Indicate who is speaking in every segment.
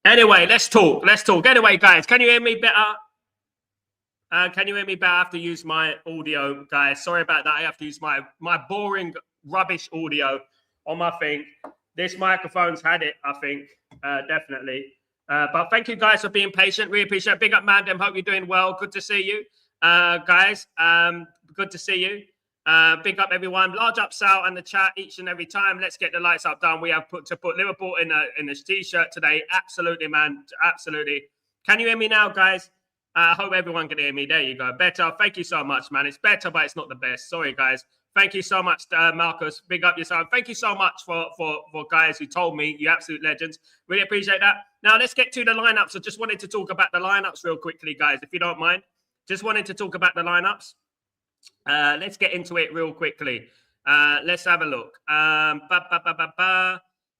Speaker 1: Anyway, let's talk. Let's talk. Anyway, guys, can you hear me better? Can you hear me better? I have to use my audio, guys. Sorry about that. I have to use my boring, rubbish audio on my thing. This microphone's had it, I think, definitely. But thank you, guys, for being patient. Really appreciate it. Big up, Mandem. Hope you're doing well. Good to see you, guys. Good to see you. Big up, everyone. Large up, Sal, and the chat each and every time. Let's get the lights up done. We have put Liverpool in this t-shirt today. Absolutely, man. Absolutely. Can you hear me now, guys? I hope everyone can hear me. There you go. Better. Thank you so much, man. It's better, but it's not the best. Sorry, guys. Thank you so much, Marcus. Big up yourself. Thank you so much for guys who told me. You absolute legends. Really appreciate that. Now, let's get to the lineups. I just wanted to talk about the lineups real quickly, guys, if you don't mind. Just wanted to talk about the lineups. Let's get into it real quickly. Let's have a look.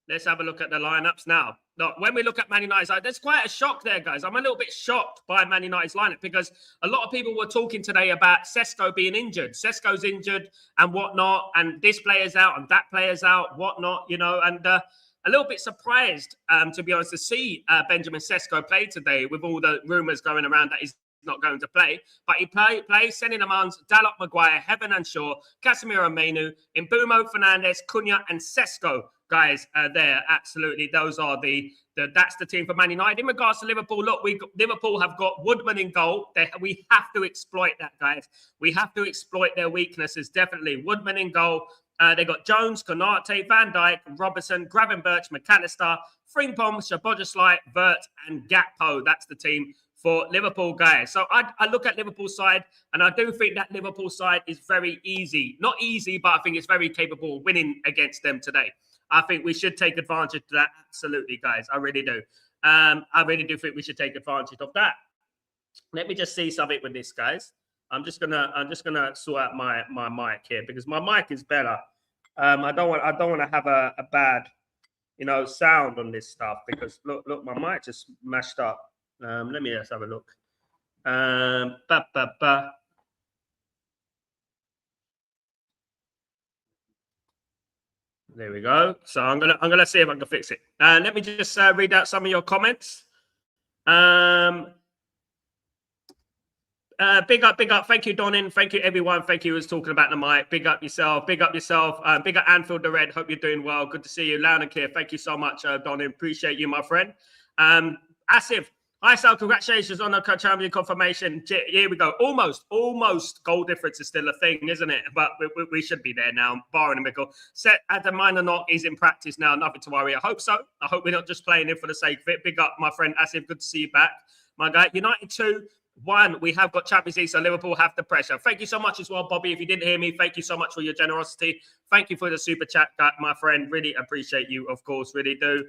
Speaker 1: Let's have a look at the lineups now. Look, when we look at Man United, there's quite a shock there, guys. I'm a little bit shocked by Man United's lineup because a lot of people were talking today about Sesko being injured. Sesko's injured and whatnot, and this player's out and that player's out, whatnot, you know, and a little bit surprised, to be honest, to see Benjamin Sesko play today with all the rumours going around that he's not going to play, but he plays Seny Lamans, Dalot, Maguire, Heaven and Shaw, Casemiro and Mainu, Mbeumo, Fernandes, Cunha and Sesko. Guys, there, absolutely. Those are that's the team for Man United. In regards to Liverpool, look, Liverpool have got Woodman in goal. We have to exploit that, guys. We have to exploit their weaknesses, definitely. Woodman in goal. They got Jones, Konate, Van Dijk, Robertson, Gravenberch, McAllister, Frimpong, Szoboszlai, Vert, and Gakpo. That's the team for Liverpool, guys. So I look at Liverpool's side, and I do think that Liverpool side is very easy. Not easy, but I think it's very capable of winning against them today. I think we should take advantage of that. Absolutely, guys. I really do. I really do think we should take advantage of that. Let me just see something with this, guys. I'm just gonna sort out my mic here because my mic is better. I don't want to have a bad, sound on this stuff because look, my mic just mashed up. Let me just have a look. There we go. So I'm gonna see if I can fix it. Let me just read out some of your comments. Big up. Thank you, Donin. Thank you, everyone. Thank you who was talking about the mic. Big up yourself. Big up Anfield the Red. Hope you're doing well. Good to see you. Loud and clear. Thank you so much, Donin. Appreciate you, my friend. Asif. Hi, Sal. Congratulations on the champion confirmation. Here we go. Almost goal difference is still a thing, isn't it? But we should be there now, barring a miracle. Set at the minor knock is in practice now. Nothing to worry. I hope so. I hope we're not just playing it for the sake of it. Big up, my friend Asif. Good to see you back, my guy. United 2-1. We have got Champions League, so Liverpool have the pressure. Thank you so much as well, Bobby. If you didn't hear me, thank you so much for your generosity. Thank you for the super chat, my friend. Really appreciate you, of course. Really do.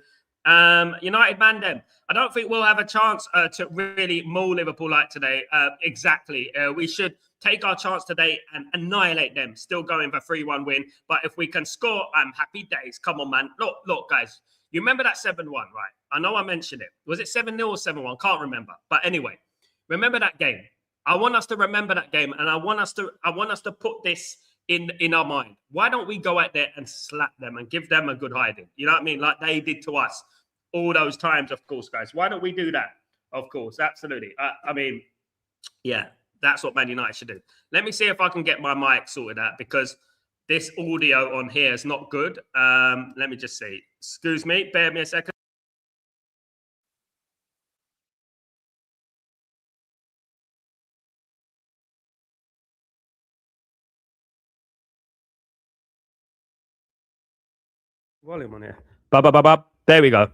Speaker 1: United Mandem. I don't think we'll have a chance to really maul Liverpool like today. Exactly. We should take our chance today and annihilate them. Still going for 3-1 win. But if we can score, I'm happy days. Come on, man. Look, guys. You remember that 7-1, right? I know I mentioned it. Was it 7-0 or 7-1? Can't remember. But anyway, remember that game. I want us to remember that game, and I want us to put this in our mind. Why don't we go out there and slap them and give them a good hiding? You know what I mean? Like they did to us all those times, of course, guys. Why don't we do that? Of course, absolutely. I mean, yeah, that's what Man United should do. Let me see if I can get my mic sorted out because this audio on here is not good. Let me just see. Excuse me. Bear me a second. Volume on here. There we go.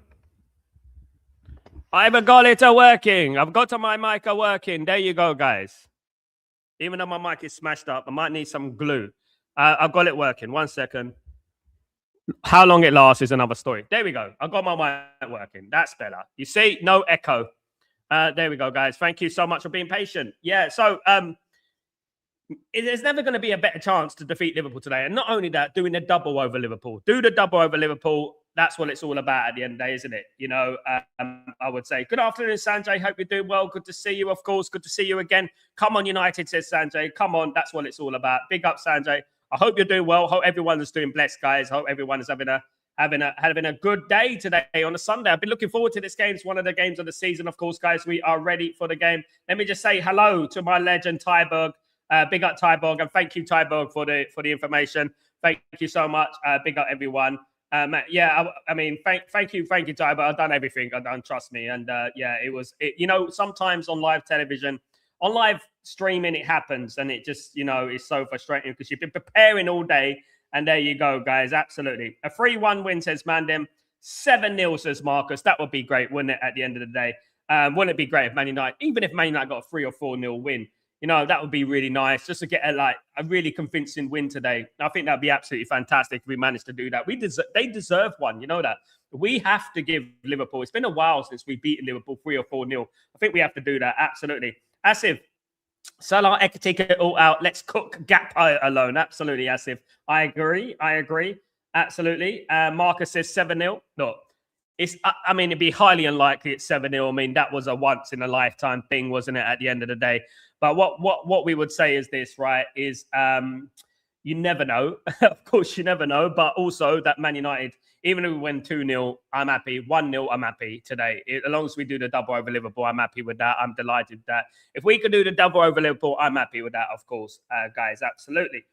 Speaker 1: I've got it working. I've got my mic working. There you go, guys. Even though my mic is smashed up, I might need some glue. I've got it working. 1 second. How long it lasts is another story. There we go. I've got my mic working. That's better. You see, no echo. There we go, guys. Thank you so much for being patient. Yeah, so there's never going to be a better chance to defeat Liverpool today. And not only that, doing the double over Liverpool. Do the double over Liverpool. That's what it's all about at the end of the day, isn't it? I would say. Good afternoon, Sanjay. Hope you're doing well. Good to see you, of course. Good to see you again. Come on, United, says Sanjay. Come on. That's what it's all about. Big up, Sanjay. I hope you're doing well. Hope everyone is doing blessed, guys. Hope everyone is having a having a good day today on a Sunday. I've been looking forward to this game. It's one of the games of the season, of course, guys. We are ready for the game. Let me just say hello to my legend, Tyberg. Big up Tyberg, and thank you, Tyberg, for the information. Thank you so much. Big up everyone. I mean, thank you, Tyberg. I've done everything. I've done, trust me. And sometimes on live television, on live streaming, it happens, and it just, is so frustrating because you've been preparing all day. And there you go, guys. Absolutely. A 3-1 win, says Mandem. 7-0, says Marcus. That would be great, wouldn't it, at the end of the day? Wouldn't it be great if Man United, even if Man United got a 3 or 4-0 win, that would be really nice just to get a really convincing win today. I think that'd be absolutely fantastic if we managed to do that. They deserve one. You know that. We have to give Liverpool. It's been a while since we beat Liverpool 3 or 4-0. I think we have to do that. Absolutely. Asif, Salah, Ekatike all out. Let's cook Gakpo alone. Absolutely, Asif. I agree. Absolutely. Marcus says 7-0. Look, it'd be highly unlikely it's 7-0. I mean, that was a once in a lifetime thing, wasn't it, at the end of the day? But what we would say is this, right, is you never know. Of course, you never know. But also that Man United, even if we win 2-0, I'm happy. 1-0, I'm happy today. As long as we do the double over Liverpool, I'm happy with that. I'm delighted with that. If we could do the double over Liverpool, I'm happy with that, of course, guys. Absolutely.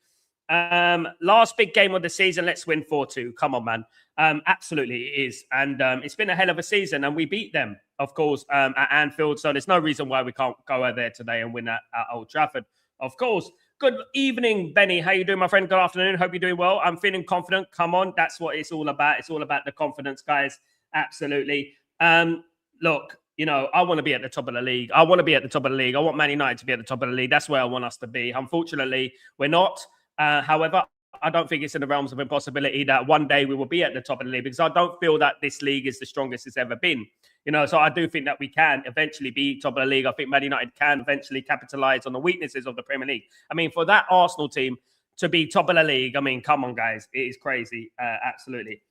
Speaker 1: Last big game of the season, let's win 4-2. Come on, man. Absolutely, it is. And it's been a hell of a season, and we beat them, of course, at Anfield. So there's no reason why we can't go out there today and win at Old Trafford, of course. Good evening, Benny. How you doing, my friend? Good afternoon. Hope you're doing well. I'm feeling confident. Come on. That's what it's all about. It's all about the confidence, guys. Absolutely. Look, I want to be at the top of the league. I want Man United to be at the top of the league. That's where I want us to be. Unfortunately, we're not. However, I don't think it's in the realms of impossibility that one day we will be at the top of the league, because I don't feel that this league is the strongest it's ever been. So I do think that we can eventually be top of the league. I think Man United can eventually capitalize on the weaknesses of the Premier League. I mean, for that Arsenal team to be top of the league, I mean, come on, guys. It is crazy. Absolutely.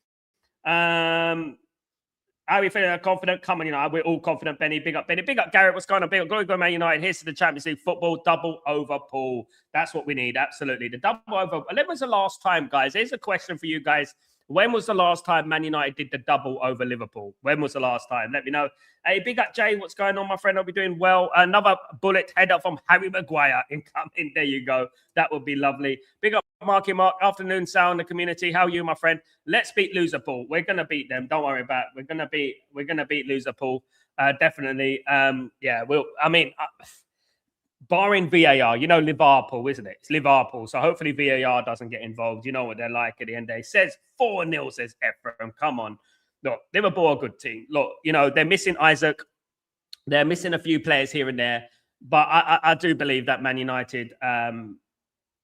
Speaker 1: Are we feeling confident? Come on, we're all confident, Benny. Big up, Benny. Big up, Garrett. What's going on? Big up, go Man United. Here's to the Champions League football double over Paul. That's what we need. Absolutely. The double over. When was the last time, guys? Here's a question for you guys. When was the last time Man United did the double over Liverpool? When was the last time? Let me know. Hey, big up, Jay. What's going on, my friend? Hope you're doing well. Another bullet header from Harry Maguire incoming. There you go. That would be lovely. Big up, Marky Mark. Afternoon, sound the community. How are you, my friend? Let's beat Liverpool. We're gonna beat them. Don't worry about it. We're gonna beat Liverpool. Definitely. Barring VAR, Liverpool, isn't it? It's Liverpool. So hopefully VAR doesn't get involved. You know what they're like at the end of the day. Says 4-0, says Ephraim. Come on. Look, Liverpool are a good team. Look, they're missing Isaac. They're missing a few players here and there. But I do believe that Man United, Man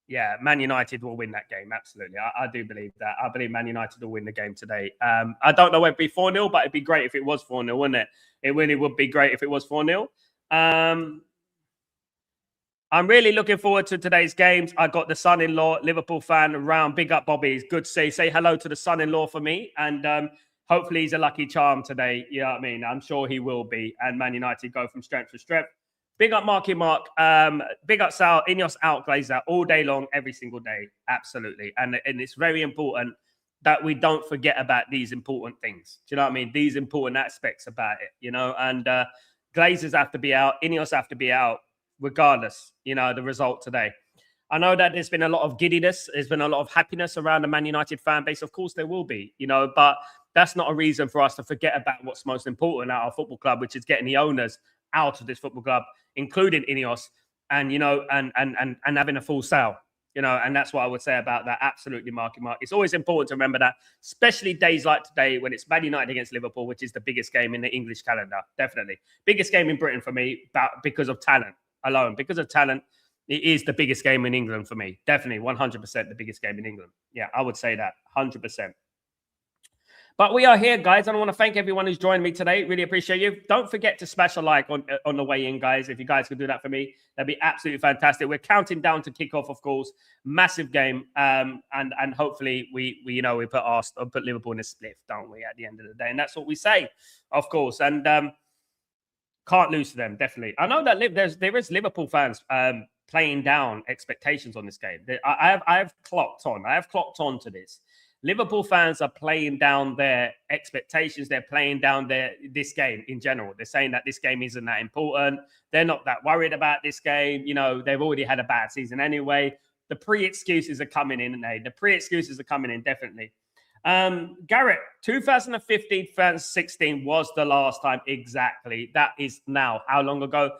Speaker 1: United will win that game. Absolutely. I do believe that. I believe Man United will win the game today. I don't know whether it'd be 4-0, but it'd be great if it was 4-0, wouldn't it? It really would be great if it was 4-0. I'm really looking forward to today's games. I got the son-in-law, Liverpool fan around. Big up, Bobby. It's good to say hello to the son-in-law for me. And hopefully he's a lucky charm today. You know what I mean? I'm sure he will be. And Man United go from strength to strength. Big up, Marky Mark. Big up, Sal. Ineos out, Glazer all day long, every single day. Absolutely. And it's very important that we don't forget about these important things. Do you know what I mean? These important aspects about it, And Glazers have to be out. Ineos have to be out. Regardless, the result today. I know that there's been a lot of giddiness. There's been a lot of happiness around the Man United fan base. Of course, there will be, but that's not a reason for us to forget about what's most important at our football club, which is getting the owners out of this football club, including Ineos, and, and having a full sale, and that's what I would say about that. Absolutely, Marky Mark. It's always important to remember that, especially days like today when it's Man United against Liverpool, which is the biggest game in the English calendar. Definitely. Biggest game in Britain for me, because of talent. Alone, because of talent, it is the biggest game in England for me. Definitely 100% the biggest game in England. Yeah, I would say that 100%. But we are here, guys. And I want to thank everyone who's joined me today. Really appreciate you. Don't forget to smash a like on the way in, guys. If you guys could do that for me, that'd be absolutely fantastic. We're counting down to kickoff, of course. Massive game. And hopefully we put Liverpool in a spliff, don't we, at the end of the day? And that's what we say, of course. And can't lose to them, definitely. I know that there is Liverpool fans playing down expectations on this game. I have clocked on to this. Liverpool fans are playing down their expectations. They're playing down this game in general. They're saying that this game isn't that important. They're not that worried about this game. You know, they've already had a bad season anyway. The pre-excuses are coming in, and the pre-excuses are coming in, definitely. Garrett, 2015, 2016 was the last time. Exactly. That is now. How long ago?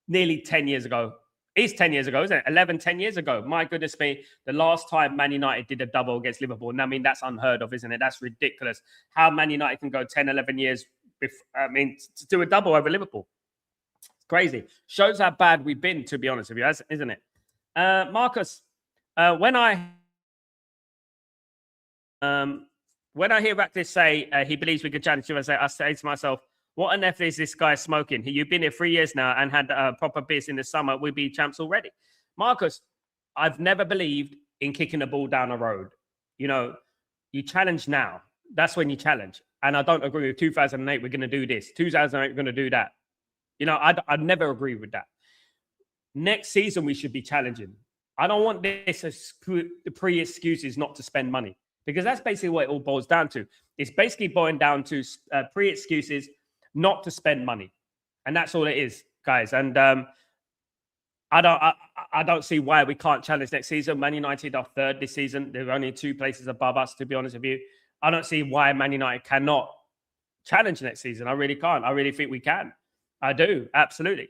Speaker 1: Nearly 10 years ago. It's 10 years ago, isn't it? 10 years ago. My goodness me. The last time Man United did a double against Liverpool. And I mean, that's unheard of, isn't it? That's ridiculous. How Man United can go 10, 11 years, to do a double over Liverpool. It's crazy. Shows how bad we've been, to be honest with you, isn't it? Marcus, when I hear Ratcliffe say he believes we could challenge USA, I say to myself, what on earth is this guy smoking? You've been here 3 years now and had proper beers in the summer. We'd be champs already. Marcus, I've never believed in kicking a ball down a road. You know, you challenge now. That's when you challenge. And I don't agree with 2008, we're going to do this. 2008, we're going to do that. You know, I'd never agree with that. Next season, we should be challenging. I don't want this as the pre-excuses not to spend money, because that's basically what it all boils down to. It's basically boiling down to pre-excuses not to spend money, and that's all it is, guys. And I don't see why we can't challenge next season. Man United are third this season. They're only 2 places above us, to be honest with you. I don't see why Man United cannot challenge next season. I really can't. I really think we can. I do, absolutely.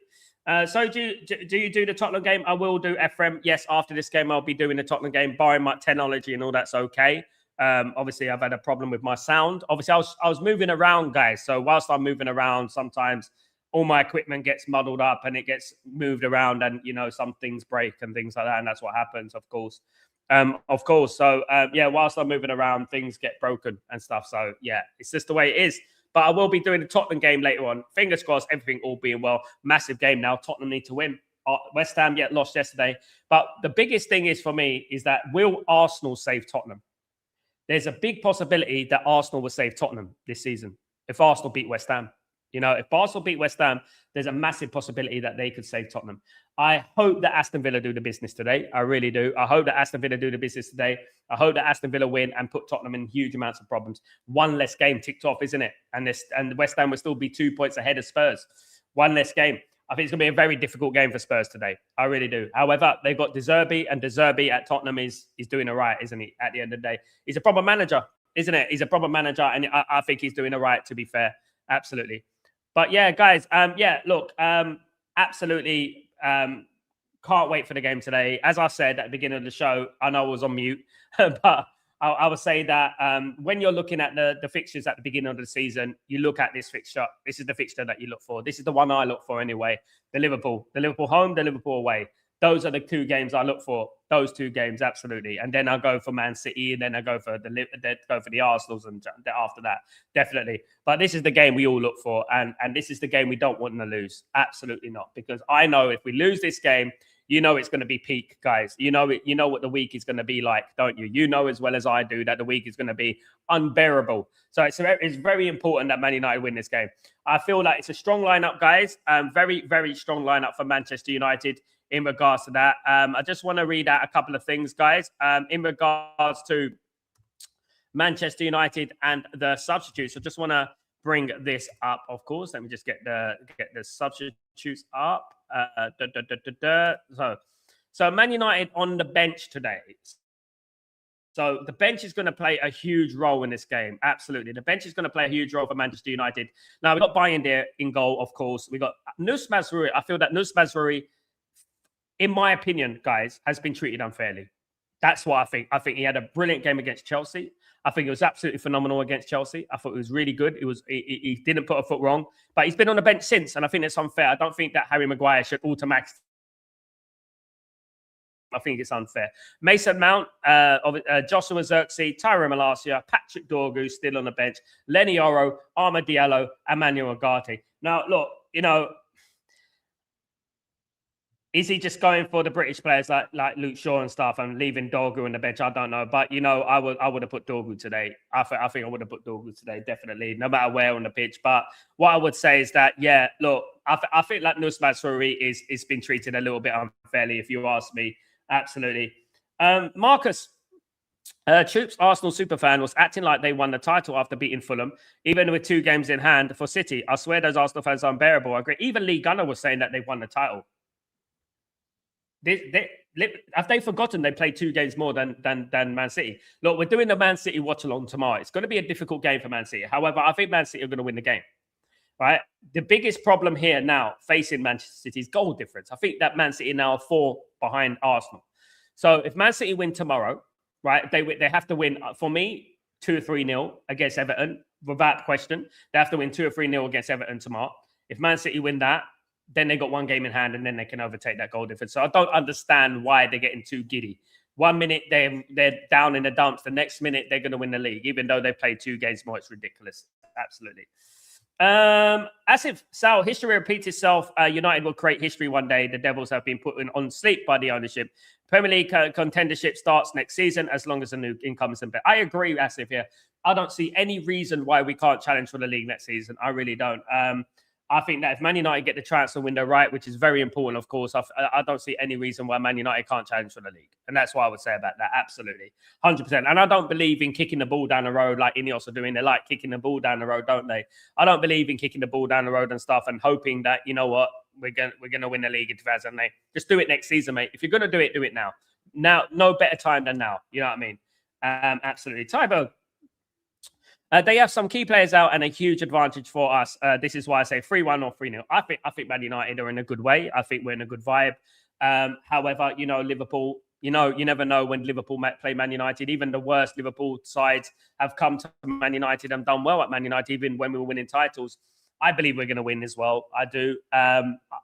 Speaker 1: So do you do the Tottenham game? I will do, Ephraim. Yes, after this game, I'll be doing the Tottenham game, barring my technology and all that's okay. Obviously, I've had a problem with my sound. Obviously, I was moving around, guys. So whilst I'm moving around, sometimes all my equipment gets muddled up and it gets moved around, and you know, some things break and things like that, and that's what happens, of course. So yeah, whilst I'm moving around, things get broken and stuff. So yeah, it's just the way it is. But I will be doing the Tottenham game later on. Fingers crossed, everything all being well. Massive game now. Tottenham need to win. West Ham lost yesterday. But the biggest thing is for me is that, will Arsenal save Tottenham? There's a big possibility that Arsenal will save Tottenham this season if Arsenal beat West Ham. You know, if Arsenal beat West Ham, there's a massive possibility that they could save Tottenham. I hope that Aston Villa do the business today. I really do. I hope that Aston Villa do the business today. I hope that Aston Villa win and put Tottenham in huge amounts of problems. One less game ticked off, isn't it? And West Ham will still be 2 points ahead of Spurs. One less game. I think it's going to be a very difficult game for Spurs today. I really do. However, they've got De Zerbi, and De Zerbi at Tottenham is doing all right, isn't he? At the end of the day, he's a proper manager, isn't it? He's a proper manager, and I think he's doing all right, to be fair. Absolutely. But yeah, guys, look, absolutely can't wait for the game today. As I said at the beginning of the show, I know I was on mute, but I would say that when you're looking at the fixtures at the beginning of the season, you look at this fixture. This is the fixture that you look for. This is the one I look for anyway. The Liverpool home, the Liverpool away. Those are the 2 games I look for. Those 2 games, absolutely. And then I'll go for Man City, and then I go for the Arsenals, and after that, definitely. But this is the game we all look for, and this is the game we don't want to lose. Absolutely not, because I know if we lose this game, you know it's going to be peak, guys. You know it. You know what the week is going to be like, don't you? You know as well as I do that the week is going to be unbearable. So it's very important that Man United win this game. I feel like it's a strong lineup, guys. Very, very strong lineup for Manchester United. In regards to that, I just want to read out a couple of things, guys. In regards to Manchester United and the substitutes, I just want to bring this up. Of course, let me just get the substitutes up. So Man United on the bench today. So the bench is going to play a huge role in this game. Absolutely. The bench is going to play a huge role for Manchester United. Now, we've got Bayindir in goal, of course. We've got Nus Mazraoui. I feel that Nus Mazraoui, in my opinion, guys, has been treated unfairly. That's what I think. I think he had a brilliant game against Chelsea. I think it was absolutely phenomenal against Chelsea. I thought it was really good. He didn't put a foot wrong, but he's been on the bench since, and I think it's unfair. I don't think that Harry Maguire should automatically. I think it's unfair. Mason Mount, Joshua Zirkzee, Tyrone Malacia, Patrick Dorgu still on the bench, Lenny Oro, Amad Diallo, Emmanuel Ugarte. Now, look, you know, is he just going for the British players like Luke Shaw and stuff and leaving Dorgu on the bench? I don't know. But, you know, I would have put Dorgu today. I think I would have put Dorgu today, definitely, no matter where on the pitch. But what I would say is that, yeah, look, I think that Nus Mazraoui is been treated a little bit unfairly, if you ask me. Absolutely. Marcus, Troops, Arsenal superfan, was acting like they won the title after beating Fulham, even with 2 games in hand for City. I swear those Arsenal fans are unbearable. I agree. Even Lee Gunner was saying that they won the title. Have they forgotten they played 2 games more than Man City? Look, we're doing the Man City watch along tomorrow. It's going to be a difficult game for Man City. However, I think Man City are going to win the game. Right? The biggest problem here now facing Manchester City is goal difference. I think that Man City now are 4 behind Arsenal. So if Man City win tomorrow, right, they have to win, for me, 2 or 3-0 against Everton, without question. They have to win 2 or 3-0 against Everton tomorrow. If Man City win that, then they got 1 game in hand and then they can overtake that goal difference. So I don't understand why they're getting too giddy. 1 minute they're down in the dumps. The next minute they're going to win the league, even though they played 2 games more. It's ridiculous. Absolutely. As if Sal, history repeats itself. United will create history one day. The Devils have been put on sleep by the ownership. Premier League contendership starts next season as long as a new income is in bed. I agree, Asif, here. I don't see any reason why we can't challenge for the league next season. I really don't. I think that if Man United get the transfer window right, which is very important, of course, I don't see any reason why Man United can't challenge for the league. And that's what I would say about that. Absolutely. 100%. And I don't believe in kicking the ball down the road like Ineos are doing. They like kicking the ball down the road, don't they? I don't believe in kicking the ball down the road and stuff and hoping that, you know what, we're going to win the league in 2008. Just do it next season, mate. If you're going to do it now. Now, no better time than now. You know what I mean? Absolutely. Tybo. They have some key players out and a huge advantage for us. This is why I say 3-1 or 3-0. I think Man United are in a good way. I think we're in a good vibe. However, Liverpool, you never know when Liverpool play Man United. Even the worst Liverpool sides have come to Man United and done well at Man United, even when we were winning titles. I believe we're going to win as well. I do. I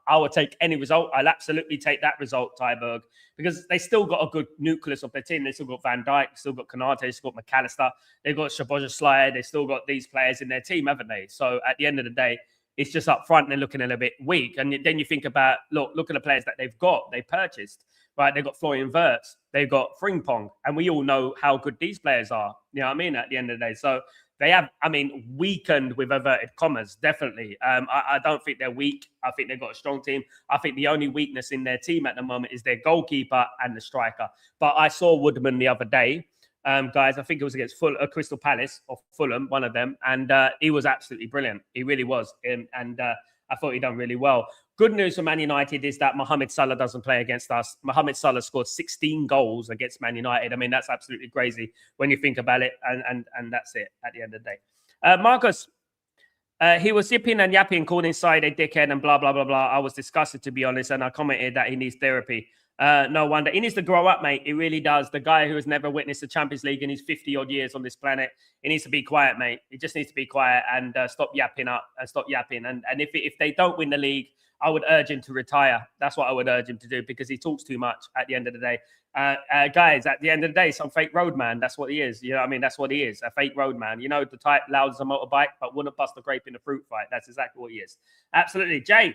Speaker 1: will take any result. I'll absolutely take that result, Tyberg, because they still got a good nucleus of their team. They still got Van Dijk, still got Konate, still got McAllister. They've got Szoboszlai. They've still got these players in their team, haven't they? So at the end of the day, it's just up front. They're looking a little bit weak. And then you think about, look at the players that they've got. They purchased, right? They've got Florian Wirtz. They've got Frimpong. And we all know how good these players are. You know what I mean? At the end of the day. So they have, weakened with inverted commas, definitely. I don't think they're weak. I think they've got a strong team. I think the only weakness in their team at the moment is their goalkeeper and the striker. But I saw Woodman the other day, guys. I think it was against Crystal Palace or Fulham, one of them. And he was absolutely brilliant. He really was. And I thought he done really well. Good news for Man United is that Mohamed Salah doesn't play against us. Mohamed Salah scored 16 goals against Man United. That's absolutely crazy when you think about it. And that's it at the end of the day. Marcus, he was yipping and yapping, calling inside a dickhead and blah, blah, blah, blah. I was disgusted, to be honest. And I commented that he needs therapy. No wonder. He needs to grow up, mate. He really does. The guy who has never witnessed the Champions League in his 50-odd years on this planet, he needs to be quiet, mate. He just needs to be quiet and stop yapping up and stop yapping. And if they don't win the league, I would urge him to retire. That's what I would urge him to do because he talks too much at the end of the day. Guys, at the end of the day, some fake roadman. That's what he is. You know what I mean? That's what he is, a fake roadman. The type loud as a motorbike, but wouldn't bust a grape in a fruit fight. That's exactly what he is. Absolutely. Jay,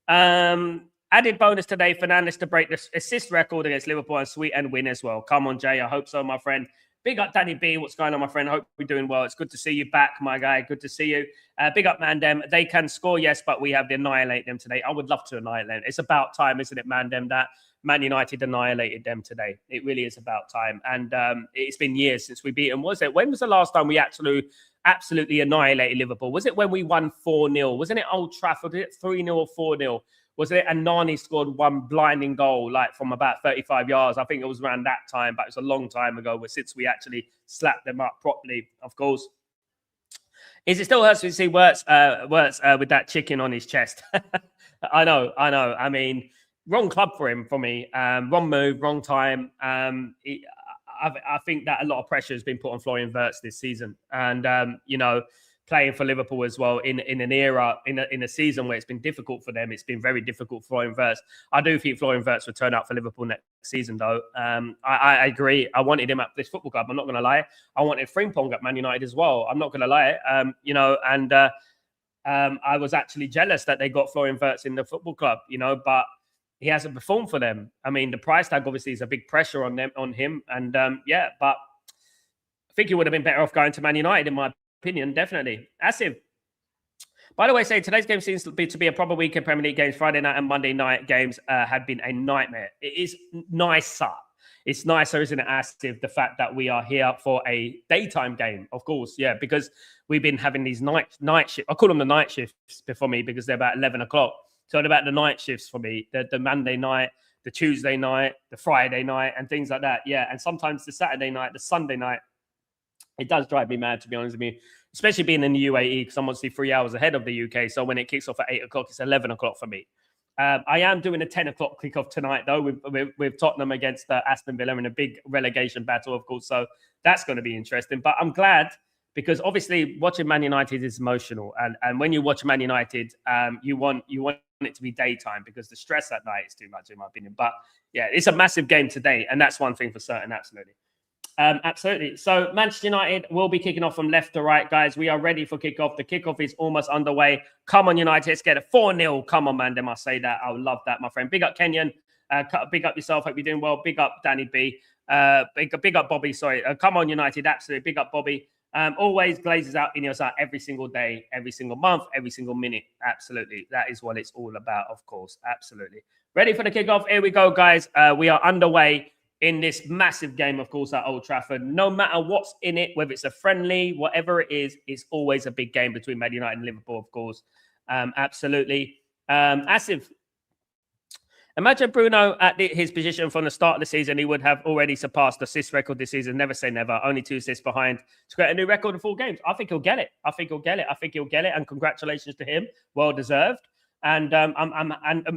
Speaker 1: added bonus today, Fernandes to break the assist record against Liverpool and sweet and win as well. Come on, Jay. I hope so, my friend. Big up, Danny B. What's going on, my friend? Hope you're doing well. It's good to see you back, my guy. Good to see you. Big up, Mandem. They can score, yes, but we have to annihilate them today. I would love to annihilate them. It's about time, isn't it, Mandem, that Man United annihilated them today. It really is about time. And it's been years since we beat them, was it? When was the last time we absolutely annihilated Liverpool? Was it when we won 4-0? Wasn't it Old Trafford? Was it 3-0 or 4-0? Was it? And Nani scored one blinding goal, like from about 35 yards. I think it was around that time, but it was a long time ago since we actually slapped them up properly, of course. Is it still hurts to see Wirtz with that chicken on his chest? I know. Wrong club for me. Wrong move, wrong time. I think that a lot of pressure has been put on Florian Wirtz this season. And, playing for Liverpool as well in an era, in a season where it's been difficult for them. It's been very difficult for Florian Wirtz. I do think Florian Wirtz will turn out for Liverpool next season, though. I agree. I wanted him at this football club. I'm not going to lie. I wanted Frimpong at Man United as well. I'm not going to lie. I was actually jealous that they got Florian Wirtz in the football club, but he hasn't performed for them. The price tag obviously is a big pressure on him. And but I think he would have been better off going to Man United in my opinion, definitely. Asim. By the way, today's game seems to be a proper weekend. Premier League games, Friday night and Monday night games have been a nightmare. It is nicer. it's nicer, isn't it, Asif, the fact that we are here for a daytime game, of course. Yeah, because we've been having these night shifts. I call them the night shifts for me because they're about 11 o'clock. So they're about the night shifts for me, the Monday night, the Tuesday night, the Friday night, and things like that. Yeah, and sometimes the Saturday night, the Sunday night. It does drive me mad, to be honest with you, especially being in the UAE, because I'm obviously 3 hours ahead of the UK. So when it kicks off at 8 o'clock, it's 11 o'clock for me. I am doing a 10 o'clock kickoff tonight, though, with Tottenham against Aston Villa in a big relegation battle, of course. So that's going to be interesting. But I'm glad, because obviously watching Man United is emotional. And when you watch Man United, you want it to be daytime, because the stress at night is too much, in my opinion. But yeah, it's a massive game today. And that's one thing for certain, absolutely. Absolutely. So Manchester United will be kicking off from left to right, guys. We are ready for kickoff. The kickoff is almost underway. Come on, United. Let's get a 4-0. Come on, man. They must say that. I would love that, my friend. Big up Kenyon. Big up yourself. Hope you're doing well. Big up Danny B. Big up Bobby. Sorry. Come on, United. Absolutely. Big up Bobby. Always glazes out in your side every single day, every single month, every single minute. Absolutely. That is what it's all about, of course. Absolutely. Ready for the kickoff. Here we go, guys. We are underway in this massive game, of course, at Old Trafford. No matter what's in it, whether it's a friendly, whatever it is, it's always a big game between Man United and Liverpool, of course. Absolutely. Asif, imagine Bruno at his position from the start of the season. He would have already surpassed the assist record this season. Never say never. Only 2 assists behind to create a new record of 4 games. I think he'll get it. I think he'll get it. And congratulations to him. Well deserved. And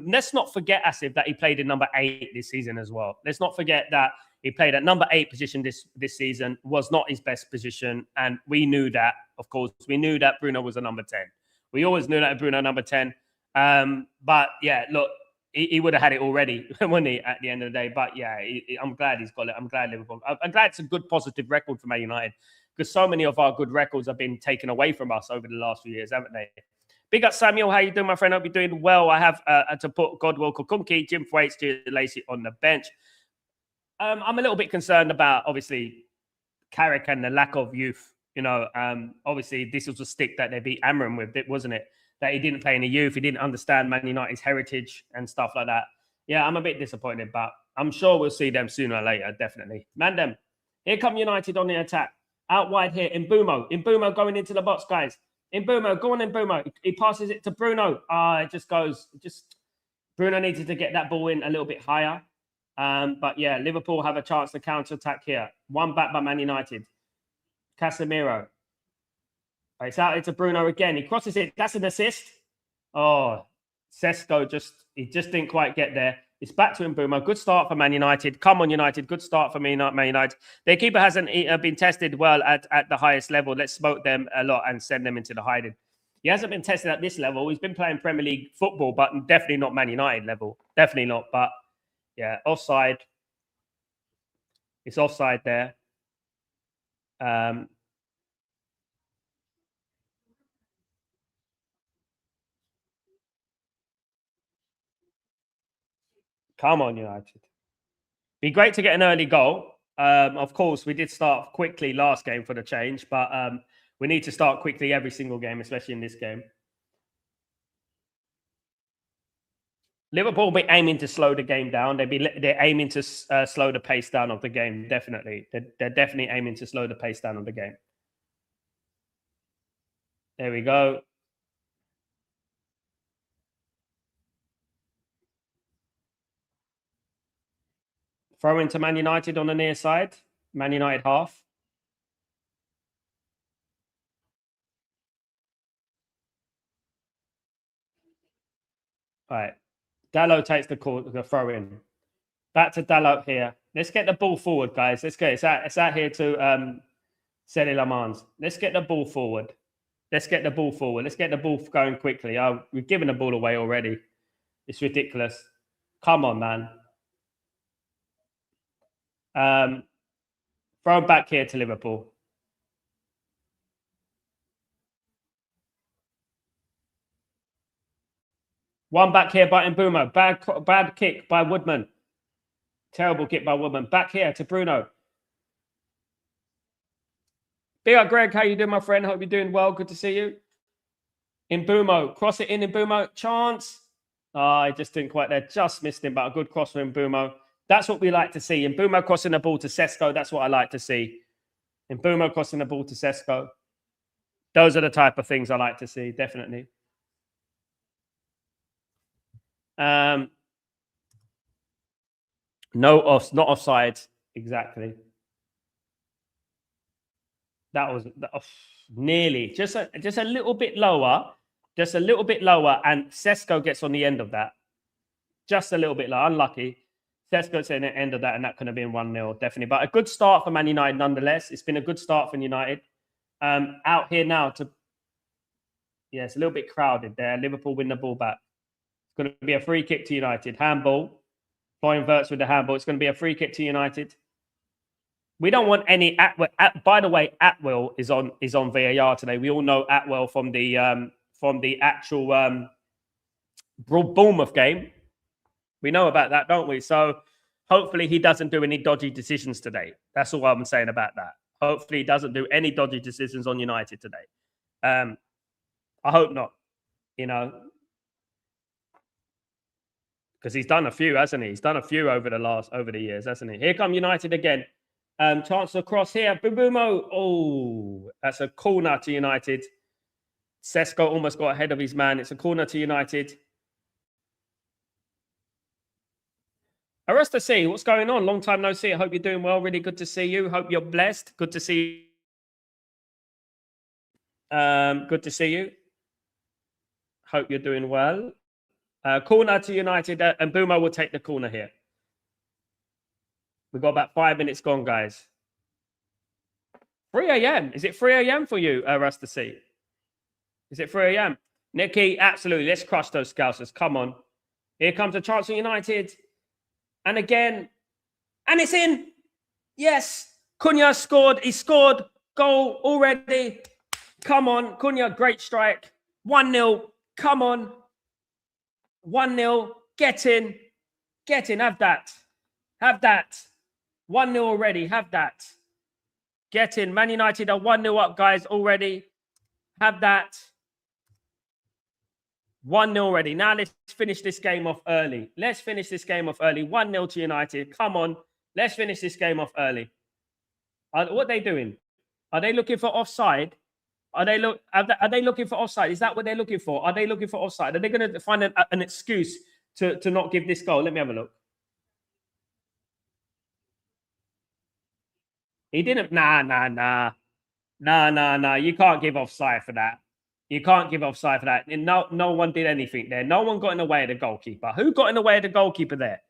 Speaker 1: let's not forget, Asif, that he played in number 8 this season as well. Let's not forget that he played at number 8 position this season. Was not his best position. And we knew that, of course. We knew that Bruno was a number 10. We always knew that Bruno number 10. But yeah, look, he would have had it already, wouldn't he, at the end of the day? But yeah, I'm glad he's got it. I'm glad Liverpool. I'm glad it's a good, positive record for Man United, because so many of our good records have been taken away from us over the last few years, haven't they? Big up, Samuel. How you doing, my friend? Hope you're doing well. I have to put Godwill Kukumki, Jim Thwaites, Lacey on the bench. I'm a little bit concerned about, obviously, Carrick and the lack of youth. You know, obviously, this was a stick that they beat Amram with, wasn't it? That he didn't play in the youth. He didn't understand Man United's heritage and stuff like that. Yeah, I'm a bit disappointed, but I'm sure we'll see them sooner or later, definitely. Mandem, here come United on the attack. Out wide here, Mbumo going into the box, guys. Mbumo, go on, Mbumo. He passes it to Bruno. It just goes. Bruno needed to get that ball in a little bit higher. But yeah, Liverpool have a chance to counter-attack here. One back by Man United. Casemiro. It's out into Bruno again. He crosses it. That's an assist. Oh, Sesko he just didn't quite get there. It's back to Mbumo. Good start for Man United. Come on, United. Good start for Man United. Their keeper hasn't been tested well at the highest level. Let's smoke them a lot and send them into the hiding. He hasn't been tested at this level. He's been playing Premier League football, but definitely not Man United level. Definitely not. But yeah, offside. It's offside there. Come on, United. Be great to get an early goal. Of course, we did start quickly last game for the change, but we need to start quickly every single game, especially in this game. Liverpool will be aiming to slow the game down. They're aiming to slow the pace down of the game, definitely. They're definitely aiming to slow the pace down of the game. There we go. Throw into Man United on the near side. Man United half. All right. Dalot takes the throw in. Back to Dalot here. Let's get the ball forward, guys. Let's get it's out here to Sele Lamans. Let's get the ball forward. Let's get the ball forward. Let's get the ball going quickly. We've given the ball away already. It's ridiculous. Come on, man. Throw back here to Liverpool. One back here by Mbumo. Bad kick by Woodman. Terrible kick by Woodman. Back here to Bruno. Big up, Greg. How you doing, my friend? Hope you're doing well. Good to see you. Mbumo. Cross it in, Mbumo. Chance. I just didn't quite there. Just missed him, but a good cross for Mbumo. That's what we like to see. And Bumo crossing the ball to Sesko, that's what I like to see. And Bumo crossing the ball to Sesko. Those are the type of things I like to see, definitely. No not offside, exactly. That was nearly just a little bit lower, and Sesko gets on the end of that. Just a little bit low, unlucky. Sesko's at the end of that, and that could have been 1-0, definitely. But a good start for Man United nonetheless. It's been a good start for United. Out here now to... Yeah, it's a little bit crowded there. Liverpool win the ball back. It's going to be a free kick to United. Handball. Florian Wirtz with the handball. It's going to be a free kick to United. We don't want any... by the way, Atwell is on VAR today. We all know Atwell from the actual Bournemouth game. We know about that, don't we? So hopefully he doesn't do any dodgy decisions today. That's all I'm saying about that. Hopefully he doesn't do any dodgy decisions on United today. I hope not, because he's done a few, hasn't he? He's done a few over the years, hasn't he? Here come United again. Chance to cross here. Bumo. Oh, that's a corner to United. Sesko almost got ahead of his man. It's a corner to United. Arresta C, what's going on? Long time no see. I hope you're doing well. Really good to see you. Hope you're blessed. Good to see you. Good to see you. Hope you're doing well. Corner to United, and Bumo will take the corner here. We've got about 5 minutes gone, guys. 3 a.m. Is it 3 a.m. for you, Arresta C? Is it 3 a.m.? Nicky, absolutely. Let's crush those Scousers. Come on. Here comes a chance for United. And again, and it's in. Yes. Cunha scored. He scored. Goal already. Come on. Cunha, great strike. 1-0. Come on. 1-0. Get in. Get in. Have that. Have that. 1-0 already. Have that. Get in. Man United are 1-0 up, guys, already. Have that. 1-0 already. Now let's finish this game off early. Let's finish this game off early. 1-0 to United. Come on. Let's finish this game off early. What are they doing? Are they looking for offside? Are they looking for offside? Is that what they're looking for? Are they looking for offside? Are they going to find an excuse to not give this goal? Let me have a look. He didn't. Nah. You can't give offside for that. You can't give offside for that. And no one did anything there. No one got in the way of the goalkeeper. Who got in the way of the goalkeeper there?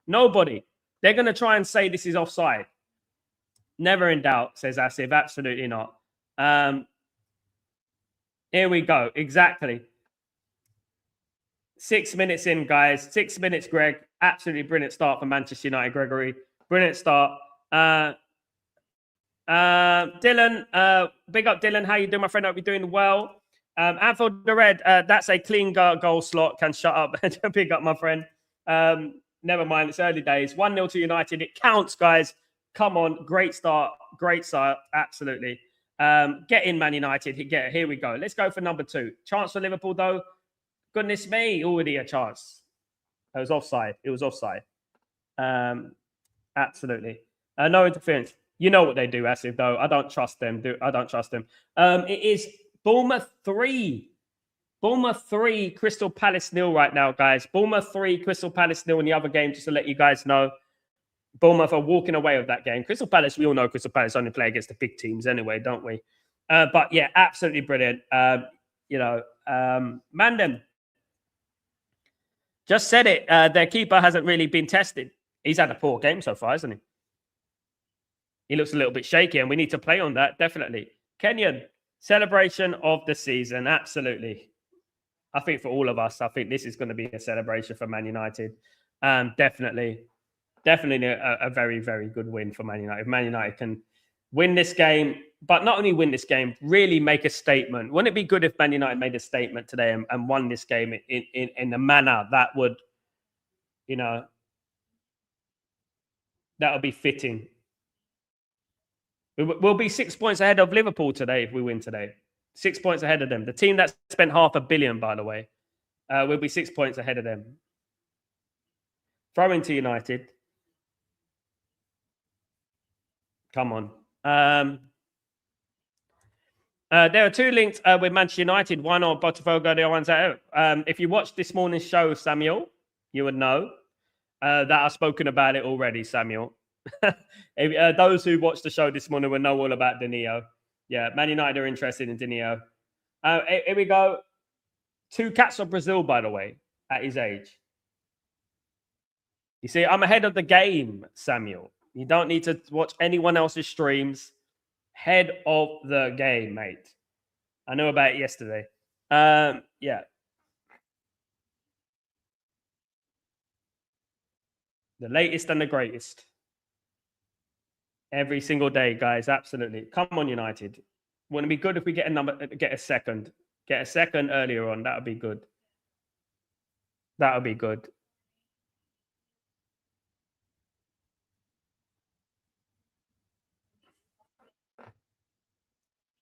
Speaker 1: Nobody. They're going to try and say this is offside. Never in doubt, says Asif. Absolutely not. Here we go. Exactly. 6 minutes in, guys. 6 minutes, Greg. Absolutely brilliant start for Manchester United, Gregory. Brilliant start. Dylan, big up, Dylan. How you doing, my friend? I hope you're doing well. Anfield the Red, that's a clean goal slot. Can shut up. Big up, my friend. Never mind. It's early days. 1-0 to United. It counts, guys. Come on. Great start. Great start. Absolutely. Get in, Man United. Here we go. Let's go for number 2. Chance for Liverpool, though. Goodness me. Already a chance. It was offside. It was offside. Absolutely. No interference. You know what they do, Asif, though. I don't trust them. I don't trust them. It is Bournemouth 3. Bournemouth 3, Crystal Palace 0 right now, guys. Bournemouth 3, Crystal Palace 0 in the other game, just to let you guys know. Bournemouth are walking away with that game. Crystal Palace, we all know Crystal Palace only play against the big teams anyway, don't we? But yeah, absolutely brilliant. Mandem just said it. Their keeper hasn't really been tested. He's had a poor game so far, hasn't he? He looks a little bit shaky, and we need to play on that, definitely. Kenyan, celebration of the season, absolutely. I think for all of us, I think this is going to be a celebration for Man United. Definitely a very, very good win for Man United. If Man United can win this game, but not only win this game, really make a statement. Wouldn't it be good if Man United made a statement today and won this game in the manner that would, that would be fitting. We'll be 6 points ahead of Liverpool today if we win today. 6 points ahead of them. The team that spent $500 million, by the way, will be 6 points ahead of them. Throw into United. Come on. There are two links with Manchester United. One on Botafogo, the other one's out. If you watched this morning's show, Samuel, you would know that I've spoken about it already, Samuel. Those who watched the show this morning will know all about Danilo. Yeah, Man United are interested in Danilo. Here we go. 2 cats of Brazil, by the way, at his age. You see, I'm ahead of the game, Samuel. You don't need to watch anyone else's streams. Head of the game, mate. I knew about it yesterday. Yeah. The latest and the greatest. Every single day, guys. Absolutely. Come on, United. Wouldn't it be good if we get a second? Get a second earlier on. That would be good. That would be good.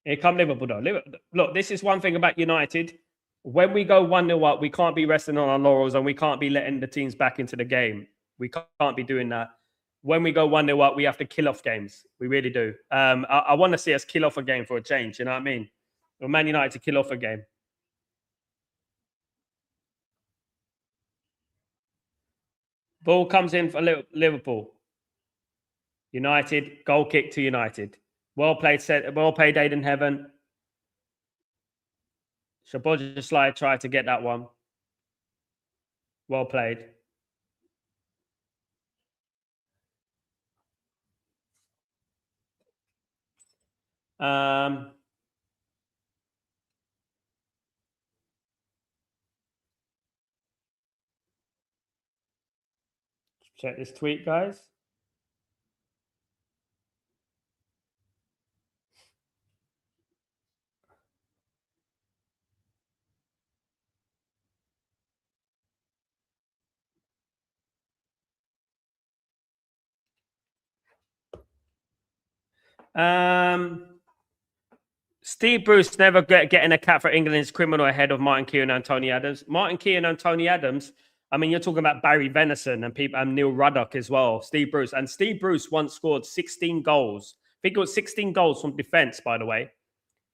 Speaker 1: Here come Liverpool, though. Look, this is one thing about United. When we go 1-0 up, we can't be resting on our laurels and we can't be letting the teams back into the game. We can't be doing that. When we go 1-0 up, we have to kill off games. We really do. I want to see us kill off a game for a change. You know what I mean? For Man United to kill off a game. Ball comes in for Liverpool. United, goal kick to United. Well played, Aiden Heaven. Szoboszlai tried to get that one. Well played. Check this tweet, guys. Steve Bruce never getting a cap for England is criminal ahead of Martin Keown and Tony Adams. Martin Keown and Tony Adams. I mean, you're talking about Barry Venison and people and Neil Ruddock as well. Steve Bruce once scored 16 goals. I think it was 16 goals from defense, by the way.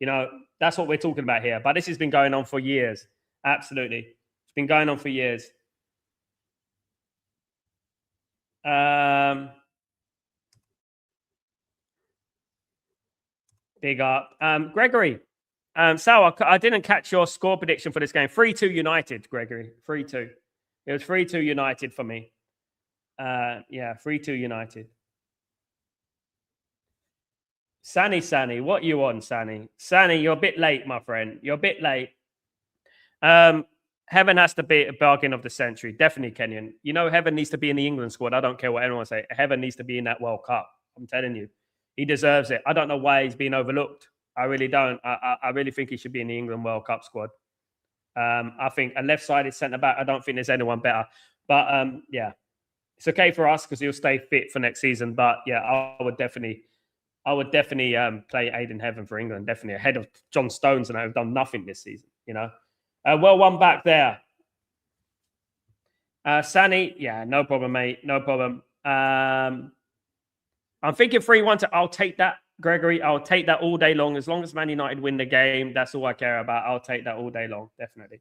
Speaker 1: You know, that's what we're talking about here. But this has been going on for years. Absolutely. It's been going on for years. Big up. Gregory. Sal, I didn't catch your score prediction for this game. 3-2 United, Gregory. 3-2. It was 3-2 United for me. Yeah, 3-2 United. Sani, what you on, Sani? Sani, you're a bit late, my friend. You're a bit late. Heaven has to be a bargain of the century. Definitely, Kenyon. You know, Heaven needs to be in the England squad. I don't care what anyone say. Heaven needs to be in that World Cup. I'm telling you. He deserves it. I don't know why he's been overlooked. I really don't. I really think he should be in the England World Cup squad. I think a left-sided centre-back, I don't think there's anyone better. But, yeah, it's okay for us because he'll stay fit for next season. But, yeah, I would definitely play Aiden Heaven for England, definitely ahead of John Stones, and I've done nothing this season, you know. Well, one back there. Sani, yeah, no problem, mate. No problem. I'm thinking 3-1 I'll take that, Gregory. I'll take that all day long. As long as Man United win the game, that's all I care about. I'll take that all day long, definitely.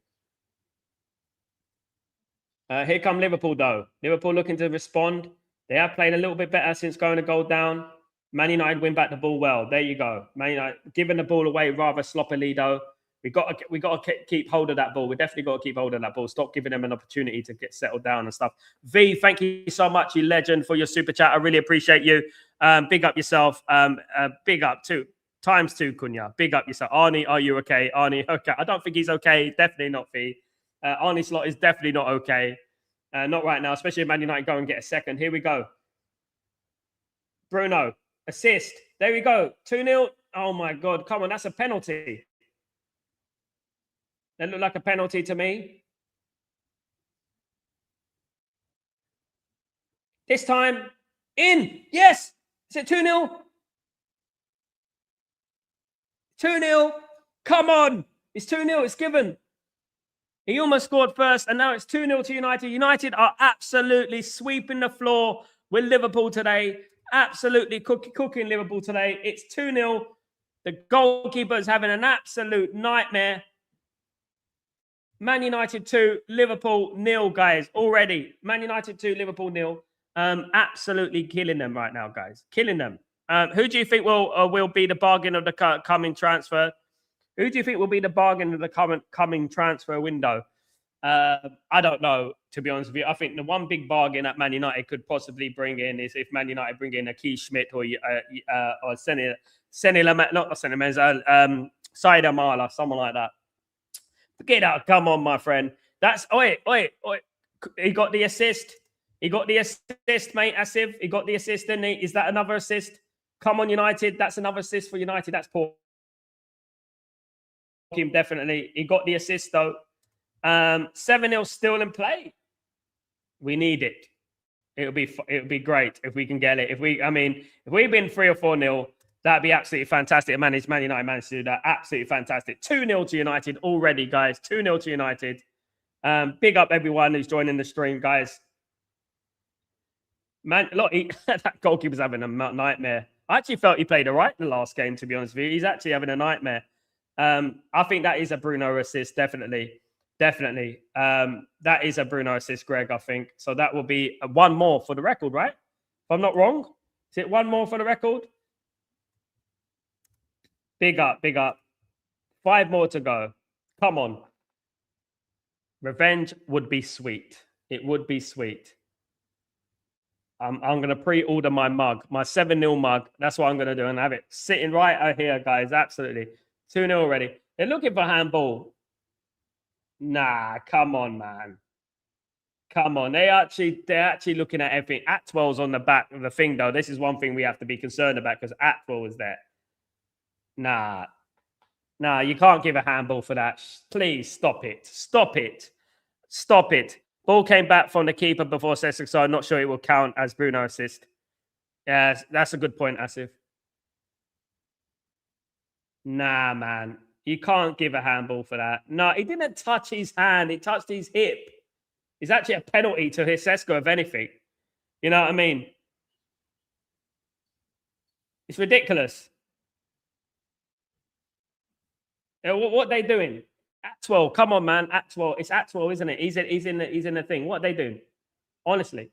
Speaker 1: Here come Liverpool, though. Liverpool looking to respond. They have played a little bit better since going a goal down. Man United win back the ball well. There you go. Man United giving the ball away rather sloppily, though. We got to keep hold of that ball. We definitely got to keep hold of that ball. Stop giving them an opportunity to get settled down and stuff. V, thank you so much, you legend, for your super chat. I really appreciate you. Big up yourself. Big up too. ×2, Kunya. Big up yourself. Arnie, are you okay? Arnie, okay. I don't think he's okay. Definitely not V. Arnie Slot is definitely not okay. Not right now, especially if Man United go and get a second. Here we go. Bruno, assist. There we go. 2-0. Oh, my God. Come on, that's a penalty. That looked like a penalty to me. This time, in. Yes. Is it 2-0? 2-0. Come on. It's 2-0. It's given. He almost scored first, and now it's 2-0 to United. United are absolutely sweeping the floor with Liverpool today. Absolutely cooking Liverpool today. It's 2-0. The goalkeeper's having an absolute nightmare. Man United 2, Liverpool 0, guys, already. Man United 2, Liverpool 0. Absolutely killing them right now, guys. Killing them. Who do you think will be the bargain of the coming transfer? Who do you think will be the bargain of the coming transfer window? I don't know, to be honest with you. I think the one big bargain that Man United could possibly bring in is if Man United bring in a Keith Schmidt or Saida Marla, someone like that. Get out. Come on, my friend. That's oi. He got the assist. He got the assist, mate. Asif. He got the assist, didn't he? Is that another assist? Come on, United. That's another assist for United. That's poor. Him definitely. He got the assist though. 7-0 still in play. We need it. It would be great if we can get it. If we've been 3 or 4-0, that'd be absolutely fantastic. Man United managed to do that. Absolutely fantastic. 2-0 to United already, guys. 2-0 to United. Big up everyone who's joining the stream, guys. Man, look, that goalkeeper's having a nightmare. I actually felt he played all right in the last game, to be honest with you. He's actually having a nightmare. I think that is a Bruno assist, definitely. Definitely. That is a Bruno assist, Greg, I think. So that will be one more for the record, right? If I'm not wrong. Is it one more for the record? Big up, big up. 5 more to go. Come on. Revenge would be sweet. It would be sweet. I'm going to pre-order my mug, my 7-0 mug. That's what I'm going to do and have it sitting right out here, guys. Absolutely. 2-0 already. They're looking for handball. Nah, come on, man. Come on. They're actually looking at everything. Atwell's on the back of the thing, though. This is one thing we have to be concerned about because Atwell was there. Nah, you can't give a handball for that. Please stop it. Stop it. Stop it. Ball came back from the keeper before Sesek, so I'm not sure it will count as Bruno assist. Yeah, that's a good point, Asif. Nah, man. You can't give a handball for that. No, he didn't touch his hand. He touched his hip. It's actually a penalty to Hisesko, if anything. You know what I mean? It's ridiculous. What are they doing? Atwell, come on, man. Atwell. It's Atwell, isn't it? He's in the thing. What are they doing? Honestly.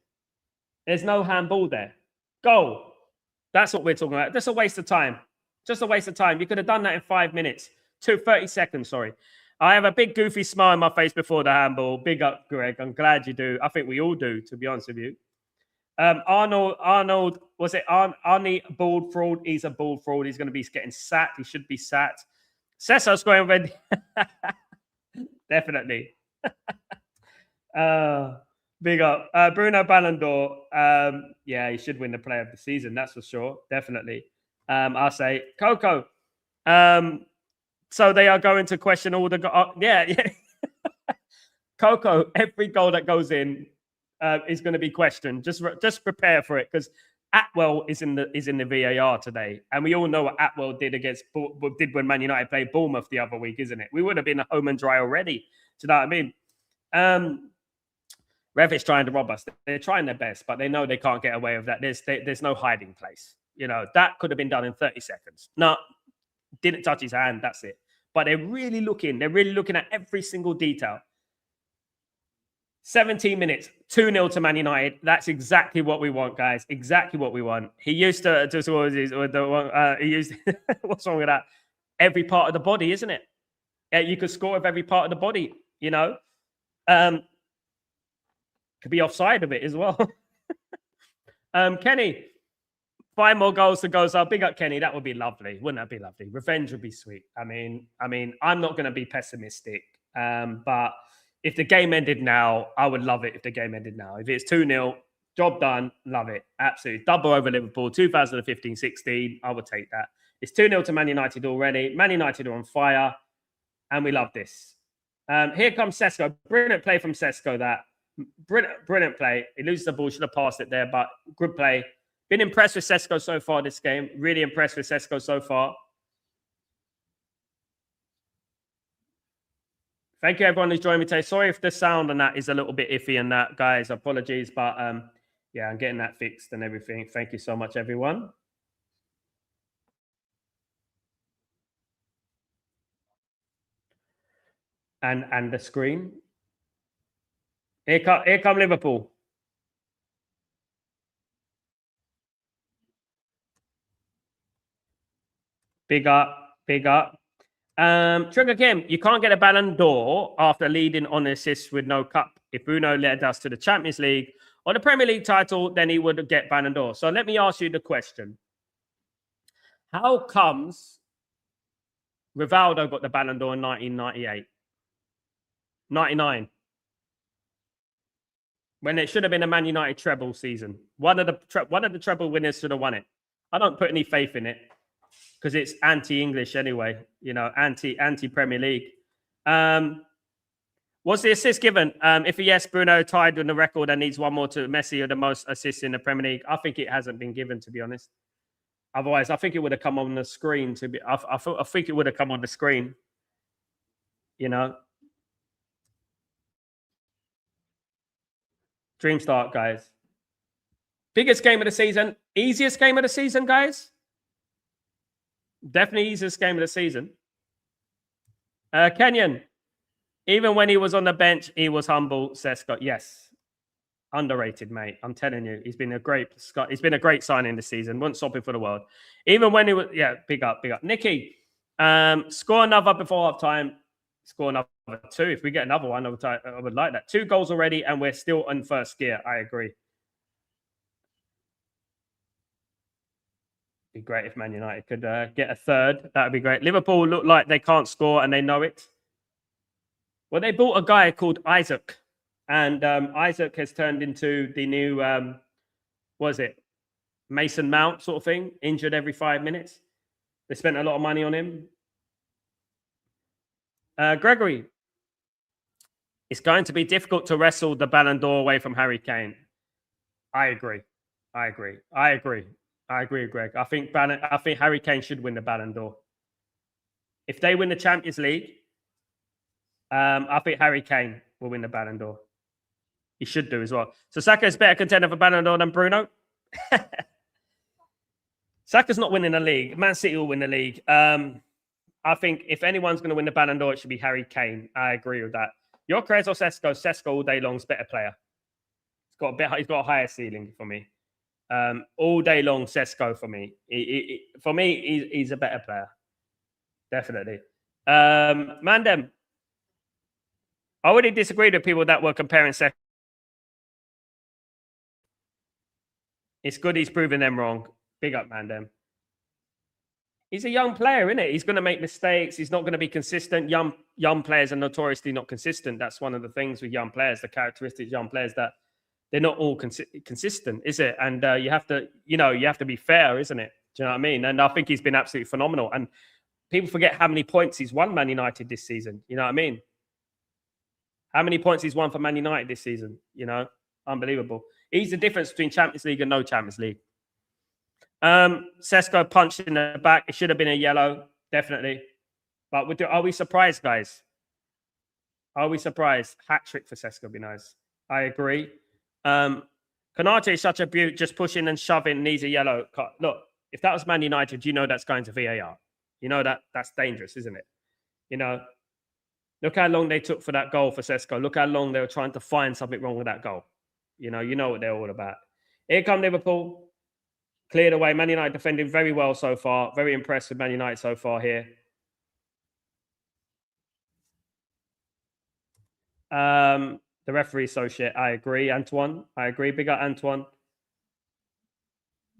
Speaker 1: There's no handball there. Goal. That's what we're talking about. Just a waste of time. Just a waste of time. You could have done that in 5 minutes. 30 seconds, sorry. I have a big goofy smile on my face before the handball. Big up, Greg. I'm glad you do. I think we all do, to be honest with you. Arnold, was it Arnie ball fraud? He's a ball fraud. He's going to be getting sacked. He should be sacked. Cesar's going red. Definitely. Big up. Bruno Ballon d'Or. Yeah, he should win the player of the season. That's for sure. Definitely. I'll say Coco. So they are going to question all the yeah. Coco, every goal that goes in is going to be questioned. Just prepare for it because Atwell is in the VAR today, and we all know what Atwell did when Man United played Bournemouth the other week, isn't it? We would have been home and dry already. Do you know what I mean? Revit's trying to rob us. They're trying their best, but they know they can't get away with that. There's no hiding place. You know that could have been done in 30 seconds. No, didn't touch his hand. That's it. But they're really looking at every single detail. 17 minutes, 2-0 to Man United. That's exactly what we want, guys. Exactly what we want. He used to just he used what's wrong with that? Every part of the body, isn't it? Yeah, you could score with every part of the body, you know. Could be offside of it as well. Kenny, 5 more goals to go. So big up Kenny. That would be lovely. Wouldn't that be lovely? Revenge would be sweet. I mean, I'm not going to be pessimistic. But if the game ended now, I would love it if the game ended now. If it's 2-0, job done, love it. Absolutely. Double over Liverpool, 2015-16. I would take that. It's 2-0 to Man United already. Man United are on fire. And we love this. Here comes Sesko. Brilliant play from Sesko. That brilliant play. He loses the ball. Should have passed it there, but good play. Been impressed with Sesko so far this game. Really impressed with Sesko so far. Thank you, everyone who's joined me today. Sorry if the sound on that is a little bit iffy and that, guys. Apologies, but Yeah, I'm getting that fixed and everything. Thank you so much, everyone. And the screen. Here come Liverpool. Big up, big up. Trigger Kim, you can't get a Ballon d'Or after leading on assists with no cup. If Bruno led us to the Champions League or the Premier League title, then he would get Ballon d'Or. So let me ask you the question. How comes Rivaldo got the Ballon d'Or in 1998? 99. When it should have been a Man United treble season. One of the treble winners should have won it. I don't put any faith in it because it's anti-English anyway, anti-Premier League. Was the assist given? If yes, Bruno tied with the record and needs one more to Messi or the most assists in the Premier League. I think it hasn't been given, to be honest. Otherwise, I think it would have come on the screen. I think it would have come on the screen. Dream start, guys. Biggest game of the season. Easiest game of the season, guys. Definitely easiest game of the season. Kenyon. Even when he was on the bench, he was humble. Sesko. Yes. Underrated, mate. I'm telling you. He's been a great signing this season. Wouldn't stop him for the world. Even when he was, big up. Nicky. Score another before half time. Score another 2. If we get another one, I would like that. 2 goals already, and we're still in first gear. I agree. Be great if Man United could get a third. That would be great. Liverpool look like they can't score, and they know it. Well, they bought a guy called Isaac, and Isaac has turned into the new, Mason Mount sort of thing, injured every 5 minutes. They spent a lot of money on him. Gregory, it's going to be difficult to wrestle the Ballon d'Or away from Harry Kane. I agree, Greg. I think Harry Kane should win the Ballon d'Or. If they win the Champions League, I think Harry Kane will win the Ballon d'Or. He should do as well. So Saka is better contender for Ballon d'Or than Bruno. Saka's not winning the league. Man City will win the league. I think if anyone's going to win the Ballon d'Or, it should be Harry Kane. I agree with that. Gyökeres or Sesko? Sesko all day long is better player. He's got a higher ceiling for me. All day long, Sesko for me. He's a better player. Definitely. Mandem. I already disagreed with people that were comparing Sesko. It's good he's proving them wrong. Big up, Mandem. He's a young player, isn't it? He's going to make mistakes. He's not going to be consistent. Young players are notoriously not consistent. That's one of the things with young players, the characteristics of young players, that they're not all consistent, is it? And you have to be fair, isn't it? Do you know what I mean? And I think he's been absolutely phenomenal. And people forget how many points he's won Man United this season. You know what I mean? How many points he's won for Man United this season? Unbelievable. He's the difference between Champions League and no Champions League. Sesko punched in the back. It should have been a yellow, definitely. But are we surprised, guys? Are we surprised? Hat trick for Sesko would be nice. I agree. Konate is such a beaut, just pushing and shoving, needs a yellow card. Look, if that was Man United, that's going to VAR. That's dangerous, isn't it? Look how long they took for that goal for Sesko. Look how long they were trying to find something wrong with that goal. You know what they're all about. Here come Liverpool. Cleared away. Man United defending very well so far. Very impressed with Man United so far here. The referee so shit. I agree, Antoine. I agree. Big up, Antoine.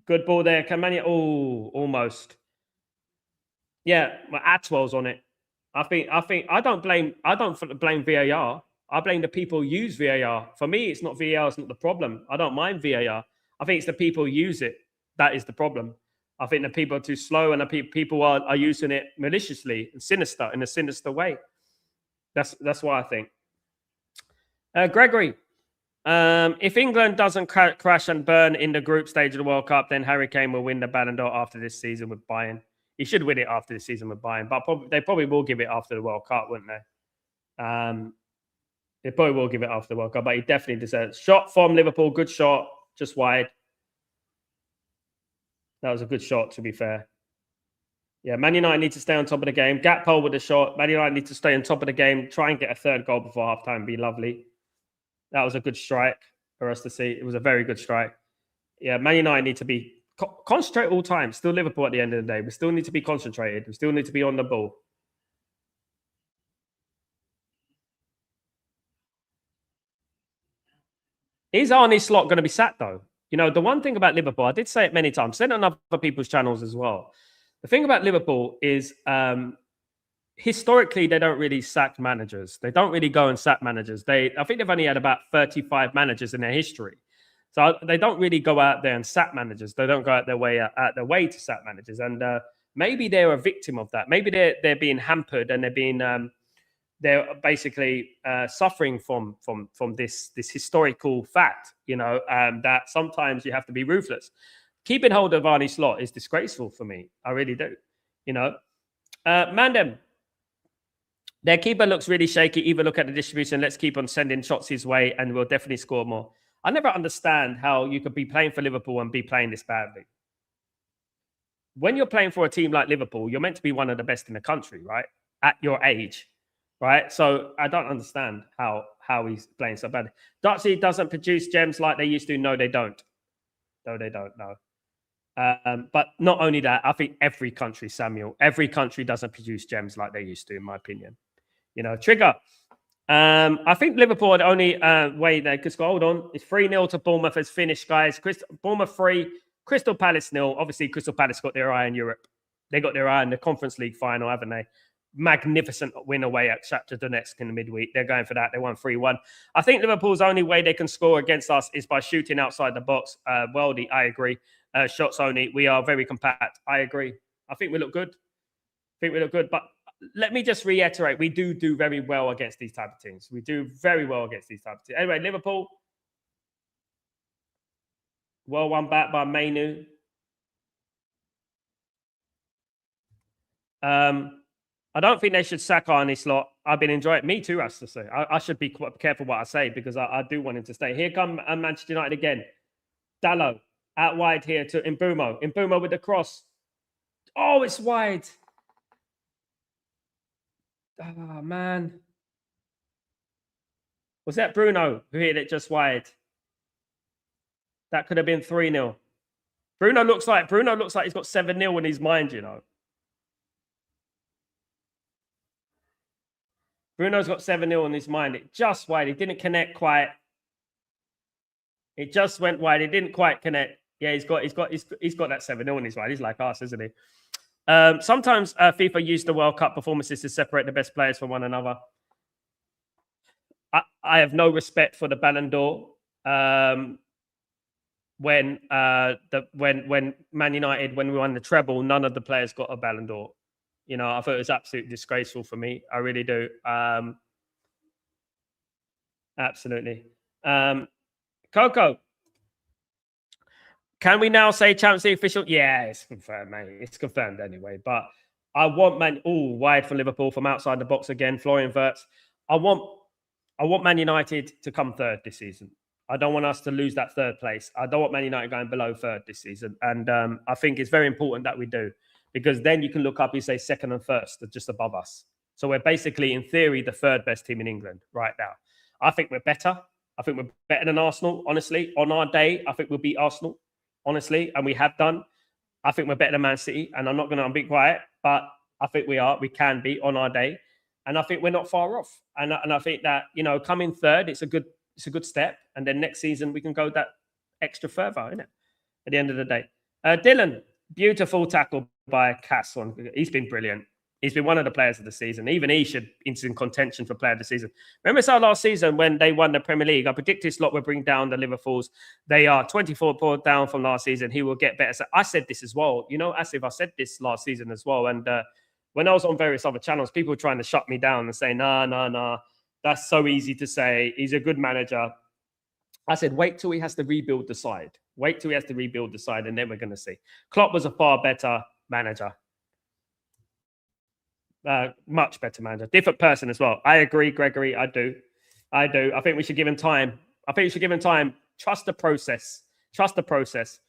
Speaker 1: Good ball there. Can Man United... Oh, almost. Yeah, Atwell's on it. I don't blame VAR. I blame the people who use VAR. For me, it's not VAR. It's not the problem. I don't mind VAR. I think it's the people who use it. That is the problem. I think the people are too slow, and the people are using it maliciously and in a sinister way. That's what I think. Gregory, if England doesn't crash and burn in the group stage of the World Cup, then Harry Kane will win the Ballon d'Or after this season with Bayern. He should win it after this season with Bayern, but they probably will give it after the World Cup, wouldn't they? They probably will give it after the World Cup, but he definitely deserves. Shot from Liverpool, good shot. just wide. That was a good shot, to be fair. Yeah, Man United need to stay on top of the game. Gakpo with a shot. Man United need to stay on top of the game. Try and get a third goal before halftime. Be lovely. That was a good strike for us to see. It was a very good strike. Yeah, Man United need to be concentrate all time. Still Liverpool at the end of the day. We still need to be concentrated. We still need to be on the ball. Is Arne Slot going to be sacked, though? You know, the one thing about Liverpool, I did say it many times, said it on other people's channels as well. The thing about Liverpool is historically, they don't really sack managers. They don't really go and sack managers. I think they've only had about 35 managers in their history. So they don't really go out there and sack managers. They don't go out their way to sack managers. And maybe they're a victim of that. Maybe they're being hampered and they're basically suffering from this historical fact, you know, that sometimes you have to be ruthless. Keeping hold of Arne Slot is disgraceful for me. I really do, you know. Mandem, their keeper looks really shaky. Either look at the distribution. Let's keep on sending shots his way and we'll definitely score more. I never understand how you could be playing for Liverpool and be playing this badly. When you're playing for a team like Liverpool, you're meant to be one of the best in the country, right? At your age. Right, so I don't understand how he's playing so badly. Dutchy doesn't produce gems like they used to. No, they don't. No, they don't. No. But not only that, I think every country, Samuel, every country doesn't produce gems like they used to, in my opinion. You know, Trigger. I think Liverpool are the only way they could score. Hold on, it's 3-0 to Bournemouth has finished, guys. Bournemouth 3, Crystal Palace 0. Obviously, Crystal Palace got their eye in Europe. They got their eye in the Conference League final, haven't they? Magnificent win away at Shakhtar Donetsk in the midweek. They're going for that. They won 3-1. I think Liverpool's only way they can score against us is by shooting outside the box. Weldy, I agree. Shots only. We are very compact. I agree. I think we look good. But let me just reiterate, we do very well against these type of teams. We do very well against these type of teams. Anyway, Liverpool. Well won back by Mainu. I don't think they should sack Arne Slot. I've been enjoying it. Me too, I have to say. I should be quite careful what I say because I do want him to stay. Here come Manchester United again. Dallo out wide here to Mbumo. Mbumo with the cross. Oh, it's wide. Oh, man. Was that Bruno who hit it just wide? That could have been 3-0. Bruno looks like he's got 7-0 in his mind, you know. Bruno's got 7-0 in his mind. It just wide. It didn't connect quite. It just went wide. It didn't quite connect. Yeah, he's got that 7-0 in his mind. He's like us, isn't he? Sometimes FIFA use the World Cup performances to separate the best players from one another. I have no respect for the Ballon d'Or. When Man United, when we won the treble, none of the players got a Ballon d'Or. You know, I thought it was absolutely disgraceful for me. I really do. Absolutely. Coco, can we now say Champions League official? Yeah, it's confirmed, mate. It's confirmed anyway. But I want wide for Liverpool from outside the box again. Florian Wirtz. I want Man United to come third this season. I don't want us to lose that third place. I don't want Man United going below third this season. And I think it's very important that we do. Because then you can look up, you say second and first, are just above us. So we're basically, in theory, the third best team in England right now. I think we're better. I think we're better than Arsenal, honestly. On our day, I think we'll beat Arsenal, honestly. And we have done. I think we're better than Man City. And I'm not going to be quiet, but I think we are. We can be on our day. And I think we're not far off. And I think that, you know, coming third, it's a good step. And then next season, we can go that extra further, isn't it? At the end of the day. Dylan, beautiful tackle by Casson. He's been brilliant. He's been one of the players of the season. Even he should be in contention for player of the season. Remember last season when they won the Premier League? I predicted Slot would bring down the Liverpools. They are 24 points down from last season. He will get better. So I said this as well. You know, as if I said this last season as well. And when I was on various other channels, people were trying to shut me down and say, nah. That's so easy to say. He's a good manager. I said, wait till he has to rebuild the side. Wait till he has to rebuild the side, and then we're going to see. Klopp was a far better manager. Much better manager. Different person as well. I agree, Gregory. I do. I think we should give him time. Trust the process. Trust the process.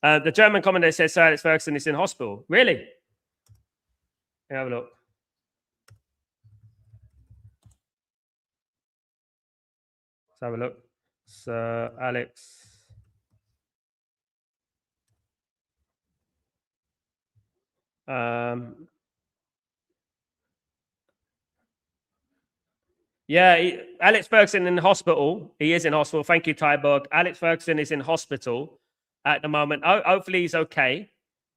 Speaker 1: The German commentator says Sir Alex Ferguson is in hospital. Really? Have a look. Let's have a look. Sir Alex. Yeah, Alex Ferguson in hospital. He is in hospital. Thank you, Tyberg. Alex Ferguson is in hospital at the moment. Hopefully he's okay.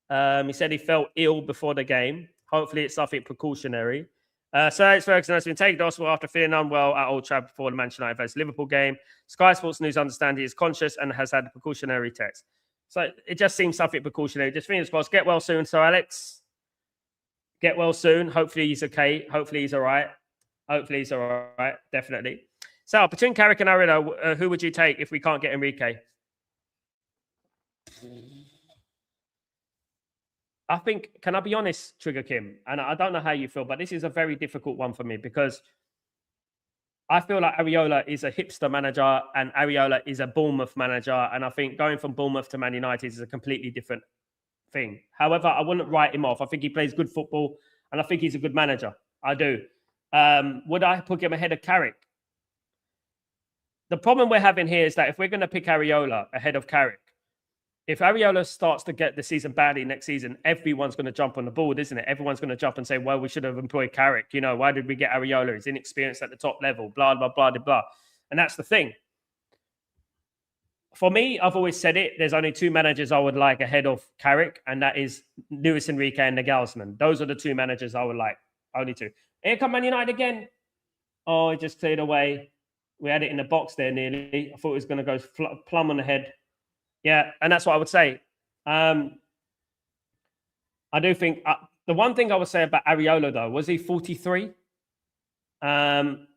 Speaker 1: He said he felt ill before the game. Hopefully it's something precautionary. Sir Alex Ferguson has been taken to hospital after feeling unwell at Old Trafford before the Manchester United vs Liverpool game. Sky Sports News understand he is conscious and has had a precautionary test. So it just seems something precautionary. Just fingers crossed. Get well soon, Sir Alex. Get well soon. Hopefully he's okay. Hopefully he's all right. Hopefully he's all right. Definitely. So between Carrick and Arena, who would you take if we can't get Enrique? I think, can I be honest, Trigger Kim? And I don't know how you feel, but this is a very difficult one for me because I feel like Areola is a hipster manager and Areola is a Bournemouth manager. And I think going from Bournemouth to Man United is a completely different thing. However, I wouldn't write him off. I think he plays good football and I think he's a good manager. I do. Would I put him ahead of Carrick? The problem we're having here is that if we're going to pick Areola ahead of Carrick, if Areola starts to get the season badly next season, everyone's going to jump on the board, isn't it? Everyone's going to jump and say, well, we should have employed Carrick. You know, why did we get Areola? He's inexperienced at the top level, blah, blah, blah, blah, blah. And that's the thing. For me, I've always said it. There's only two managers I would like ahead of Carrick, and that is Luis Enrique and Nagelsmann. Those are the two managers I would like. Only two. Here come Man United again. Oh, it just cleared away. We had it in the box there nearly. I thought it was going to go plumb on the head. Yeah, and that's what I would say. I do think the one thing I would say about Areola, though, was he 43?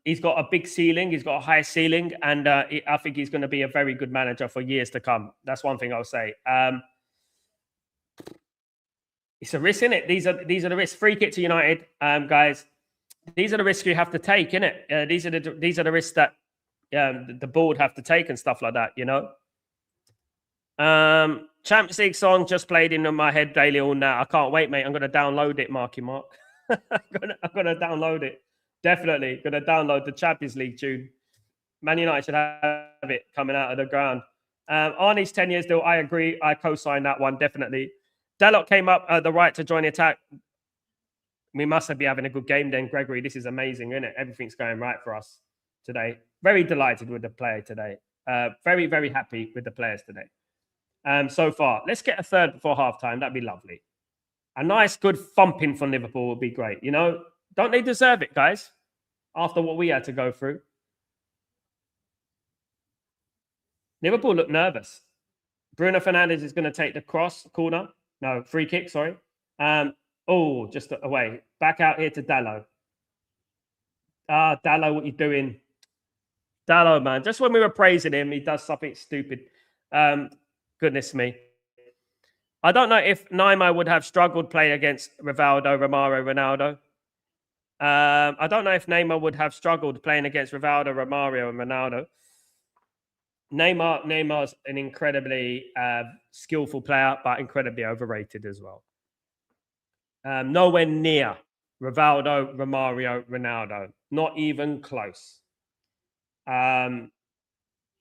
Speaker 1: He's got a big ceiling. He's got a high ceiling. And I think he's going to be a very good manager for years to come. That's one thing I'll say. It's a risk, isn't it? These are the risks. Free kick to United, guys. These are the risks you have to take, innit? These are the risks that the board have to take and stuff like that, you know? Champions League song just played in my head daily all now. I can't wait, mate. I'm going to download it, Marky Mark. I'm going to download it. Definitely going to download the Champions League tune. Man United should have it coming out of the ground. Arnie's 10 years deal. I agree. I co-sign that one, definitely. Dalot came up the right to join the attack. We must be having a good game then, Gregory. This is amazing, isn't it? Everything's going right for us today. Very delighted with the player today. Very, very happy with the players today. So far, let's get a third before halftime. That'd be lovely. A nice, good thumping from Liverpool would be great. You know, don't they deserve it, guys? After what we had to go through. Liverpool look nervous. Bruno Fernandes is going to take the corner. No, free kick, sorry. Oh, just away. Back out here to Dalot. Dalot, what you doing? Dalot, man. Just when we were praising him, he does something stupid. Goodness me. I don't know if Naimo would have struggled playing against Rivaldo, Romario, Ronaldo. I don't know if Neymar would have struggled playing against Rivaldo, Romario, and Ronaldo. Neymar's an incredibly skillful player, but incredibly overrated as well. Nowhere near Rivaldo, Romario, Ronaldo. Not even close.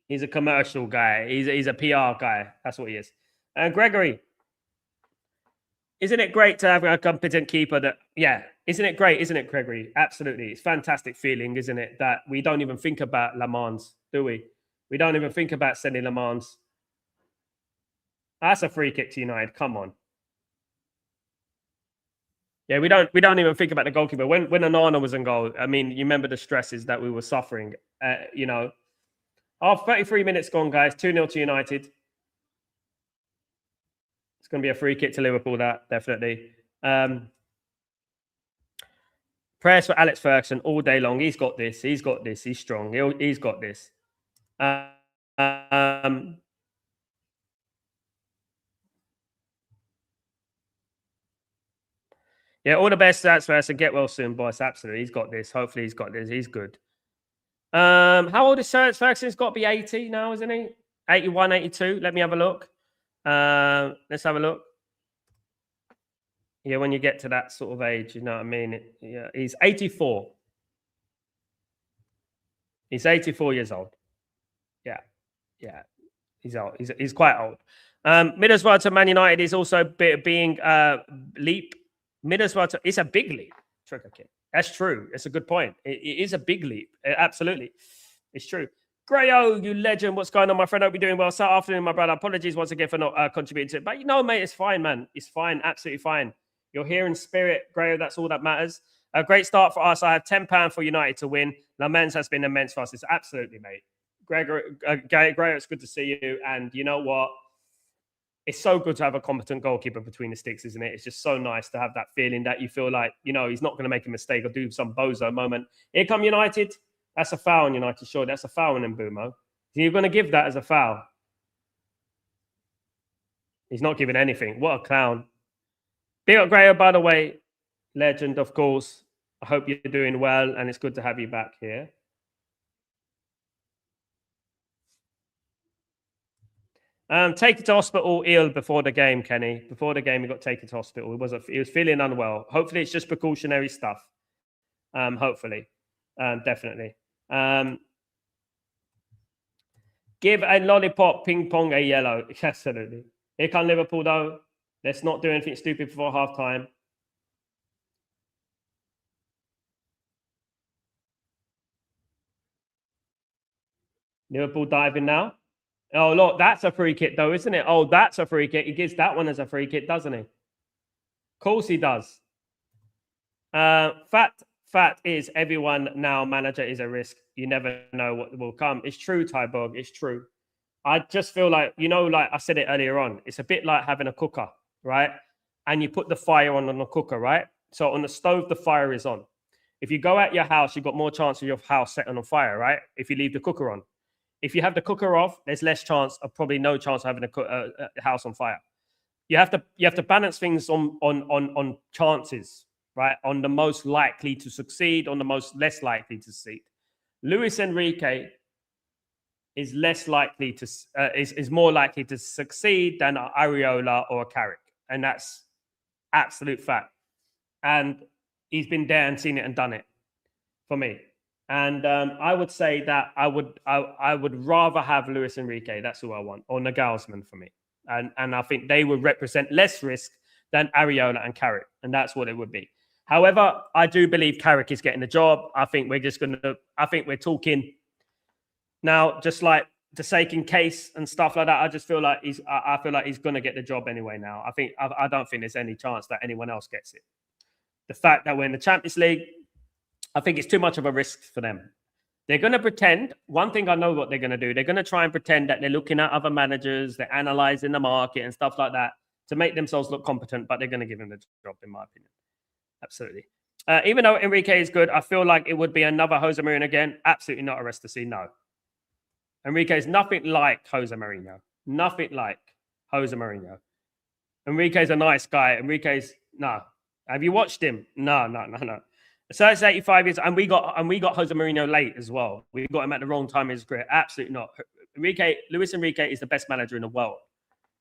Speaker 1: He's a commercial guy. He's a PR guy. That's what he is. And Gregory, isn't it great to have a competent keeper that, yeah, isn't it great? Isn't it, Gregory? Absolutely. It's a fantastic feeling, isn't it? That we don't even think about Le Mans, do we? We don't even think about sending Le Mans. That's a free kick to United. Come on. Yeah, we don't even think about the goalkeeper. When Onana was in goal, I mean, you remember the stresses that we were suffering, you know. 33 minutes gone, guys. 2-0 to United. It's going to be a free kick to Liverpool, that, definitely. Prayers for Alex Ferguson all day long. He's got this. He's got this. He's strong. He's got this. Yeah, all the best to Alex Ferguson. Get well soon, boss. Absolutely. He's got this. Hopefully he's got this. He's good. How old is Sir Alex Ferguson? He's got to be 80 now, isn't he? 81, 82. Let me have a look. Let's have a look. Yeah, when you get to that sort of age, you know what I mean? Yeah, he's 84. He's 84 years old. Yeah, yeah. He's old. He's quite old. Middlesbrough to Man United is also being leap. Middlesbrough to, it's a big leap. Trigger kick. That's true. It's a good point. It is a big leap. Absolutely. It's true. Grayo, you legend. What's going on, my friend? Hope you're doing well. So afternoon, my brother. Apologies once again for not contributing to it. But you know, mate, it's fine, man. It's fine. Absolutely fine. You're here in spirit, Grayo. That's all that matters. A great start for us. I have £10 for United to win. Lamens has been immense for us. It's absolutely, mate. Grayo, it's good to see you. And you know what? It's so good to have a competent goalkeeper between the sticks, isn't it? It's just so nice to have that feeling that you feel like, you know, he's not going to make a mistake or do some bozo moment. Here come United. That's a foul on United, sure. That's a foul on Mbumo. You're going to give that as a foul. He's not giving anything. What a clown. Big up Grayo, by the way. Legend, of course. I hope you're doing well, and it's good to have you back here. Take it to hospital ill before the game, Kenny. Before the game, he got taken to hospital. He was feeling unwell. Hopefully, it's just precautionary stuff. Hopefully. Definitely. Give a lollipop, ping pong, a yellow. Absolutely. Here come Liverpool, though. Let's not do anything stupid before half time. Liverpool diving now. Oh, look, that's a free kick, though, isn't it? Oh, that's a free kick. He gives that one as a free kick, doesn't he? Of course he does. Fact is, everyone now, manager is a risk. You never know what will come. It's true, Tyborg. It's true. I just feel like, you know, like I said it earlier on, it's a bit like having a cooker, right? And you put the fire on the cooker, right? So on the stove, the fire is on. If you go out your house, you've got more chance of your house setting on fire, right? If you leave the cooker on. If you have the cooker off, there's less chance, of probably no chance of having a house on fire. You have to balance things on chances, right? On the most likely to succeed, on the most less likely to succeed. Luis Enrique is less likely to is more likely to succeed than an Areola or a Carrick, and that's absolute fact. And he's been there and seen it and done it for me. And I would say that I would rather have Luis Enrique. That's who I want, or Nagelsmann for me. And I think they would represent less risk than Areola and Carrick, and that's what it would be. However, I do believe Carrick is getting the job. I think we're talking now, just like the sake in case and stuff like that. I just feel like I feel like he's going to get the job anyway. Now, I don't think there's any chance that anyone else gets it. The fact that we're in the Champions League, I think it's too much of a risk for them. They're going to pretend. One thing I know what they're going to do. They're going to try and pretend that they're looking at other managers, they're analyzing the market and stuff like that to make themselves look competent, but they're going to give him the job, in my opinion. Absolutely. Even though Enrique is good, I feel like it would be another Jose Mourinho again. Absolutely not a rest to see. No. Enrique is nothing like Jose Mourinho. Nothing like Jose Mourinho. Enrique's a nice guy. No. Have you watched him? No. So it's 85 years, and we got Jose Mourinho late as well. We got him at the wrong time in his career. Absolutely not. Luis Enrique is the best manager in the world.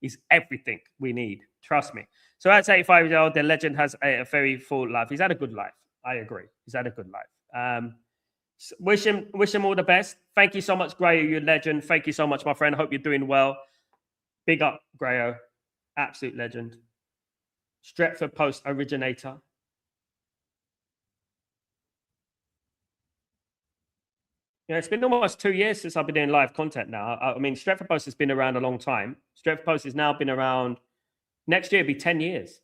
Speaker 1: He's everything we need. Trust me. So at 85 years old, the legend has a very full life. He's had a good life. I agree. He's had a good life. Wish him all the best. Thank you so much, Grayo, you legend. Thank you so much, my friend. Hope you're doing well. Big up, Grayo. Absolute legend. Stretford Post originator. Yeah, it's been almost 2 years since I've been doing live content now. I mean, Stretford Post has been around a long time. Stretford Post has now been around. Next year, it'll be 10 years.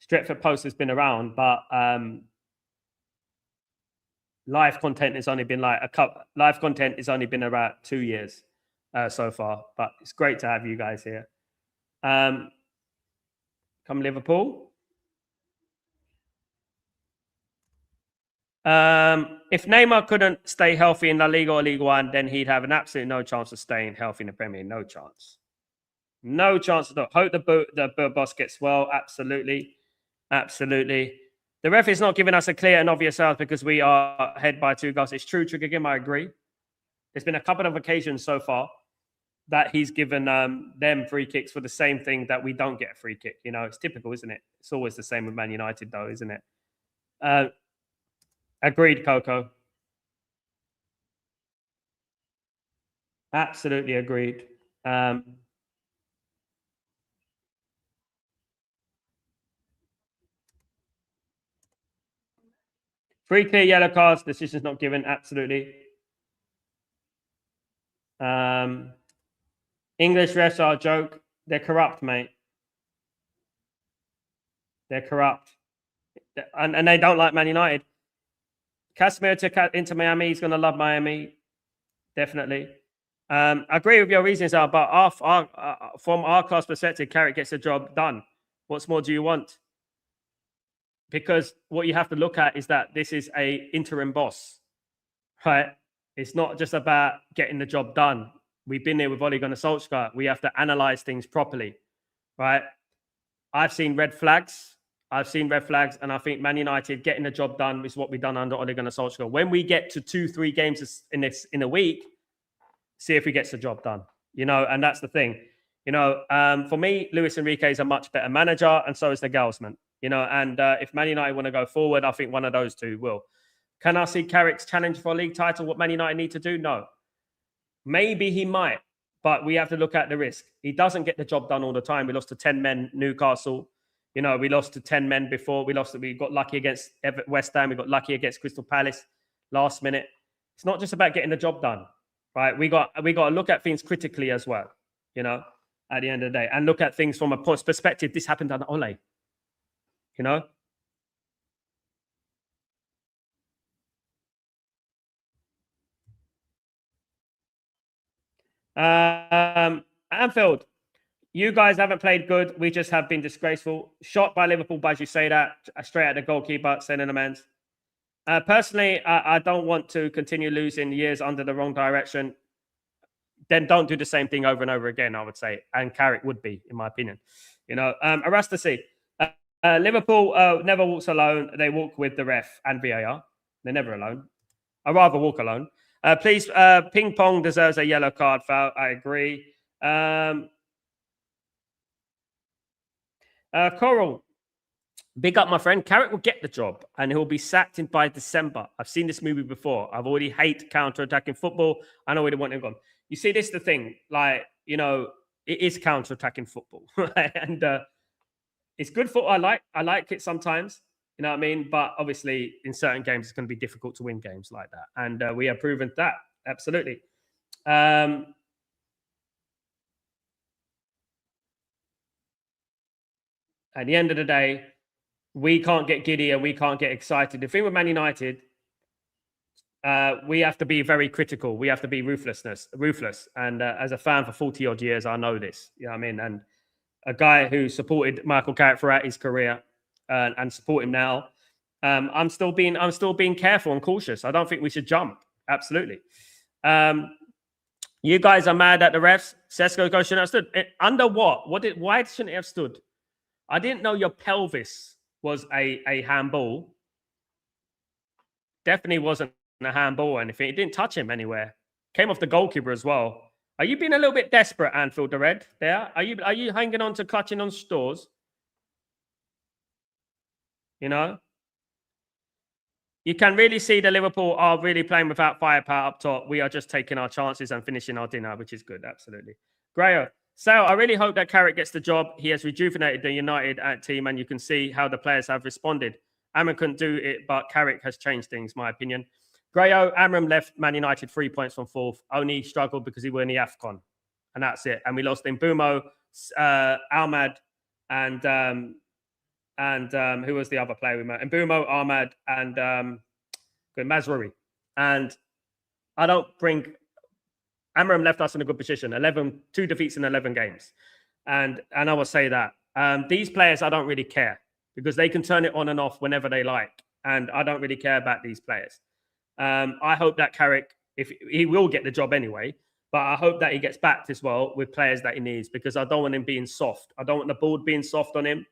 Speaker 1: Stretford Post has been around, but live content has only been live content has only been about 2 years so far. But it's great to have you guys here. Come Liverpool. If Neymar couldn't stay healthy in La Liga or Ligue 1, then he'd have an absolute no chance of staying healthy in the Premier. No chance. No chance at all. Hope the boss gets well. Absolutely. Absolutely. The ref is not giving us a clear and obvious out because we are ahead by 2 goals. It's true, Trigger Game. I agree. There's been a couple of occasions so far that he's given them free kicks for the same thing that we don't get a free kick. You know, it's typical, isn't it? It's always the same with Man United, though, isn't it? Agreed, Coco. Absolutely agreed. Three clear yellow cards. Decision's not given. Absolutely. English refs are a joke. They're corrupt, mate. They're corrupt. And they don't like Man United. Casemiro to Inter Miami. He's going to love Miami. Definitely. I agree with your reasons, but from our class perspective, Carrick gets the job done. What's more do you want? Because what you have to look at is that this is a interim boss, right? It's not just about getting the job done. We've been there with Ole Gunnar Solskjaer. We have to analyze things properly, right? I've seen red flags. And I think Man United getting the job done is what we've done under Ole Gunnar Solskjaer. When we get to 2-3 games in a week, see if he gets the job done, you know, and that's the thing. You know, for me, Luis Enrique is a much better manager, and so is the Gelsman, you know, and if Man United want to go forward, I think one of those two will. Can I see Carrick's challenge for a league title? What Man United need to do? No. Maybe he might, but we have to look at the risk. He doesn't get the job done all the time. We lost to 10 men, Newcastle. You know, we lost to 10 men before. We got lucky against West Ham. We got lucky against Crystal Palace last minute. It's not just about getting the job done, right? We got to look at things critically as well, you know, at the end of the day, and look at things from a perspective. This happened under Ole, you know. Anfield, you guys haven't played good. We just have been disgraceful. Shot by Liverpool, but as you say that, straight at the goalkeeper, sending the man. Personally, I don't want to continue losing years under the wrong direction. Then don't do the same thing over and over again, I would say. And Carrick would be, in my opinion. You know, Arastasi. Liverpool never walks alone. They walk with the ref and VAR. They're never alone. I'd rather walk alone. Please, Ping Pong deserves a yellow card foul. I agree. Coral, big up, my friend. Carrick will get the job and he'll be sacked by December. I've seen this movie before. I've already hate counter-attacking football. I know we don't want him gone. You see, this is the thing. Like, you know, it is counter-attacking football. Right? And it's good football. I like it sometimes. You know what I mean? But obviously, in certain games, it's going to be difficult to win games like that. And we have proven that. Absolutely. At the end of the day, we can't get giddy and we can't get excited. The thing with Man United, we have to be very critical. We have to be ruthless. And as a fan for 40 odd years, I know this. You know what I mean? And a guy who supported Michael Carrick throughout his career and support him now, I'm still being careful and cautious. I don't think we should jump. Absolutely. You guys are mad at the refs. Sesko shouldn't have stood. Under what? Why shouldn't it have stood? I didn't know your pelvis was a handball. Definitely wasn't a handball or anything. It didn't touch him anywhere. Came off the goalkeeper as well. Are you being a little bit desperate, Anfield the Red? There? Are you hanging on to clutching on straws? You know? You can really see the Liverpool are really playing without firepower up top. We are just taking our chances and finishing our dinner, which is good. Absolutely. Grayo. So I really hope that Carrick gets the job. He has rejuvenated the United team, and you can see how the players have responded. Amram couldn't do it, but Carrick has changed things, my opinion. Grayo, Amram left Man United 3 points from fourth. Only struggled because he won the AFCON. And that's it. And we lost in Mbumo, Ahmad, and who was the other player we met? Mbumo, Ahmad, and Mazraoui. And I don't bring... Amram left us in a good position. 2 defeats in 11 games. And I will say that. These players, I don't really care because they can turn it on and off whenever they like. And I don't really care about these players. I hope that Carrick, if he will get the job anyway, but I hope that he gets backed as well with players that he needs because I don't want him being soft. I don't want the board being soft on him.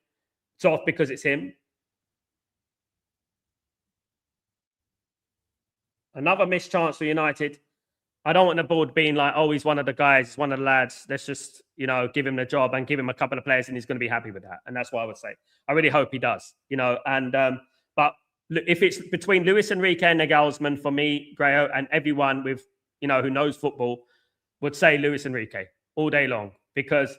Speaker 1: Soft because it's him. Another missed chance for United. I don't want the board being like, oh, he's one of the guys, he's one of the lads. Let's just, give him the job and give him a couple of players, and he's going to be happy with that. And that's what I would say. I really hope he does, And but if it's between Luis Enrique and Nagelsmann, for me, Grayo, and everyone with who knows football would say Luis Enrique all day long, because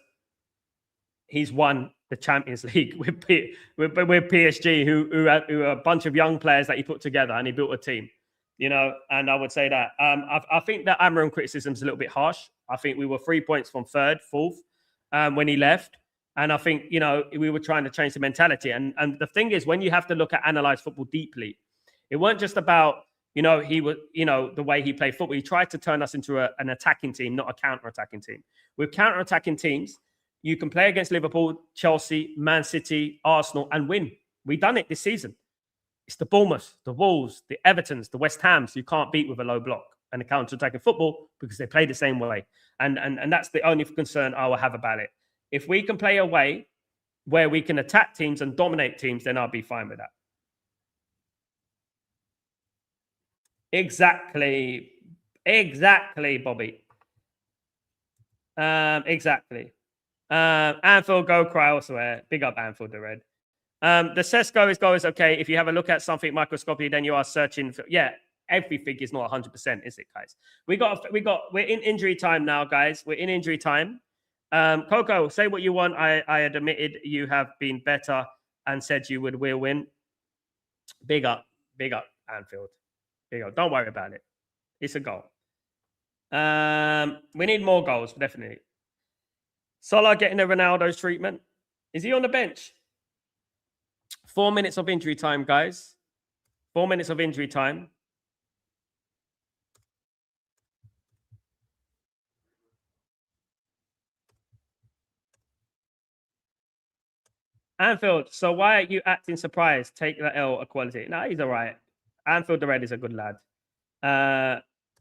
Speaker 1: he's won the Champions League with PSG, who are a bunch of young players that he put together, and he built a team. And I would say that. I think that Amarim criticism is a little bit harsh. I think we were 3 points from fourth, when he left. And I think, we were trying to change the mentality. And the thing is, when you have to analyze football deeply, it weren't just about, he was, the way he played football. He tried to turn us into an attacking team, not a counter-attacking team. With counter-attacking teams, you can play against Liverpool, Chelsea, Man City, Arsenal, and win. We've done it this season. It's the Bournemouth, the Wolves, the Evertons, the West Hams you can't beat with a low block and a counter-attacking football, because they play the same way. And that's the only concern I will have about it. If we can play a way where we can attack teams and dominate teams, then I'll be fine with that. Exactly, Bobby. Exactly. Anfield, go cry elsewhere. Big up Anfield, the Red. The Sesko goal is okay. If you have a look at something microscopically, then you are searching for, everything is not 100%, is it, guys? We're in injury time now, guys. We're in injury time. Coco, say what you want. I had admitted you have been better and said you will win. Big up, Anfield. Big up. Don't worry about it. It's a goal. We need more goals, definitely. Salah getting the Ronaldo's treatment. Is he on the bench? 4 minutes of injury time, guys. 4 minutes of injury time. Anfield, so why are you acting surprised? Take the L equality. No, he's all right. Anfield the Red is a good lad. I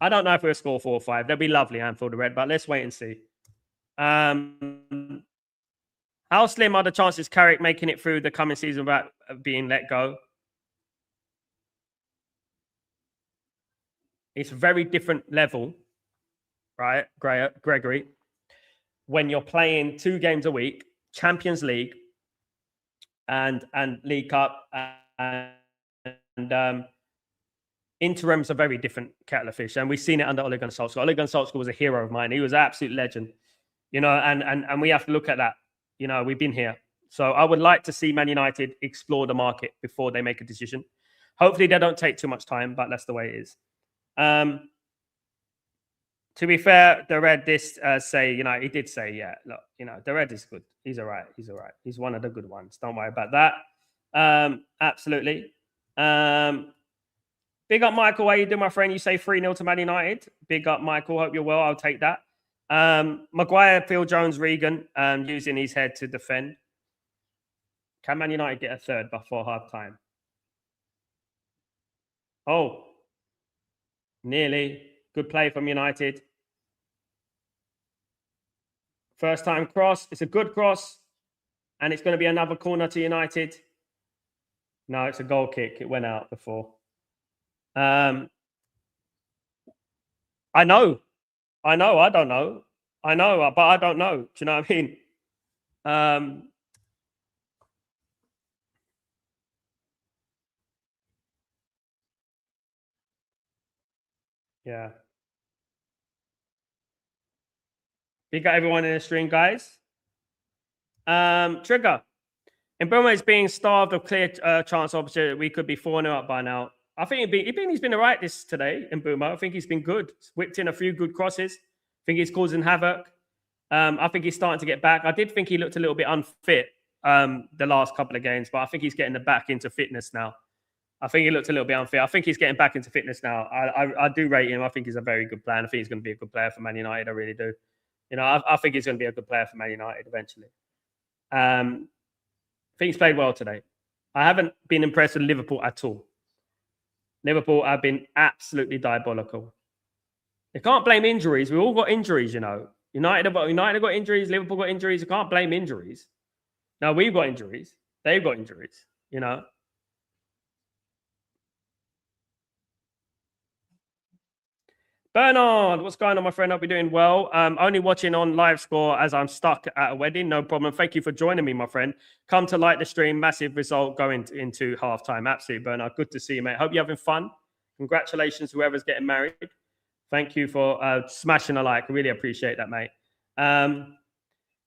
Speaker 1: don't know if we'll score 4 or 5. That'd be lovely, Anfield the Red, but let's wait and see. How slim are the chances Carrick making it through the coming season without being let go? It's a very different level, right, Gregory, when you're playing 2 games a week, Champions League and League Cup, and interims are very different kettle of fish. And we've seen it under Ole Gunnar Solskjaer. Ole Gunnar Solskjaer was a hero of mine. He was an absolute legend, and we have to look at that. We've been here. So I would like to see Man United explore the market before they make a decision. Hopefully they don't take too much time, but that's the way it is. To be fair, the Red he did say, look, the Red is good. He's all right. He's one of the good ones. Don't worry about that. Absolutely. Big up, Michael. How you doing, my friend? You say 3-0 to Man United. Big up, Michael. Hope you're well. I'll take that. Maguire, Phil Jones, Regan, using his head to defend. Can Man United get a third before half time? Oh, nearly. Good play from United. First time cross. It's a good cross. And it's going to be another corner to United. No, it's a goal kick. It went out before. I know. I don't know. I know, but I don't know. Do you know what I mean? Yeah. Big up everyone in the stream, guys. Trigger. Mboma is being starved of clear chance opportunity. We could be 4-0 up by now. I think he's been all right today, Mboma. I think he's been good. He's whipped in a few good crosses. I think he's causing havoc. I think he's starting to get back. I did think he looked a little bit unfit the last couple of games, but I think he's getting back into fitness now. I think he looked a little bit unfit. I think he's getting back into fitness now. I do rate him. I think he's a very good player. I think he's going to be a good player for Man United. I really do. I think he's going to be a good player for Man United eventually. I think he's played well today. I haven't been impressed with Liverpool at all. Liverpool have been absolutely diabolical. You can't blame injuries. We all got injuries, United got injuries. Liverpool got injuries. You can't blame injuries. No, we've got injuries. They've got injuries, Bernard, what's going on, my friend? Hope you're doing well. Only watching on live score as I'm stuck at a wedding. No problem. Thank you for joining me, my friend. Come to like the stream. Massive result going into halftime. Absolutely, Bernard. Good to see you, mate. Hope you're having fun. Congratulations, whoever's getting married. Thank you for smashing a like. Really appreciate that, mate.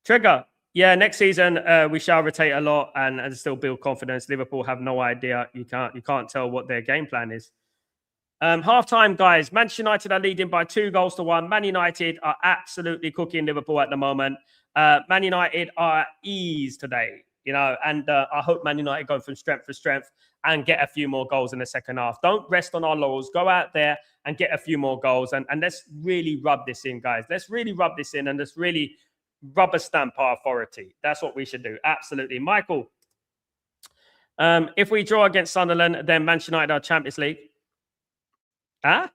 Speaker 1: Trigger. Yeah, next season we shall rotate a lot and still build confidence. Liverpool have no idea. You can't tell what their game plan is. Half-time, guys. Manchester United are leading by 2-1. Man United are absolutely cooking Liverpool at the moment. Man United are at ease today, you know, and I hope Man United go from strength to strength and get a few more goals in the second half. Don't rest on our laurels. Go out there and get a few more goals. And let's really rub this in, guys. Let's really rub this in and let's really rubber stamp our authority. That's what we should do. Absolutely. Michael, if we draw against Sunderland, then Manchester United are Champions League. Huh?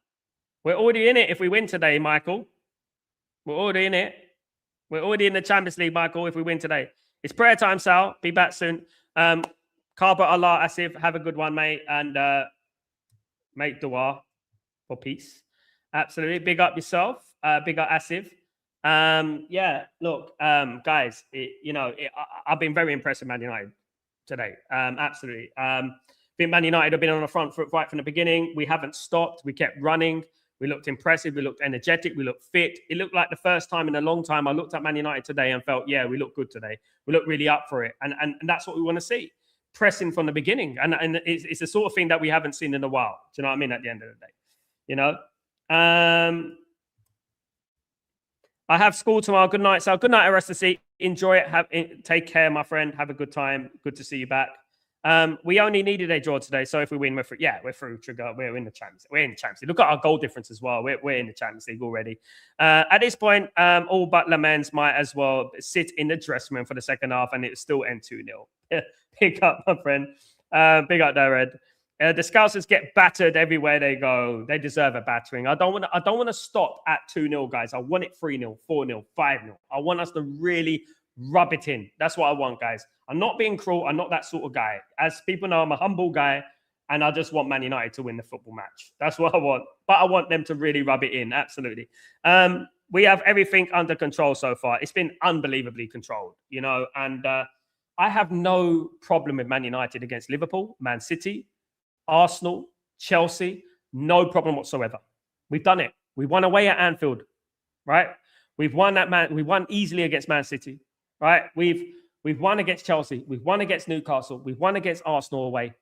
Speaker 1: We're already in it if we win today, Michael. We're already in it. We're already in the Champions League, Michael, if we win today. It's prayer time, Sal. Be back soon. Karba Allah Asif, have a good one, mate. And make dua for peace. Absolutely. Big up yourself. Big up Asif. Yeah, look, guys, I've been very impressed with Man United today. Absolutely. I think Man United have been on the front foot right from the beginning. We haven't stopped. We kept running. We looked impressive. We looked energetic. We looked fit. It looked like the first time in a long time I looked at Man United today and felt, yeah, we look good today. We look really up for it. And that's what we want to see. Pressing from the beginning. And it's the sort of thing that we haven't seen in a while. Do you know what I mean? At the end of the day, you know? I have school tomorrow. Good night, Sal. Good night, Arrested. Enjoy it. Take care, my friend. Have a good time. Good to see you back. We only needed a draw today, so if we win, we're through. Yeah, we're through. Trigger. We're in the Champions. We're in the Champions League. Look at our goal difference as well. We're in the Champions League already. At this point, all but Lamens might as well sit in the dressing room for the second half, and it still end 2-0. Pick up, my friend. Big up there, Ed. The Scousers get battered everywhere they go. They deserve a battering. I don't want to stop at 2-0, guys. I want it 3-0, 4-0, 5-0. I want us to really rub it in. That's what I want, guys. I'm not being cruel. I'm not that sort of guy. As people know, I'm a humble guy, and I just want Man United to win the football match. That's what I want. But I want them to really rub it in. Absolutely. We have everything under control so far. It's been unbelievably controlled, you know, and I have no problem with Man United against Liverpool, Man City, Arsenal, Chelsea. No problem whatsoever. We've done it. We won away at Anfield, right? We've won we won easily against Man City. Right, we've won against Chelsea, we've won against Newcastle, we've won against Arsenal away.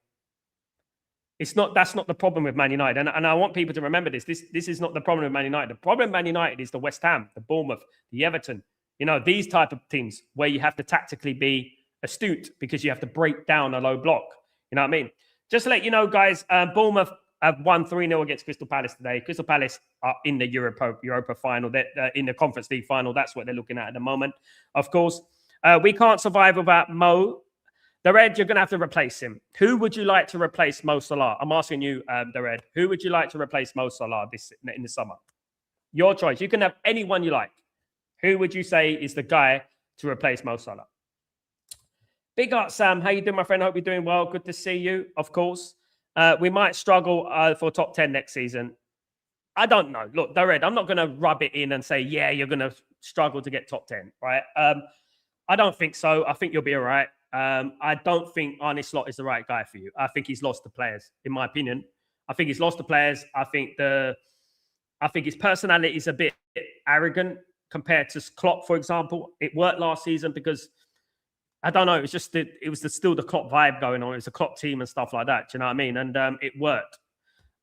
Speaker 1: That's not the problem with Man United, and I want people to remember this. This is not the problem with Man United. The problem with Man United is the West Ham, the Bournemouth, the Everton. You know, these type of teams where you have to tactically be astute because you have to break down a low block. You know what I mean? Just to let you know, guys, Bournemouth have won 3-0 against Crystal Palace today. Crystal Palace are in the Europa final. They're in the Conference League final. That's what they're looking at the moment. Of course, we can't survive without Mo. The Red, you're going to have to replace him. Who would you like to replace Mo Salah? I'm asking you, the Red. Who would you like to replace Mo Salah in the summer? Your choice. You can have anyone you like. Who would you say is the guy to replace Mo Salah? Big up, Sam. How you doing, my friend? I hope you're doing well. Good to see you, of course. We might struggle for top 10 next season. I don't know. Look, the Red, I'm not going to rub it in and say, yeah, you're going to struggle to get top 10, right? I don't think so. I think you'll be all right. I don't think Arne Slot is the right guy for you. I think he's lost the players, in my opinion. I think he's lost the players. I think his personality is a bit arrogant compared to Klopp, for example. It worked last season because I don't know. It was still the Klopp vibe going on. It was a Klopp team and stuff like that. Do you know what I mean? And it worked.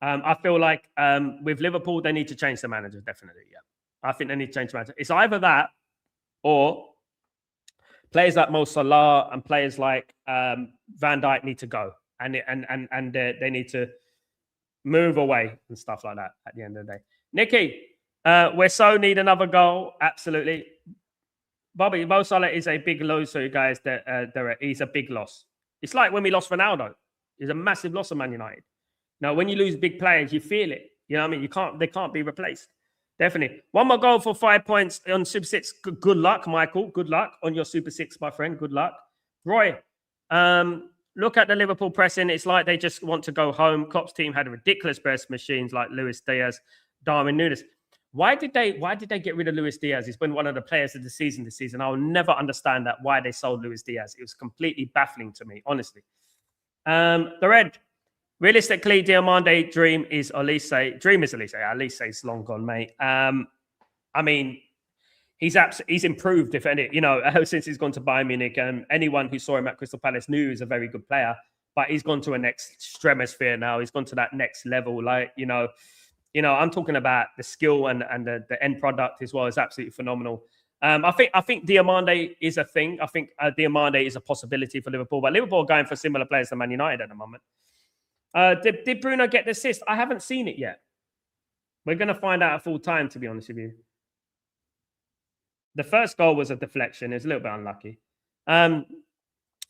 Speaker 1: I feel like with Liverpool, they need to change the manager. Definitely, yeah. I think they need to change the manager. It's either that or players like Mo Salah and players like Van Dijk need to go, and they need to move away and stuff like that. At the end of the day, Nikki, we so need another goal. Absolutely. Bobby, Mo Salah is a big loss, so you guys. He's a big loss. It's like when we lost Ronaldo. It's a massive loss of Man United. Now, when you lose big players, you feel it. You know what I mean? They can't be replaced. Definitely. One more goal for 5 points on Super 6. Good luck, Michael. Good luck on your Super 6, my friend. Good luck. Roy, look at the Liverpool pressing. It's like they just want to go home. Klopp's team had ridiculous press machines like Luis Diaz, Darwin Núñez. Why did they get rid of Luis Diaz? He's been one of the players of the season this season. I'll never understand that, why they sold Luis Diaz. It was completely baffling to me, honestly. The Red, realistically, Diamande dream is Elise. Dream is Elise. Elise's long gone, mate. I mean, he's improved, if any, since he's gone to Bayern Munich. Anyone who saw him at Crystal Palace knew he was a very good player, but he's gone to a next stratosphere now. He's gone to that next level. Like, I'm talking about the skill and the end product as well is absolutely phenomenal. I think Diamande is a thing. I think Diamande is a possibility for Liverpool, but Liverpool are going for similar players to Man United at the moment. Did Bruno get the assist? I haven't seen it yet. We're going to find out at full time, to be honest with you. The first goal was a deflection. It was a little bit unlucky.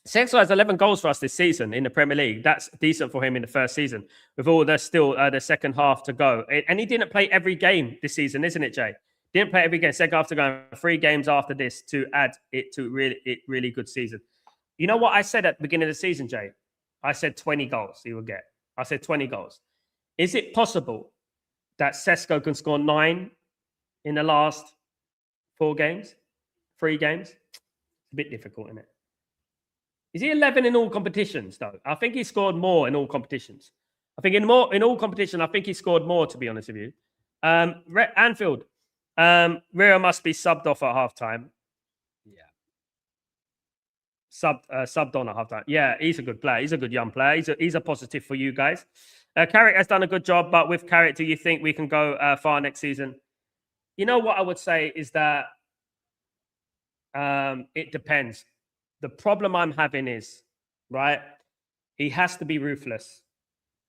Speaker 1: Sexton has 11 goals for us this season in the Premier League. That's decent for him in the first season, with all the still the second half to go. And he didn't play every game this season, isn't it, Jay? Didn't play every game. Second half to go, 3 games after this to add it to really good season. You know what I said at the beginning of the season, Jay? I said 20 goals he would get. I said 20 goals. Is it possible that Sesko can score 9 in the last 3 games? It's a bit difficult, isn't it? Is he 11 in all competitions, though? I think he scored more in all competitions. I think in all competitions, I think he scored more, to be honest with you. Anfield, Rio must be subbed off at halftime. Yeah. Subbed on at halftime. Yeah, he's a good player. He's a good young player. He's a positive for you guys. Carrick has done a good job, but with Carrick, do you think we can go far next season? You know what I would say is that it depends. The problem I'm having is, right, he has to be ruthless.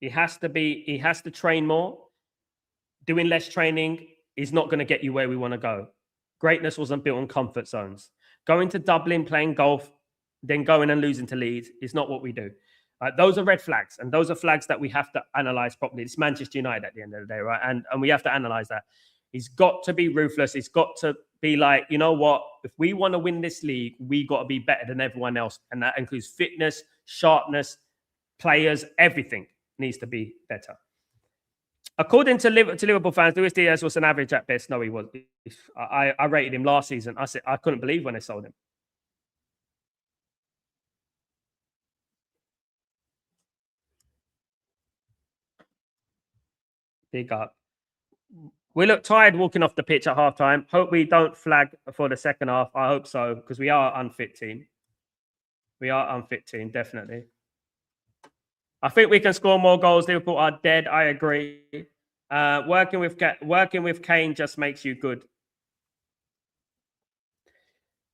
Speaker 1: He has to train more. Doing less training is not going to get you where we want to go. Greatness wasn't built on comfort zones. Going to Dublin, playing golf, then going and losing to Leeds is not what we do. Those are red flags, and those are flags that we have to analyze properly. It's Manchester United at the end of the day, right? And we have to analyze that. He's got to be ruthless. He's got to be like, you know what? If we want to win this league, we got to be better than everyone else. And that includes fitness, sharpness, players, everything needs to be better. According to Liverpool fans, Luis Diaz was an average at best. No, he was. I rated him last season. I said I couldn't believe when they sold him. Big up. We look tired walking off the pitch at halftime. Hope we don't flag for the second half. I hope so, because we are unfit team. We are unfit team, definitely. I think we can score more goals. Liverpool are dead. I agree. Working with Kane just makes you good.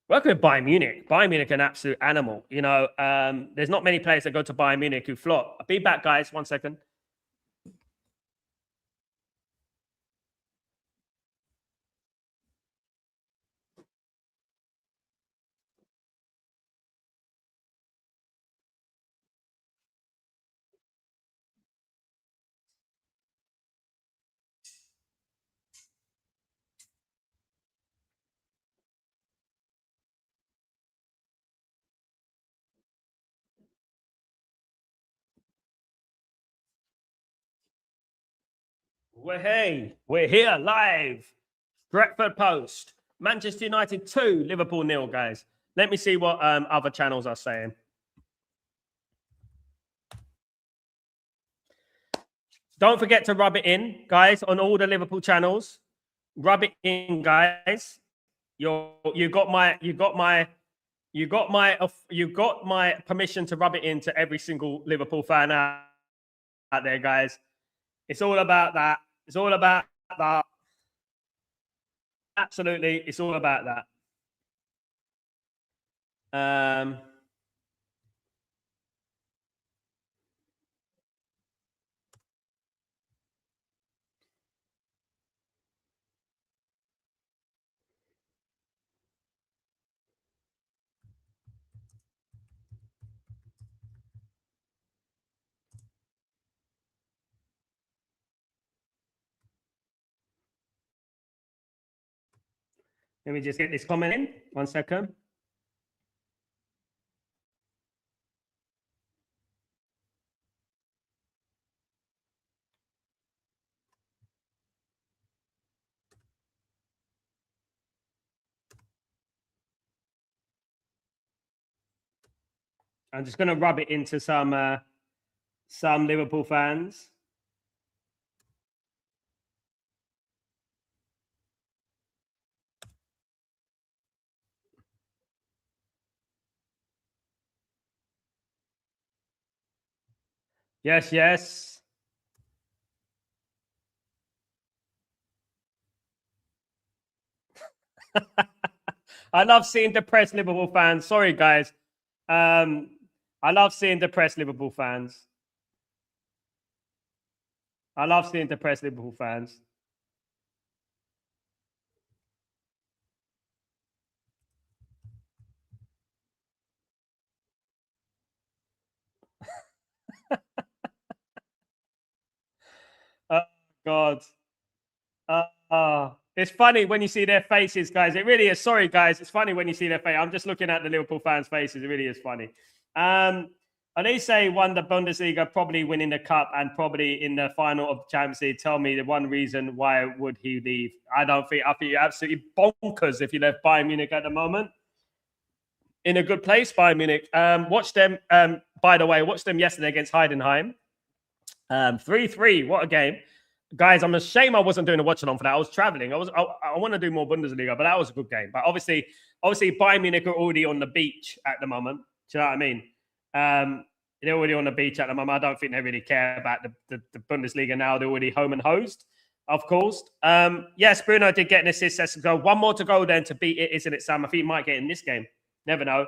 Speaker 1: Working with Bayern Munich. Bayern Munich, an absolute animal. There's not many players that go to Bayern Munich who flop. I'll be back, guys. 1 second. We're here live. Stretford Post. Manchester United 2, Liverpool 0, guys. Let me see what other channels are saying. Don't forget to rub it in, guys, on all the Liverpool channels. Rub it in, guys. You got my permission to rub it into every single Liverpool fan out there, guys. It's all about that. It's all about that. Absolutely, it's all about that. Let me just get this comment in. 1 second. I'm just going to rub it into some Liverpool fans. Yes, yes. I love seeing depressed Liverpool fans. Sorry, guys. I love seeing depressed Liverpool fans. I love seeing depressed Liverpool fans. Oh, God. It's funny when you see their faces, guys. It really is. Sorry, guys. It's funny when you see their face. I'm just looking at the Liverpool fans' faces. It really is funny. And they say won the Bundesliga, probably winning the cup and probably in the final of the Champions League. Tell me the one reason why would he leave? I think you're absolutely bonkers if you left Bayern Munich at the moment. In a good place, Bayern Munich. Watch them, by the way, watched them yesterday against Heidenheim. 3-3. What a game. Guys, I'm ashamed I wasn't doing a watch along for that. I was traveling. I want to do more Bundesliga, but that was a good game. But obviously Bayern Munich are already on the beach at the moment. Do you know what I mean? They're already on the beach at the moment. I don't think they really care about the Bundesliga now. They're already home and host, of course. Yes, Bruno did get an assist. Let's go. One more to go then to beat it, isn't it, Sam? I think he might get in this game. Never know.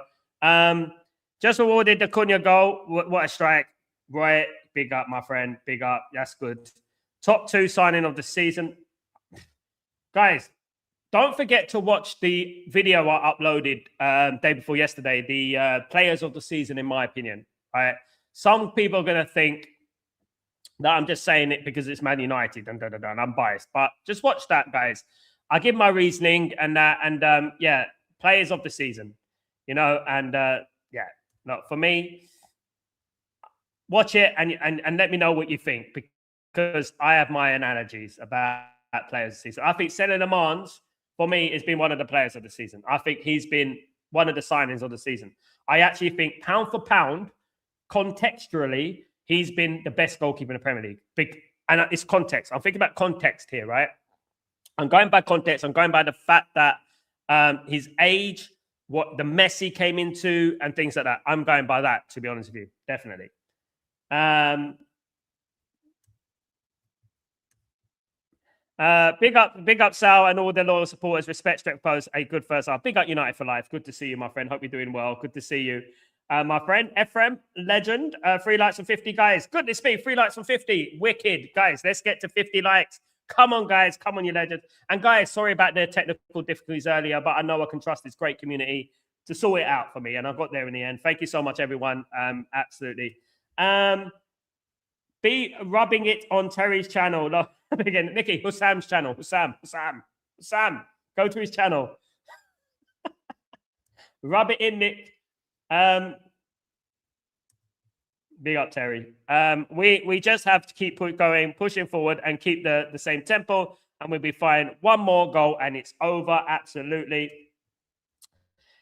Speaker 1: Just awarded the Cunha goal. What a strike. Right. Big up, my friend. Big up. That's good. Top 2 signing of the season. Guys, don't forget to watch the video I uploaded day before yesterday, the players of the season, in my opinion. Right? Some people are going to think that I'm just saying it because it's Man United and I'm biased. But just watch that, guys. I give my reasoning and that, and yeah, players of the season, you know, and yeah, no, for me, watch it and let me know what you think, because I have my analogies about players of the season. I think Selena Mans, for me, has been one of the players of the season. I think he's been one of the signings of the season. I actually think pound for pound, contextually, he's been the best goalkeeper in the Premier League. And it's context. I'm thinking about context here, right? I'm going by context. I'm going by the fact that his age, what the mess he came into, and things like that. I'm going by that, to be honest with you. Definitely. Big up, Sal, and all the loyal supporters. Respect Stretford Post. A good first half. Big up United for life. Good to see you, my friend. Hope you're doing well. Good to see you. My friend, Ephraim, legend. 3 likes and 50, guys. Goodness me, 3 likes and 50. Wicked. Guys, let's get to 50 likes. Come on, guys. Come on, you legend. And guys, sorry about the technical difficulties earlier, but I know I can trust this great community to sort it out for me. And I got there in the end. Thank you so much, everyone. Absolutely. Be rubbing it on Terry's channel. No, again, Nicky, Hussam's channel. Hussam. Go to his channel. Rub it in, Nick. Big up, Terry. We just have to keep going, pushing forward, and keep the same tempo, and we'll be fine. One more goal, and it's over. Absolutely.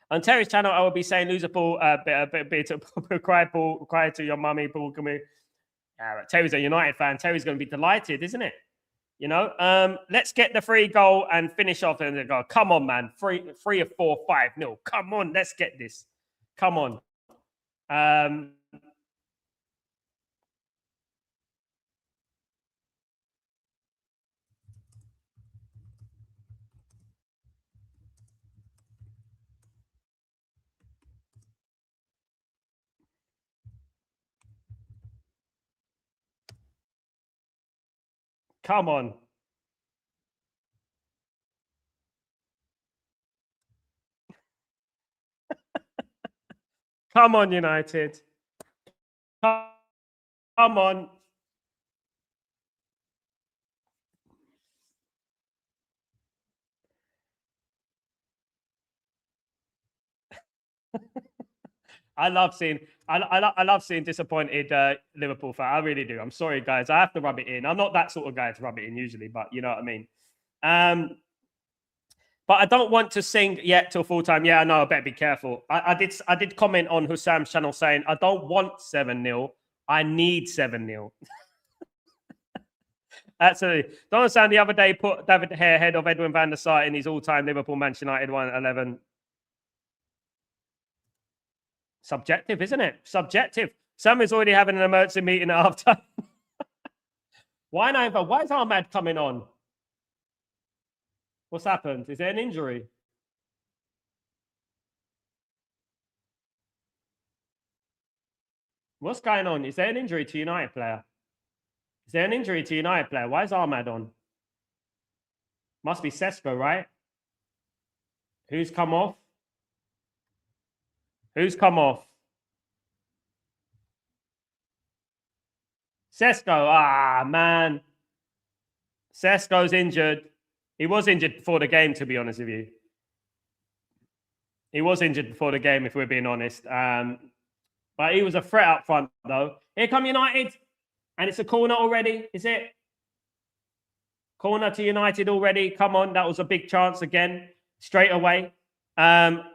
Speaker 1: On Terry's channel, I will be saying, lose a ball, cry to your mummy, ball, come here. Terry's a United fan. Terry's going to be delighted, isn't it? You know, let's get the 3 goal and finish off. And they go, come on, man. 3 or 4, 5-0. Come on, let's get this. Come on. Come on. Come on, United. Come on. I love seeing disappointed Liverpool fan. I really do. I'm sorry, guys. I have to rub it in. I'm not that sort of guy to rub it in usually, but you know what I mean. But I don't want to sing yet till full time. Yeah, I know. I better be careful. I did comment on Hussam's channel saying I don't want 7-0. I need 7-0. Absolutely. Don't understand. The other day put David Hare ahead of Edwin van der Sar in his all-time Liverpool Manchester United 1-11. Subjective, isn't it? Subjective. Sam is already having an emergency meeting at halftime. Why not? Why is Ahmad coming on? What's happened? Is there an injury? What's going on? Is there an injury to United player? Is there an injury to United player? Why is Ahmad on? Must be Sesko, right? Who's come off? Who's come off? Sesko. Ah, man. Sesko's injured. He was injured before the game, to be honest with you. He was injured before the game, if we're being honest. But he was a threat up front, though. Here come United. And it's a corner already, is it? Corner to United already. Come on, that was a big chance again. Straight away.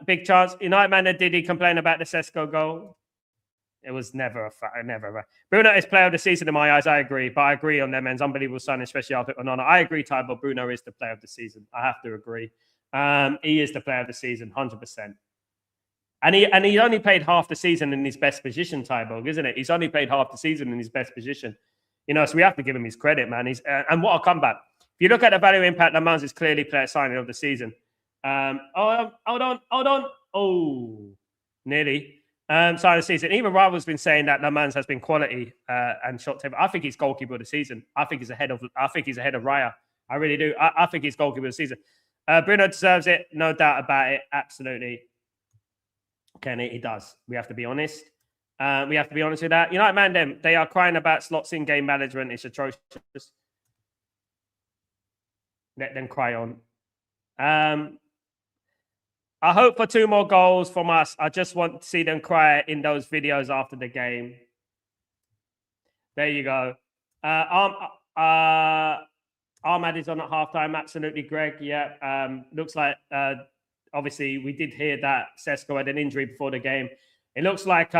Speaker 1: Big chance. United manager, did he complain about the Sesko goal? It was never a Bruno is player of the season in my eyes. I agree, but I agree on them ends. Unbelievable signing, especially after Onana. I agree, Ty, but Bruno is the player of the season. I have to agree. He is the player of the season, 100%. And he only played half the season in his best position, Tyborg, isn't it? He's only played half the season in his best position. You know, so we have to give him his credit, man. He's and what a comeback. If you look at the value impact, Lamans is clearly player signing of the season. Hold on. Oh, nearly. Sign of the season. Even Rival's been saying that Lamans has been quality and shot table. I think he's goalkeeper of the season. I think he's ahead of Raya. I really do. I think he's goalkeeper of the season. Bruno deserves it, no doubt about it. Absolutely. Kenny, he does. We have to be honest. We have to be honest with that. United man, them, they are crying about slots in game management. It's atrocious. Let them cry on. I hope for 2 more goals from us. I just want to see them cry in those videos after the game. There you go. Ahmad is on at halftime. Absolutely, Greg. Yeah. Looks like, obviously, we did hear that Sesko had an injury before the game. It looks like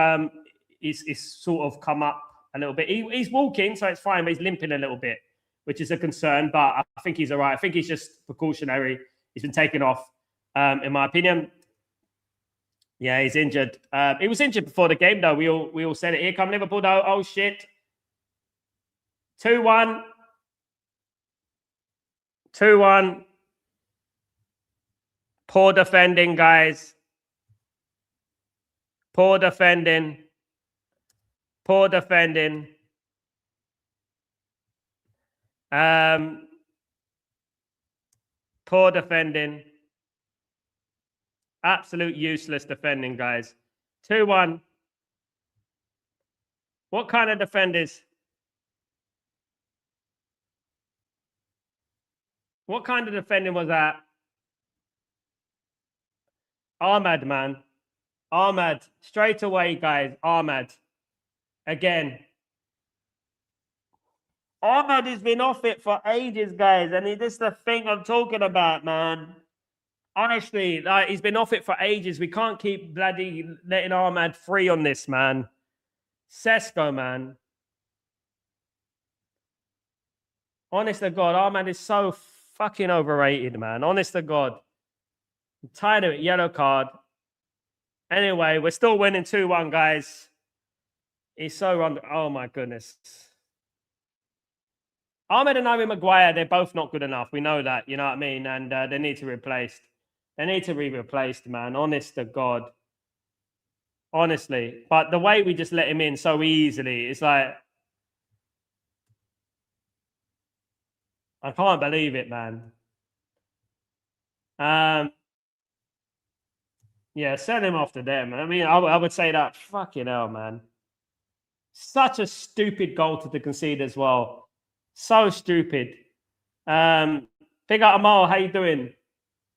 Speaker 1: he's sort of come up a little bit. He's walking, so it's fine, but he's limping a little bit, which is a concern. But I think he's all right. I think he's just precautionary. He's been taken off. In my opinion. Yeah, he's injured. He was injured before the game, though. We all said it. Here come Liverpool, though. Oh, shit. 2-1. 2-1. Poor defending, guys. Poor defending. Poor defending. Poor defending. Absolute useless defending, guys. 2-1. What kind of defenders? What kind of defending was that? Ahmad, man. Ahmad. Straight away, guys. Ahmad. Again. Ahmad has been off it for ages, guys. And this is the thing I'm talking about, man. Honestly, like, he's been off it for ages. We can't keep bloody letting Ahmad free on this, man. Sesko, man. Honest to God, Ahmad is so fucking overrated, man. Honest to God. I'm tired of it. Yellow card. Anyway, we're still winning 2-1, guys. He's so wrong. Oh, my goodness. Ahmed and Harry Maguire, they're both not good enough. We know that, you know what I mean? And they need to be replaced. They need to be replaced, man. Honest to God. Honestly. But the way we just let him in so easily, it's like... I can't believe it, man. Yeah, send him off to them. I mean, I would say that. Fucking hell, man. Such a stupid goal to concede as well. So stupid. Big up Amal, how you doing?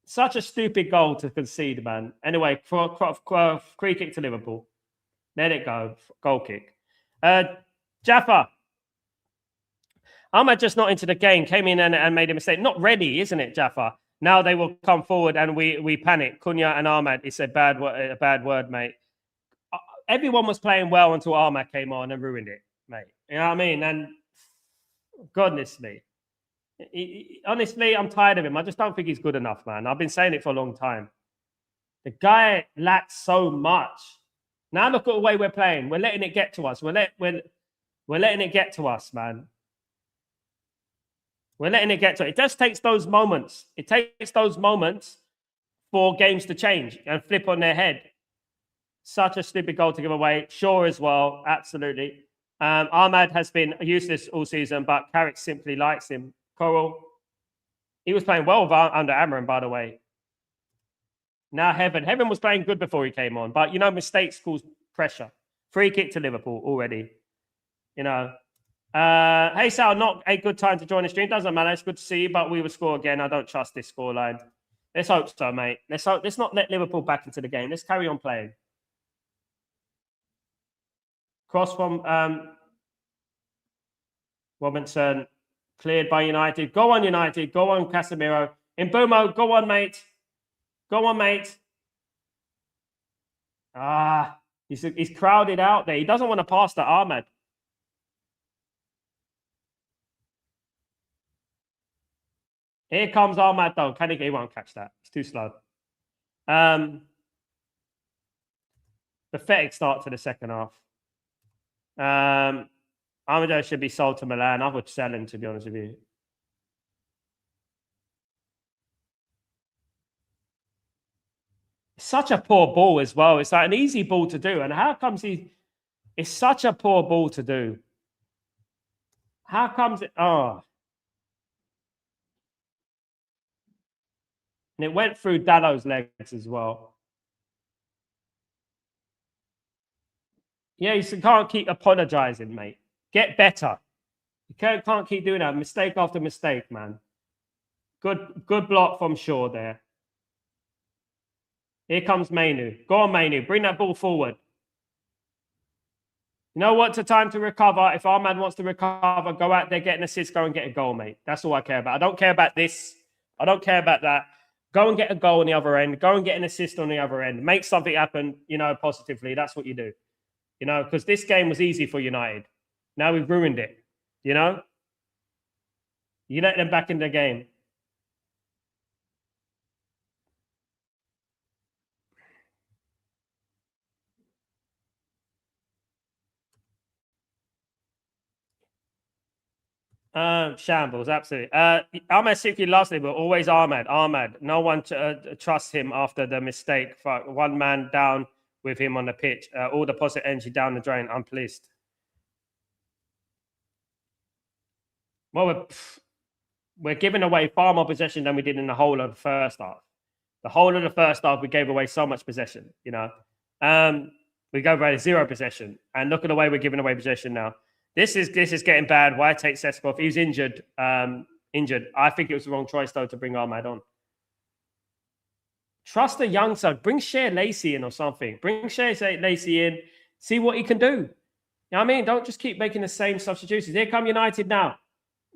Speaker 1: Such a stupid goal to concede, man. Anyway, free kick to Liverpool. Let it go. Goal kick. Jaffa. Ahmad just not into the game. Came in and made a mistake. Not ready, isn't it, Jaffa? Now they will come forward and we panic. Cunha and Ahmad, it's a bad word, mate. Everyone was playing well until Ahmad came on and ruined it, mate. You know what I mean? And goodness me. Honestly, I'm tired of him. I just don't think he's good enough, man. I've been saying it for a long time. The guy lacks so much. Now look at the way we're playing. We're letting it get to us. We're letting it get to us, man. We're letting it get to it. It just takes those moments. It takes those moments for games to change and flip on their head. Such a stupid goal to give away. Shaw as well, absolutely. Ahmad has been useless all season, but Carrick simply likes him. Coral, he was playing well under Amram, by the way. Now Heaven was playing good before he came on, but you know, mistakes cause pressure. Free kick to Liverpool already. You know, hey Sal, not a good time to join the stream. Doesn't matter. It's good to see you, but we will score again. I don't trust this scoreline. Let's hope so, mate. Let's not let Liverpool back into the game. Let's carry on playing. Cross from Robinson, cleared by United. Go on, United. Go on, Casemiro. Mbumo, go on, mate. Go on, mate. He's crowded out there. He doesn't want to pass to Ahmed. Here comes Ahmad, though. He won't catch that. It's too slow. Pathetic start to the second half. Ahmed should be sold to Milan. I would sell him, to be honest with you. Such a poor ball as well. It's like an easy ball to do. And how comes it's such a poor ball to do? How comes it? Oh. And it went through Dallow's legs as well. Yeah, you can't keep apologizing, mate. Get better. You can't keep doing that. Mistake after mistake, man. Good block from Shaw there. Here comes Mainu. Go on, Mainu. Bring that ball forward. You know what's the time to recover? If our man wants to recover, go out there, get an assist, go and get a goal, mate. That's all I care about. I don't care about this. I don't care about that. Go and get a goal on the other end. Go and get an assist on the other end. Make something happen, you know, positively. That's what you do. You know, because this game was easy for United. Now we've ruined it. You know? You let them back in the game. Shambles, absolutely. Ahmed Sikri lastly, but always Ahmed. No one trusts him after the mistake. One man down with him on the pitch. All the positive energy down the drain. I'm pleased. Well, we're giving away far more possession than we did in the whole of the first half. The whole of the first half, we gave away so much possession, you know. We go away 0 possession. And look at the way we're giving away possession now. This is getting bad. Why take Seskov? He was injured. I think it was the wrong choice, though, to bring Ahmad on. Trust the young son. Bring Shea Lacey in or something. Bring Shea Lacey in. See what he can do. You know what I mean? Don't just keep making the same substitutions. Here come United now.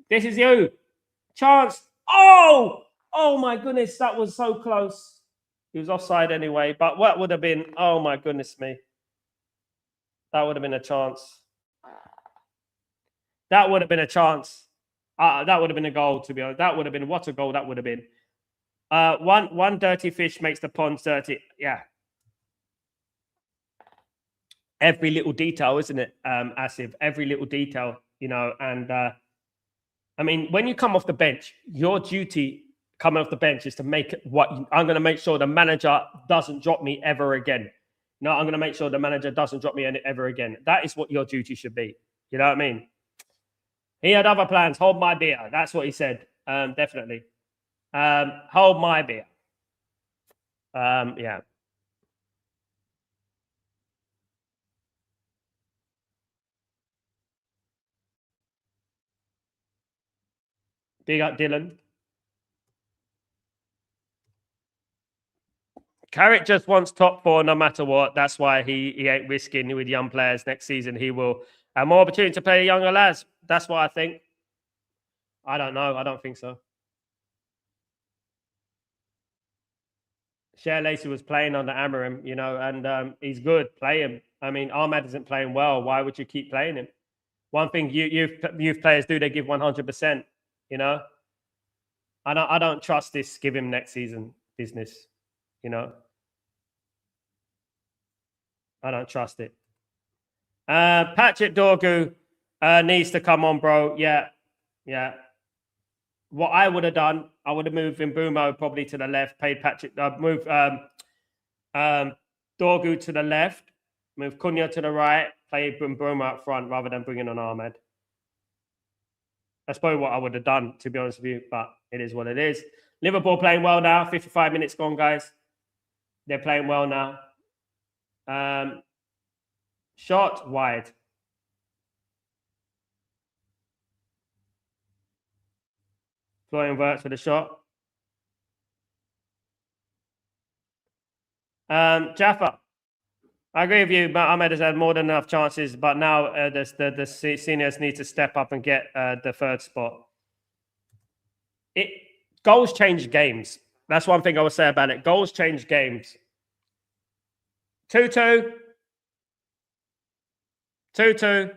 Speaker 1: This is you. Chance. Oh! Oh, my goodness. That was so close. He was offside anyway. But what would have been? Oh, my goodness me. That would have been a chance. That would have been a chance. That would have been a goal, to be honest. That would have been, what a goal that would have been. One dirty fish makes the pond dirty. Yeah. Every little detail, isn't it, Asif? Every little detail, you know. And, I mean, when you come off the bench, your duty coming off the bench is to make I'm going to make sure the manager doesn't drop me ever again. No, I'm going to make sure the manager doesn't drop me ever again. That is what your duty should be. You know what I mean? He had other plans. Hold my beer. That's what he said. Definitely. Hold my beer. Yeah. Big up, Dylan. Carrick just wants top 4 no matter what. That's why he ain't risking with young players. Next season, he will have more opportunity to play younger lads. That's what I think. I don't know. I don't think so. Share Lacey was playing under Amarim, you know, and he's good. Play him. I mean, Ahmad isn't playing well. Why would you keep playing him? One thing youth players do, they give 100%. You know, I don't trust this. Give him next season business. You know, I don't trust it. Patrick Dorgu needs to come on, bro. Yeah. What I would have done, I would have moved Mbumo probably to the left, paid Patrick, move Dorgu to the left, move Cunha to the right, play Mbumo up front rather than bringing on Ahmed. That's probably what I would have done, to be honest with you, but it is what it is. Liverpool playing well now. 55 minutes gone, guys. They're playing well now. Shot wide. Florian Wirtz for the shot. Jaffa, I agree with you. But Ahmed has had more than enough chances, but now the seniors need to step up and get the third spot. Goals change games. That's one thing I would say about it. Goals change games. 2-2. 2-2.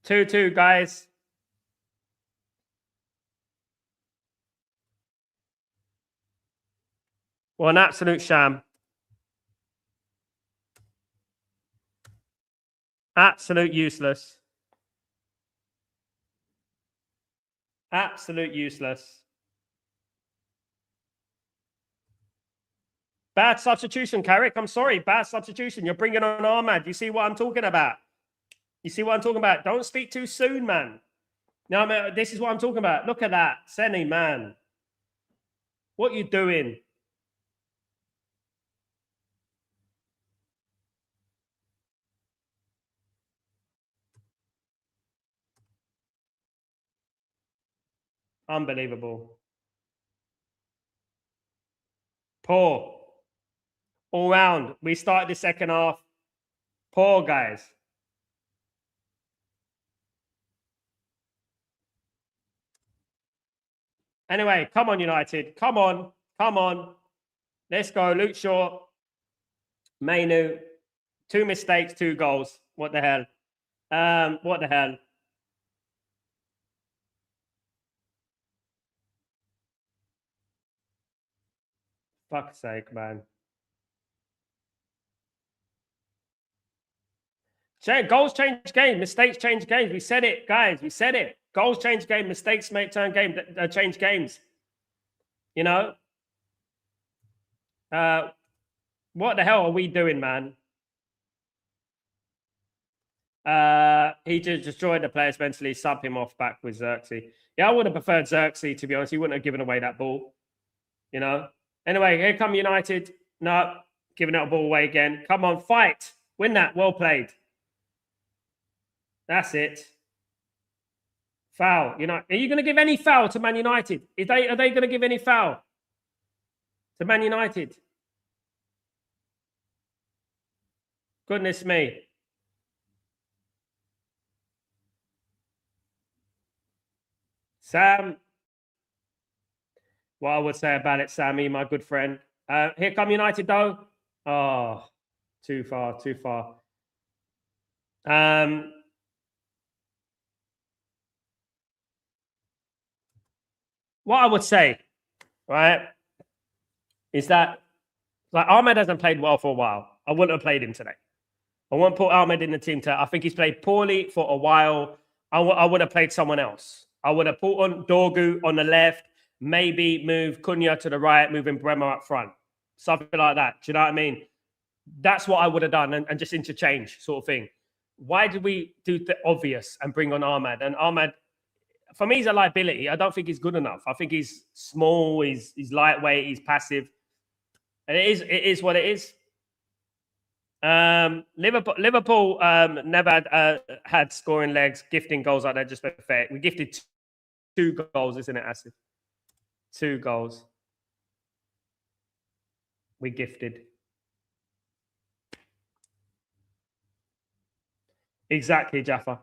Speaker 1: 2-2, guys. Well, an absolute sham. Absolute useless. Absolute useless. Bad substitution, Carrick. I'm sorry. Bad substitution. You're bringing on Ahmad. You see what I'm talking about? You see what I'm talking about? Don't speak too soon, man. Now, this is what I'm talking about. Look at that. Senny, man. What you doing? Unbelievable. Poor. All round. We started the second half. Poor, guys. Anyway, come on, United. Come on. Come on. Let's go. Luke Shaw. Mainu. 2 mistakes, 2 goals. What the hell? What the hell? Fuck's sake, man. Goals change games. Mistakes change games. We said it, guys. We said it. Goals change games. Mistakes change games. You know? What the hell are we doing, man? He just destroyed the players mentally, sub him off back with Xerxes. Yeah, I would have preferred Xerxes, to be honest. He wouldn't have given away that ball. You know? Anyway, here come United. No, giving that ball away again. Come on, fight. Win that. Well played. That's it. Foul. You know, are you going to give any foul to Man United? Are they going to give any foul to Man United? Goodness me. Sam. What I would say about it, Sammy, my good friend. Here come United, though. Oh, too far, too far. What I would say, right, is that like Ahmed hasn't played well for a while. I wouldn't have played him today. I won't put Ahmed in the team today. I think he's played poorly for a while. I would have played someone else. I would have put on Dorgu on the left, maybe move Cunha to the right, moving Bremer up front. Something like that. Do you know what I mean? That's what I would have done and just interchange sort of thing. Why did we do the obvious and bring on Ahmed? And Ahmed, for me, he's a liability. I don't think he's good enough. I think he's small, he's lightweight, he's passive. And it is what it is. Liverpool never had scoring legs, gifting goals like that, just fair. We gifted 2 goals, isn't it, Asif? 2 goals. We gifted. Exactly, Jaffa.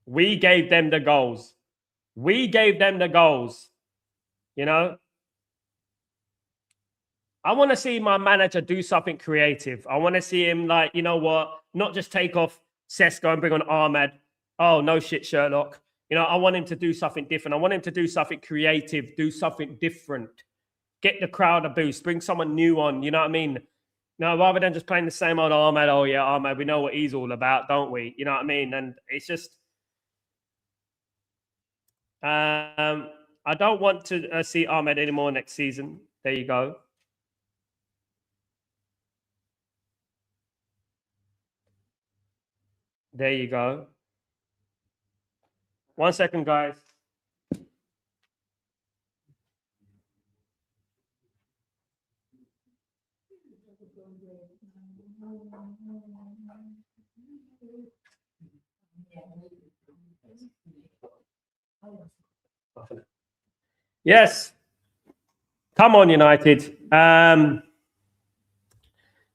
Speaker 1: We gave them the goals. We gave them the goals, you know. I want to see my manager do something creative. I want to see him, like, you know what, not just take off Sesko and bring on Ahmed. Oh, no shit, Sherlock. You know, I want him to do something different. I want him to do something creative, do something different. Get the crowd a boost, bring someone new on, you know what I mean? No, rather than just playing the same old Ahmed. Oh, yeah, Ahmed, we know what he's all about, don't we? You know what I mean? And it's just... I don't want to see Ahmed anymore next season. There you go. There you go. 1 second, guys. Yes. Come on, United.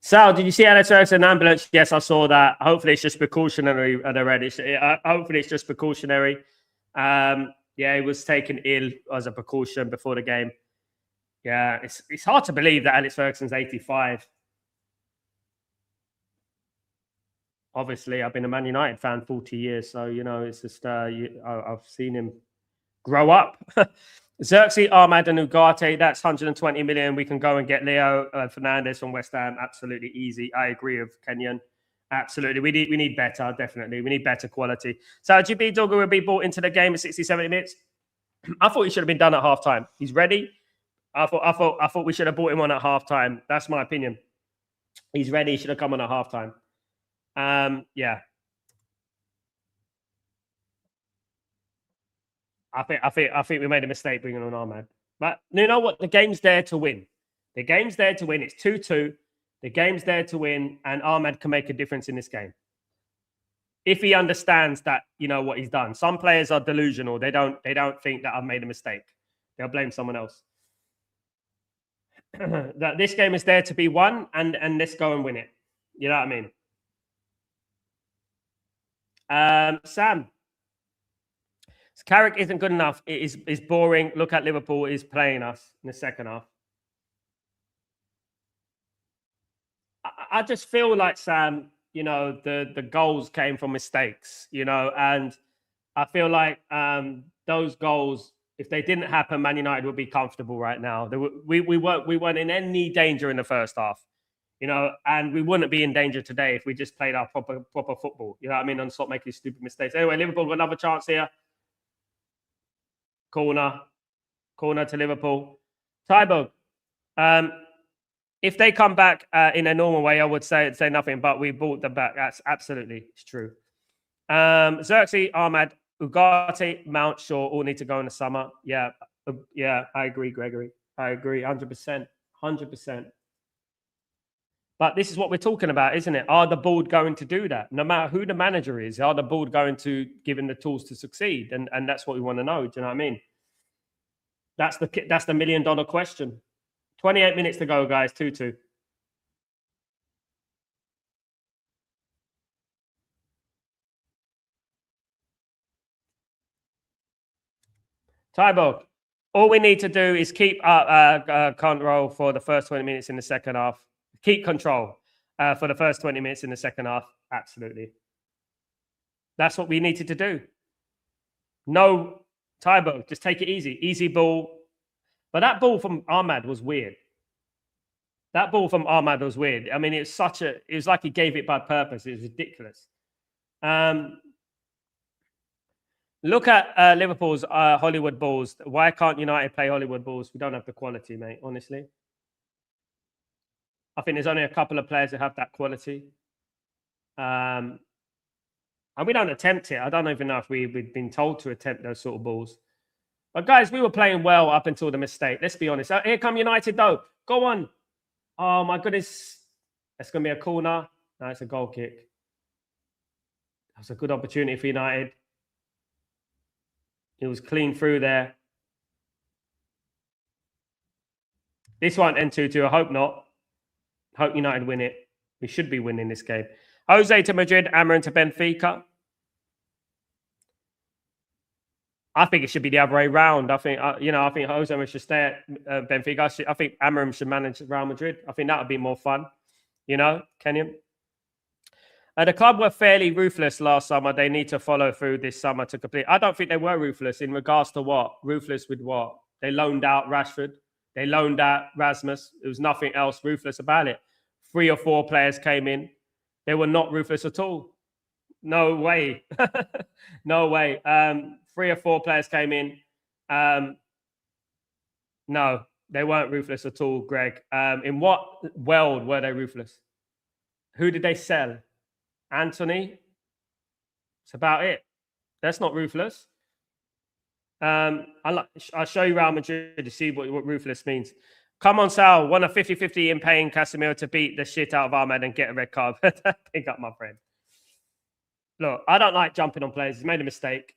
Speaker 1: Sal, did you see Alex Ferguson ambulance? Yes, I saw that. Hopefully it's just precautionary at the red. Hopefully it's just precautionary. Yeah, he was taken ill as a precaution before the game. Yeah, it's hard to believe that Alex Ferguson's 85. Obviously, I've been a Man United fan 40 years, so, you know, it's just I've seen him grow up. Xerxes, Ahmad, and Ugarte, that's 120 million. We can go and get Leo Fernandez from West Ham. Absolutely easy. I agree with Kenyon. Absolutely. We need better, definitely. We need better quality. So GB Dogger will be brought into the game at 60, 70 minutes. I thought he should have been done at halftime. He's ready. I thought we should have brought him on at halftime. That's my opinion. He's ready. He should have come on at halftime. Yeah. I think we made a mistake bringing on Ahmad. But you know what? The game's there to win. The game's there to win. It's 2-2. The game's there to win, and Ahmad can make a difference in this game. If he understands that, you know, what he's done. Some players are delusional. They don't think that I've made a mistake. They'll blame someone else. That this game is there to be won, and let's go and win it. You know what I mean? Sam. Carrick isn't good enough. It is boring. Look at Liverpool is playing us in the second half. I just feel like, Sam, you know, the goals came from mistakes, you know, and I feel like those goals, if they didn't happen, Man United would be comfortable right now. We weren't in any danger in the first half, you know, and we wouldn't be in danger today if we just played our proper football. You know what I mean? And stop making stupid mistakes. Anyway, Liverpool got another chance here. Corner to Liverpool. Tybo, if they come back in a normal way, I would say nothing, but we brought them back. That's absolutely, it's true. Xerxes, Ahmad, Ugarte, Mount, Shaw all need to go in the summer. Yeah, I agree, Gregory. I agree, 100%. 100%. But this is what we're talking about, isn't it? Are the board going to do that? No matter who the manager is, are the board going to give him the tools to succeed? And that's what we want to know. Do you know what I mean? That's the $1 million question. 28 minutes to go, guys. 2-2. Tybo, all we need to do is keep control for the first 20 minutes in the second half. Keep control for the first 20 minutes in the second half. Absolutely. That's what we needed to do. No, Tybo, just take it easy. Easy ball. But that ball from Ahmad was weird. That ball from Ahmad was weird. I mean, it was like he gave it by purpose. It was ridiculous. Look at Liverpool's Hollywood balls. Why can't United play Hollywood balls? We don't have the quality, mate, honestly. I think there's only a couple of players that have that quality. And we don't attempt it. I don't even know if we've been told to attempt those sort of balls. But guys, we were playing well up until the mistake. Let's be honest. Here come United, though. Go on. Oh, my goodness. That's going to be a corner. No, it's a goal kick. That's a good opportunity for United. It was clean through there. This won't end 2-2. I hope not. Hope United win it. We should be winning this game. Jose to Madrid, Amarin to Benfica. I think it should be the other way round. I think, I think Jose should stay at Benfica. I think Amorim should manage Real Madrid. I think that would be more fun. Kenyon. The club were fairly ruthless last summer. They need to follow through this summer to complete. I don't think they were ruthless in regards to what? Ruthless with what? They loaned out Rashford. They loaned out Rasmus. There was nothing else ruthless about it. 3 or 4 players came in. They were not ruthless at all. No way. No way. 3 or 4 players came in. No, they weren't ruthless at all, Greg. In what world were they ruthless? Who did they sell? Anthony? It's about it. That's not ruthless. I'll show you Real Madrid to see what ruthless means. Come on, Sal. Want a 50-50 in paying Casemiro to beat the shit out of Ahmed and get a red card. Pick up, my friend. Look, I don't like jumping on players. He's made a mistake.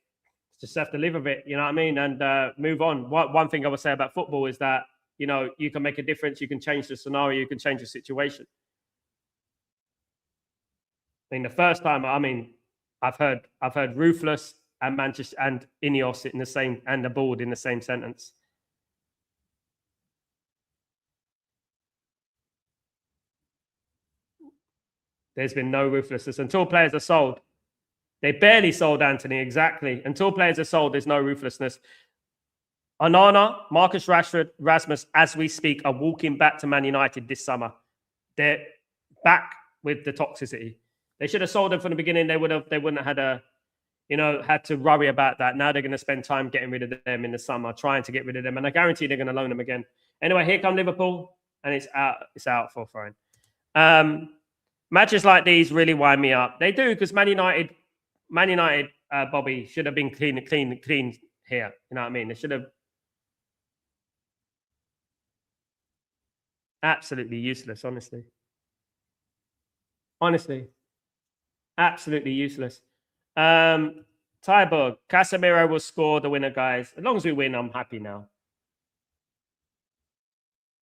Speaker 1: Just have to live with it, you know what I mean? And move on. One thing I would say about football is that, you can make a difference. You can change the scenario. You can change the situation. I mean, the first time, I've heard ruthless and Manchester and Ineos in the same, and the board in the same sentence. There's been no ruthlessness until players are sold. They barely sold Anthony, exactly. Until players are sold, there's no ruthlessness. Onana, Marcus Rashford, Rasmus, as we speak, are walking back to Man United this summer. They're back with the toxicity. They should have sold them from the beginning. They wouldn't have had to worry about that. Now they're going to spend time getting rid of them in the summer, trying to get rid of them. And I guarantee they're going to loan them again. Anyway, here come Liverpool, and it's out for throwing. Matches like these really wind me up. They do, because Man United, Bobby, should have been clean here. You know what I mean? They should have. Absolutely useless, honestly. Absolutely useless. Tyborg, Casemiro will score the winner, guys. As long as we win, I'm happy now.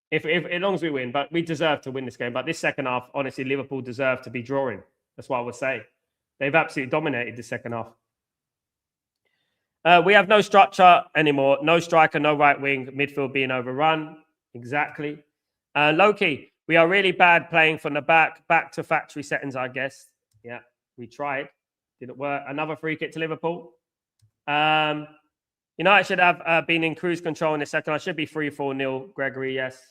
Speaker 1: If as long as we win, but we deserve to win this game. But this second half, honestly, Liverpool deserve to be drawing. That's what I would say. They've absolutely dominated the second half. We have no structure anymore. No striker, no right wing. Midfield being overrun. Exactly. Loki, we are really bad playing from the back. Back to factory settings, I guess. Yeah, we tried. Didn't work. Another free kick to Liverpool. United should have been in cruise control in the second. I should be 3-4-0, Gregory, yes.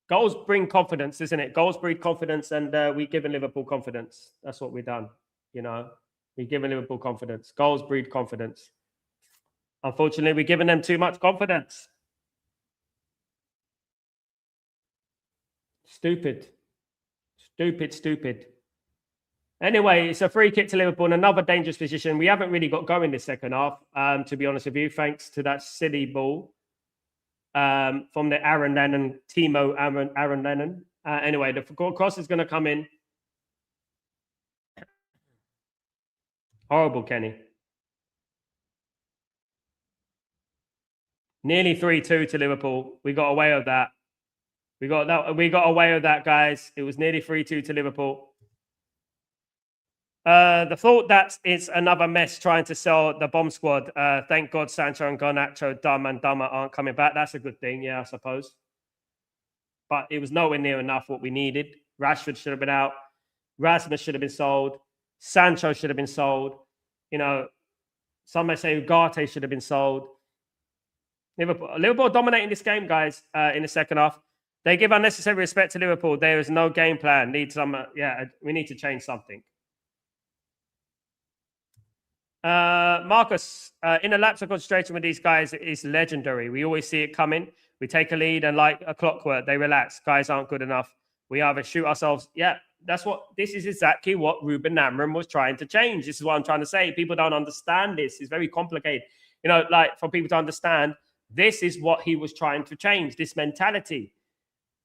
Speaker 1: Goals bring confidence, isn't it? Goals breed confidence, and we've given Liverpool confidence. That's what we've done, We've given Liverpool confidence. Goals breed confidence. Unfortunately, we've given them too much confidence. Stupid. Anyway, it's a free kick to Liverpool in another dangerous position. We haven't really got going this second half, to be honest with you, thanks to that silly ball from the Aaron Lennon, Timo Aaron Lennon. Anyway, the cross is going to come in. Horrible, Kenny. Nearly 3-2 to Liverpool. We got away with that. We got away with that, guys. It was nearly 3-2 to Liverpool. The thought that it's another mess trying to sell the bomb squad. Thank God Sancho and Garnacho, Dumb and Dumber aren't coming back. That's a good thing, yeah, I suppose. But it was nowhere near enough what we needed. Rashford should have been out. Rasmus should have been sold. Sancho should have been sold. Some may say Ugarte should have been sold. Liverpool dominating this game, guys, in the second half. They give unnecessary respect to Liverpool. There is no game plan. We need to change something. Marcus, in a lapse of concentration with these guys is legendary. We always see it coming. We take a lead and like a clockwork, they relax. Guys aren't good enough. We either shoot ourselves. Yeah, this is exactly what Ruben Amorim was trying to change. This is what I'm trying to say. People don't understand this. It's very complicated. For people to understand, this is what he was trying to change. This mentality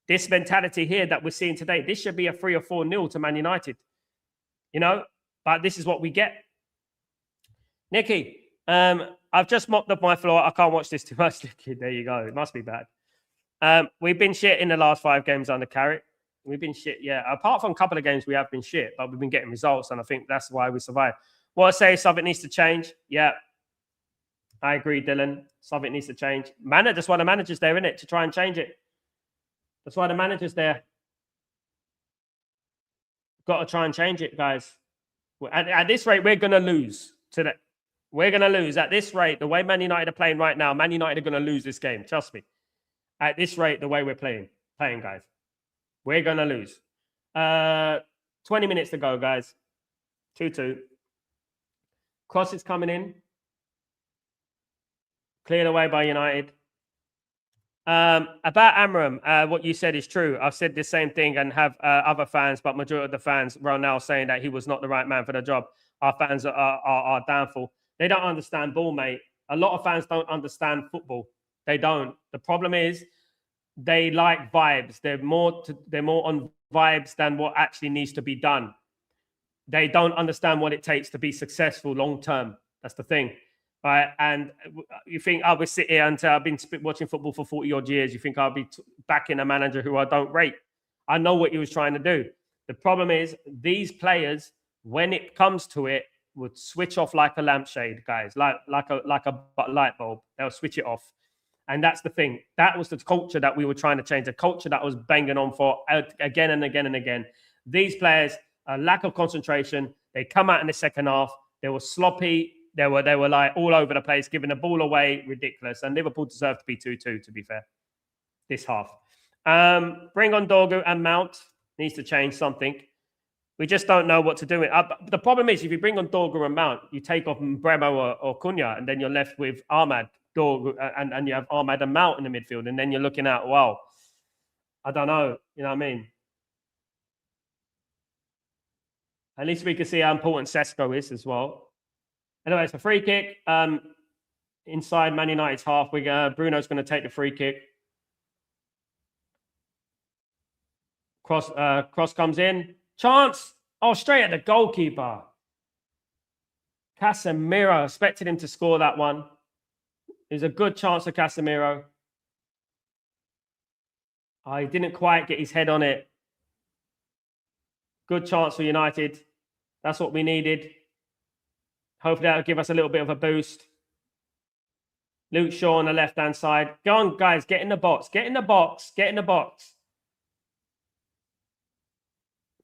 Speaker 1: here that we're seeing today. This should be a 3 or 4-0 to Man United. But this is what we get. Nicky, I've just mopped up my floor. I can't watch this too much, Nicky. There you go. It must be bad. We've been shit in the last 5 games under Carrick. We've been shit, yeah. Apart from a couple of games, we have been shit, but we've been getting results, and I think that's why we survived. What I say, something needs to change. Yeah, I agree, Dylan. Something needs to change. That's why the manager's there, isn't it? To try and change it. That's why the manager's there. Got to try and change it, guys. At this rate, we're going to lose today. We're going to lose. At this rate, the way Man United are playing right now, Man United are going to lose this game. Trust me. At this rate, the way we're playing, guys, we're going to lose. 20 minutes to go, guys. 2-2. Cross is coming in. Cleared away by United. About Amram, what you said is true. I've said the same thing and have other fans, but majority of the fans right now saying that he was not the right man for the job. Our fans are downfall. They don't understand ball, mate. A lot of fans don't understand football. They don't. The problem is they like vibes. They're more on vibes than what actually needs to be done. They don't understand what it takes to be successful long term. That's the thing. Right, and you think I would sit here and I've been watching football for 40 odd years. You think I'll be backing a manager who I don't rate? I know what he was trying to do. The problem is these players, when it comes to it, would switch off like a lampshade, guys, like a light bulb. They'll switch it off, and that's the thing. That was the culture that we were trying to change. A culture that was banging on for again and again and again. These players, a lack of concentration. They come out in the second half. They were sloppy. They were like all over the place, giving the ball away, ridiculous. And Liverpool deserved to be 2-2, to be fair, this half. Bring on Dorgu and Mount. Needs to change something. We just don't know what to do. The problem is, if you bring on Dorgu and Mount, you take off Bremo or Cunha, and then you're left with Ahmad, Dorgu, and you have Ahmad and Mount in the midfield. And then you're looking at, well, I don't know. You know what I mean? At least we can see how important Sesko is as well. Anyway, it's a free kick inside Man United's half. Bruno's going to take the free kick. Cross comes in. Chance. Oh, straight at the goalkeeper. Casemiro. Expected him to score that one. It was a good chance for Casemiro. Oh, he didn't quite get his head on it. Good chance for United. That's what we needed. Hopefully that'll give us a little bit of a boost. Luke Shaw on the left-hand side. Go on, guys. Get in the box. Get in the box. Get in the box.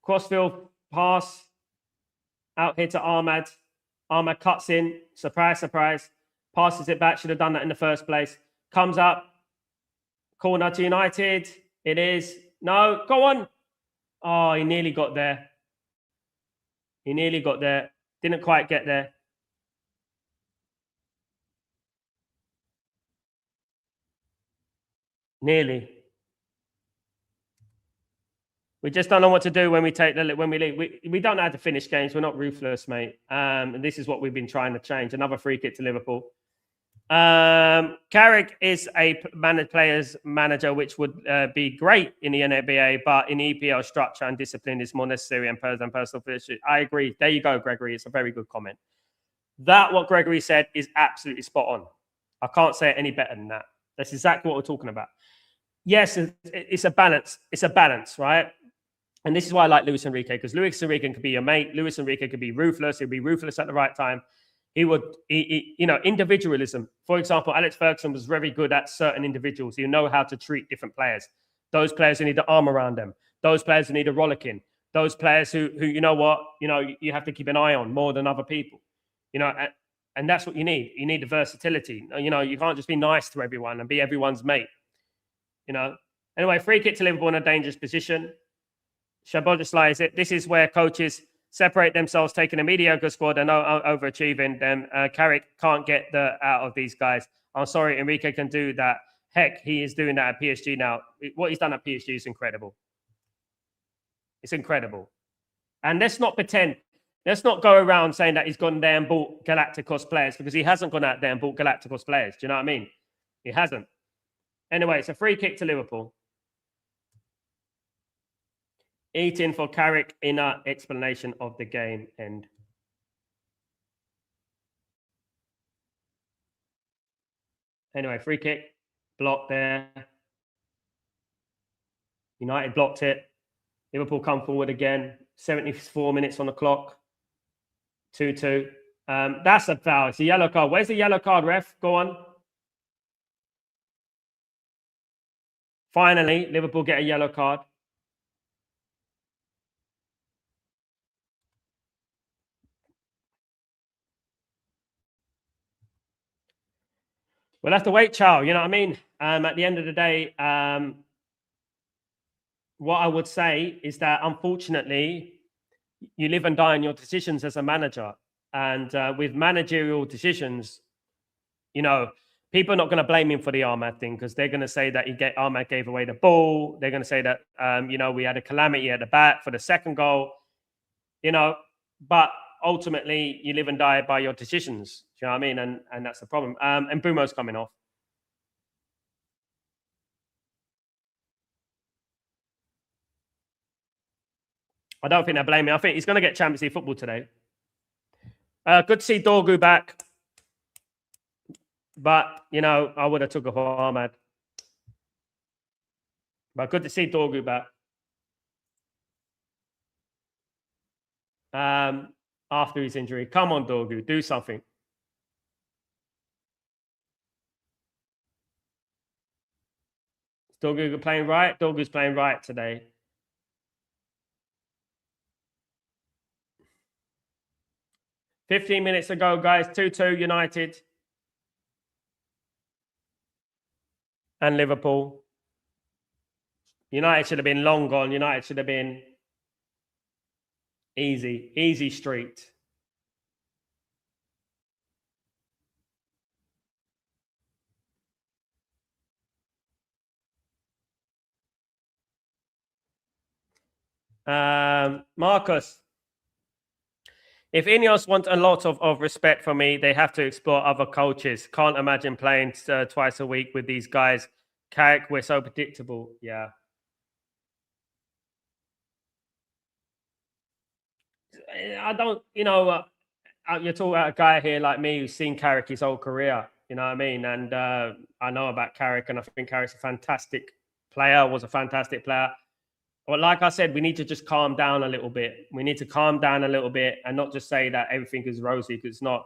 Speaker 1: Crossfield pass. Out here to Ahmad. Ahmad cuts in. Surprise, surprise. Passes it back. Should have done that in the first place. Comes up. Corner to United. It is. No. Go on. Oh, he nearly got there. He nearly got there. Didn't quite get there. Nearly. We just don't know what to do when we leave. We don't know how to finish games. We're not ruthless, mate. And this is what we've been trying to change. Another free kick to Liverpool. Carrick is a player's manager, which would be great in the NBA, but in EPL structure and discipline is more necessary and personal issues. I agree. There you go, Gregory. It's a very good comment. What Gregory said is absolutely spot on. I can't say it any better than that. That's exactly what we're talking about. Yes, it's a balance. It's a balance, right? And this is why I like Luis Enrique, because Luis Enrique could be your mate. Luis Enrique could be ruthless. He'd be ruthless at the right time. Individualism. For example, Alex Ferguson was very good at certain individuals. You know how to treat different players. Those players who need the arm around them. Those players who need a rollicking. Those players who you have to keep an eye on more than other people. And that's what you need. You need the versatility. You can't just be nice to everyone and be everyone's mate. Anyway, free kick to Liverpool in a dangerous position. Shabodisla is it. This is where coaches separate themselves, taking a mediocre squad and overachieving them. Carrick can't get out of these guys. I'm sorry, Enrique can do that. Heck, he is doing that at PSG now. What he's done at PSG is incredible. It's incredible. And let's not pretend. Let's not go around saying that he's gone there and bought Galacticos players, because he hasn't gone out there and bought Galacticos players. Do you know what I mean? He hasn't. Anyway, it's a free kick to Liverpool. Eating for Carrick in our explanation of the game end. Anyway, free kick. Blocked there. United blocked it. Liverpool come forward again. 74 minutes on the clock. 2-2. That's a foul. It's a yellow card. Where's the yellow card, ref? Go on. Finally, Liverpool get a yellow card. We'll have to wait, Chow. You know what I mean? At the end of the day, what I would say is that, unfortunately, you live and die in your decisions as a manager. And with managerial decisions, you know, people are not going to blame him for the Ahmad thing, because they're going to say that Ahmad gave away the ball. They're going to say that, you know, we had a calamity at the back for the second goal, you know, but ultimately you live and die by your decisions. Do you know what I mean? And that's the problem. And Bumo's coming off. I don't think they're blaming. I think he's going to get Champions League football today. Good to see Dorgu back. But, you know, I would have took off Ahmad. But good to see Dorgu back. After his injury. Come on, Dorgu. Do something. Is Dorgu playing right? Dorgu's playing right today. "15 minutes ago, guys. 2-2 United. And Liverpool. United should have been long gone. United should have been easy street. Marcus, if Ineos want a lot of respect from me, they have to explore other coaches. Can't imagine playing twice a week with these guys. Carrick, we're so predictable. Yeah. I don't, you know, you're talking about a guy here like me who's seen Carrick his whole career. You know what I mean? And I know about Carrick, and I think Carrick's a fantastic player, was a fantastic player. But like I said, we need to just calm down a little bit. We need to calm down a little bit and not just say that everything is rosy, because it's not.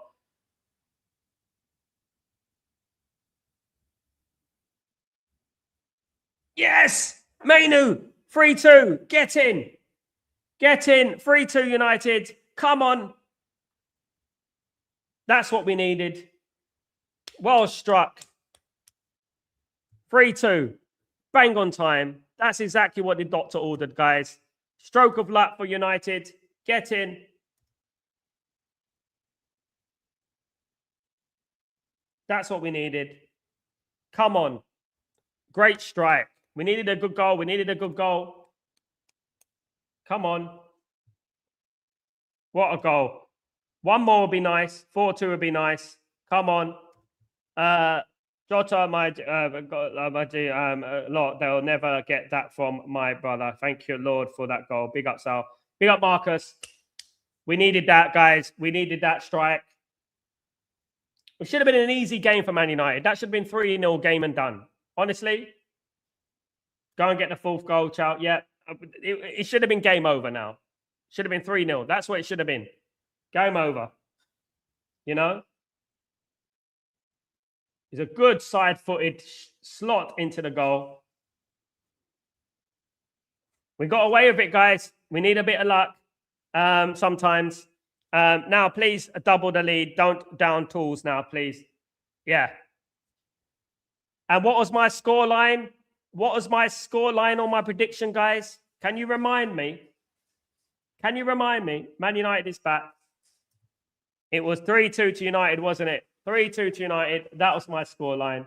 Speaker 1: Yes! Mainu! 3-2. Get in. Get in. 3-2 United. Come on. That's what we needed. Well struck. 3-2. Bang on time. That's exactly what the doctor ordered, guys. Stroke of luck for United. Get in. That's what we needed. Come on. Great strike. We needed a good goal. We needed a good goal. Come on. What a goal. One more would be nice. 4-2 would be nice. Come on. Jota, lot. They'll never get that from my brother. Thank you, Lord, for that goal. Big up, Sal. Big up, Marcus. We needed that, guys. We needed that strike. It should have been an easy game for Man United. That should have been 3-0 game and done. Honestly, go and get the fourth goal, Chow. Yeah, it should have been game over now. Should have been 3-0. That's what it should have been. Game over. You know? It's a good side-footed slot into the goal. We got away with it, guys. We need a bit of luck sometimes. Now, please double the lead. Don't down tools now, please. Yeah. And what was my score line? What was my score line on my prediction, guys? Can you remind me? Can you remind me? Man United is back. It was 3-2 to United, wasn't it? 3-2 to United. That was my scoreline.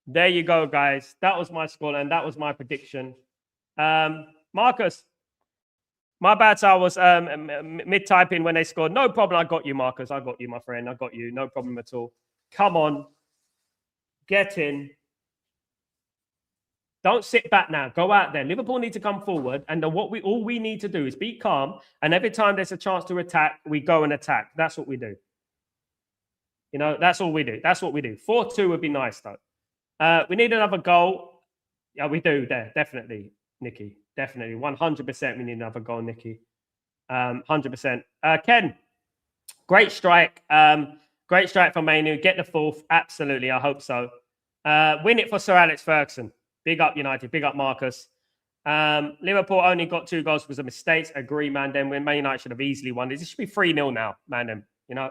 Speaker 1: There you go, guys. That was my scoreline. That was my prediction. Marcus, my bad. I was mid-typing when they scored. No problem. I got you, Marcus. I got you, my friend. I got you. No problem at all. Come on. Get in. Don't sit back now. Go out there. Liverpool need to come forward. And all we need to do is be calm. And every time there's a chance to attack, we go and attack. That's what we do. You know, that's all we do. That's what we do. 4-2 would be nice, though. We need another goal. Yeah, we do there. Definitely, Nicky. Definitely. 100% we need another goal, Nicky. 100%. Ken, great strike. Great strike from Mainu. Get the fourth. Absolutely. I hope so. Win it for Sir Alex Ferguson. Big up United. Big up Marcus. Liverpool only got 2 goals because of mistakes. Agree, man. Then when Man United should have easily won this. It should be 3-0 now, man. Them,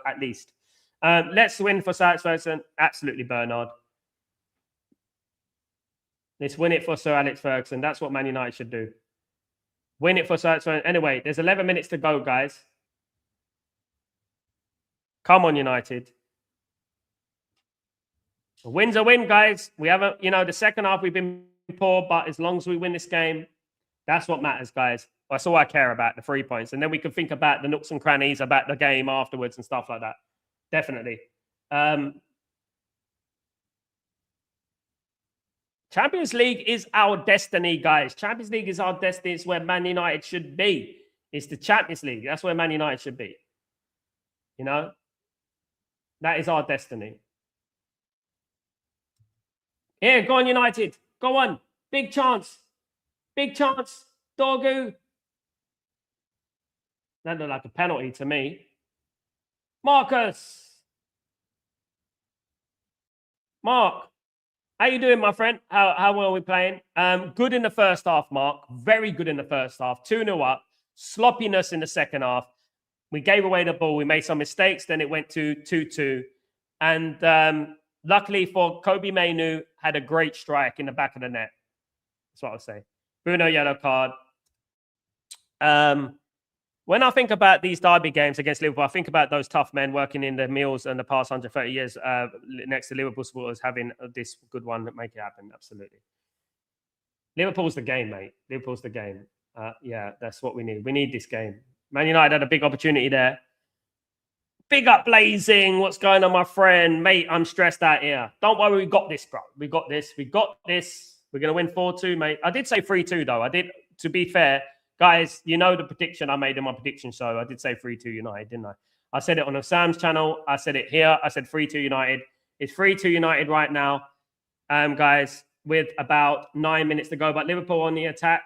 Speaker 1: at least. Let's win for Sir Alex Ferguson. Absolutely, Bernard. Let's win it for Sir Alex Ferguson. That's what Man United should do. Win it for Sir Alex Ferguson. Anyway, there's 11 minutes to go, guys. Come on, United. A win's a win, guys. We haven't, the second half we've been poor, but as long as we win this game, that's what matters, guys. That's all I care about, the 3 points. And then we can think about the nooks and crannies about the game afterwards and stuff like that. Definitely. Champions League is our destiny, guys. Champions League is our destiny. It's where Man United should be. It's the Champions League. That's where Man United should be. That is our destiny. Here, go on, United. Go on. Big chance. Big chance. Dorgu. That looked like a penalty to me. Marcus. Mark. How you doing, my friend? How well are we playing? Good in the first half, Mark. Very good in the first half. 2-0 up. Sloppiness in the second half. We gave away the ball. We made some mistakes. Then it went to 2-2. And luckily for Kobe Mainu, had a great strike in the back of the net. That's what I'll say. Bruno, yellow card. When I think about these derby games against Liverpool, I think about those tough men working in the mills in the past 130 years next to Liverpool supporters having this good one that make it happen. Absolutely. Liverpool's the game, mate. Liverpool's the game. Yeah, that's what we need. We need this game. Man United had a big opportunity there. Big up Blazing. What's going on, my friend? Mate, I'm stressed out here. Don't worry, we got this, bro. We got this. We got this. We're going to win 4-2, mate. I did say 3-2, though. I did, to be fair. Guys, you know the prediction I made in my prediction show. I did say 3-2 United, didn't I? I said it on Sam's channel. I said it here. I said 3-2 United. It's 3-2 United right now, guys, with about 9 minutes to go. But Liverpool on the attack.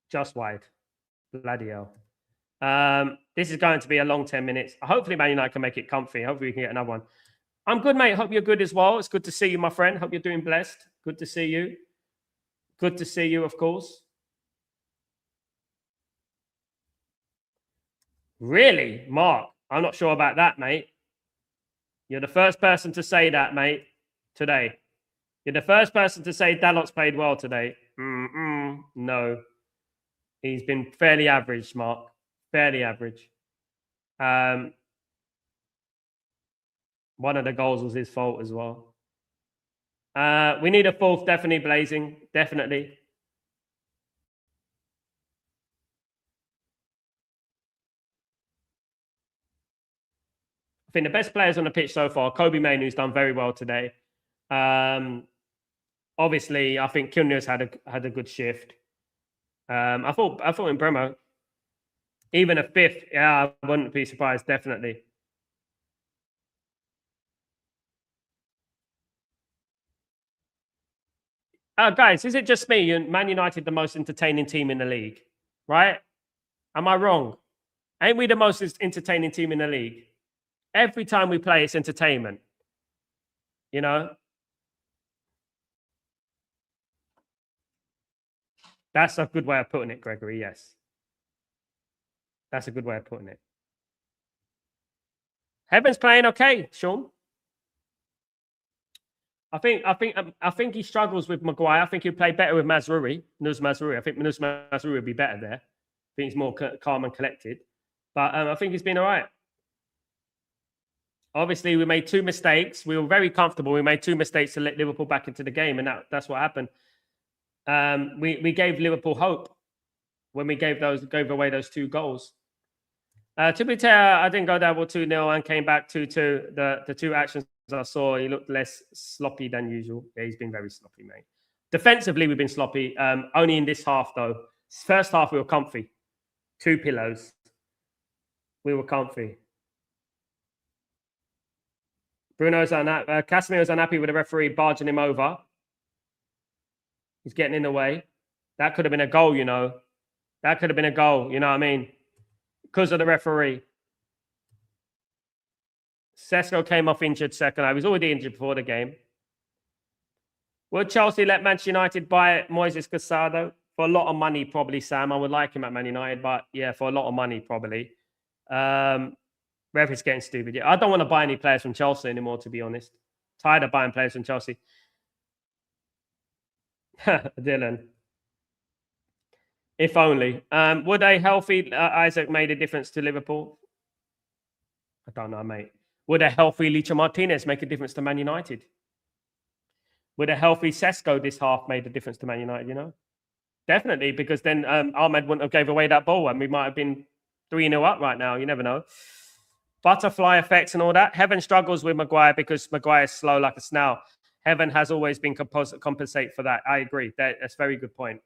Speaker 1: Just wide. Bloody hell. This is going to be a long 10 minutes. Hopefully, Man United can make it comfy. Hopefully, we can get another one. I'm good, mate. Hope you're good as well. It's good to see you, my friend. Hope you're doing blessed. Good to see you. Good to see you, of course. Really? Mark, I'm not sure about that, mate. You're the first person to say that, mate, today. You're the first person to say Dalot's played well today. No. He's been fairly average, Mark. Fairly average. One of the goals was his fault as well. We need a fourth, definitely, Blazing. Definitely. I think the best players on the pitch so far, Kobe Mainoo's done very well today. Obviously, I think Cunha's had a good shift. I thought in Bremo, even a fifth, yeah, I wouldn't be surprised, definitely. Guys, is it just me? Man United, the most entertaining team in the league, right? Am I wrong? Ain't we the most entertaining team in the league? Every time we play, it's entertainment. You know? That's a good way of putting it, Gregory, yes. That's a good way of putting it. Heaven's playing okay, Sean. I think he struggles with Maguire. I think he'll play better with Mazraoui. Nuz Mazraoui. I think Nuz Mazraoui would be better there. I think he's more calm and collected. But I think he's been all right. Obviously, we made 2 mistakes. We were very comfortable. We made 2 mistakes to let Liverpool back into the game, and that's what happened. We gave Liverpool hope when we gave away those 2 goals. To be fair, I didn't go down with 2-0 and came back 2-2. The 2 actions I saw, he looked less sloppy than usual. Yeah, he's been very sloppy, mate. Defensively, we've been sloppy. Only in this half, though. First half, we were comfy. 2 pillows. We were comfy. Casemiro's unhappy with the referee barging him over. He's getting in the way. That could have been a goal, you know. That could have been a goal, you know what I mean? Because of the referee. Sesko came off injured second. I was already injured before the game. Would Chelsea let Manchester United buy Moises Caicedo? For a lot of money, probably, Sam. I would like him at Man United, but yeah, for a lot of money, probably. Ref is getting stupid. Yeah, I don't want to buy any players from Chelsea anymore, to be honest. Tired of buying players from Chelsea. Dylan. If only. Would a healthy Isaac made a difference to Liverpool? I don't know, mate. Would a healthy Licha Martinez make a difference to Man United? Would a healthy Sesko this half made a difference to Man United, you know? Definitely, because then Ahmed wouldn't have gave away that ball and we might have been 3-0 up right now. You never know. Butterfly effects and all that. Heaven struggles with Maguire because Maguire is slow like a snail. Heaven has always been compensate for that. I agree. That's a very good point.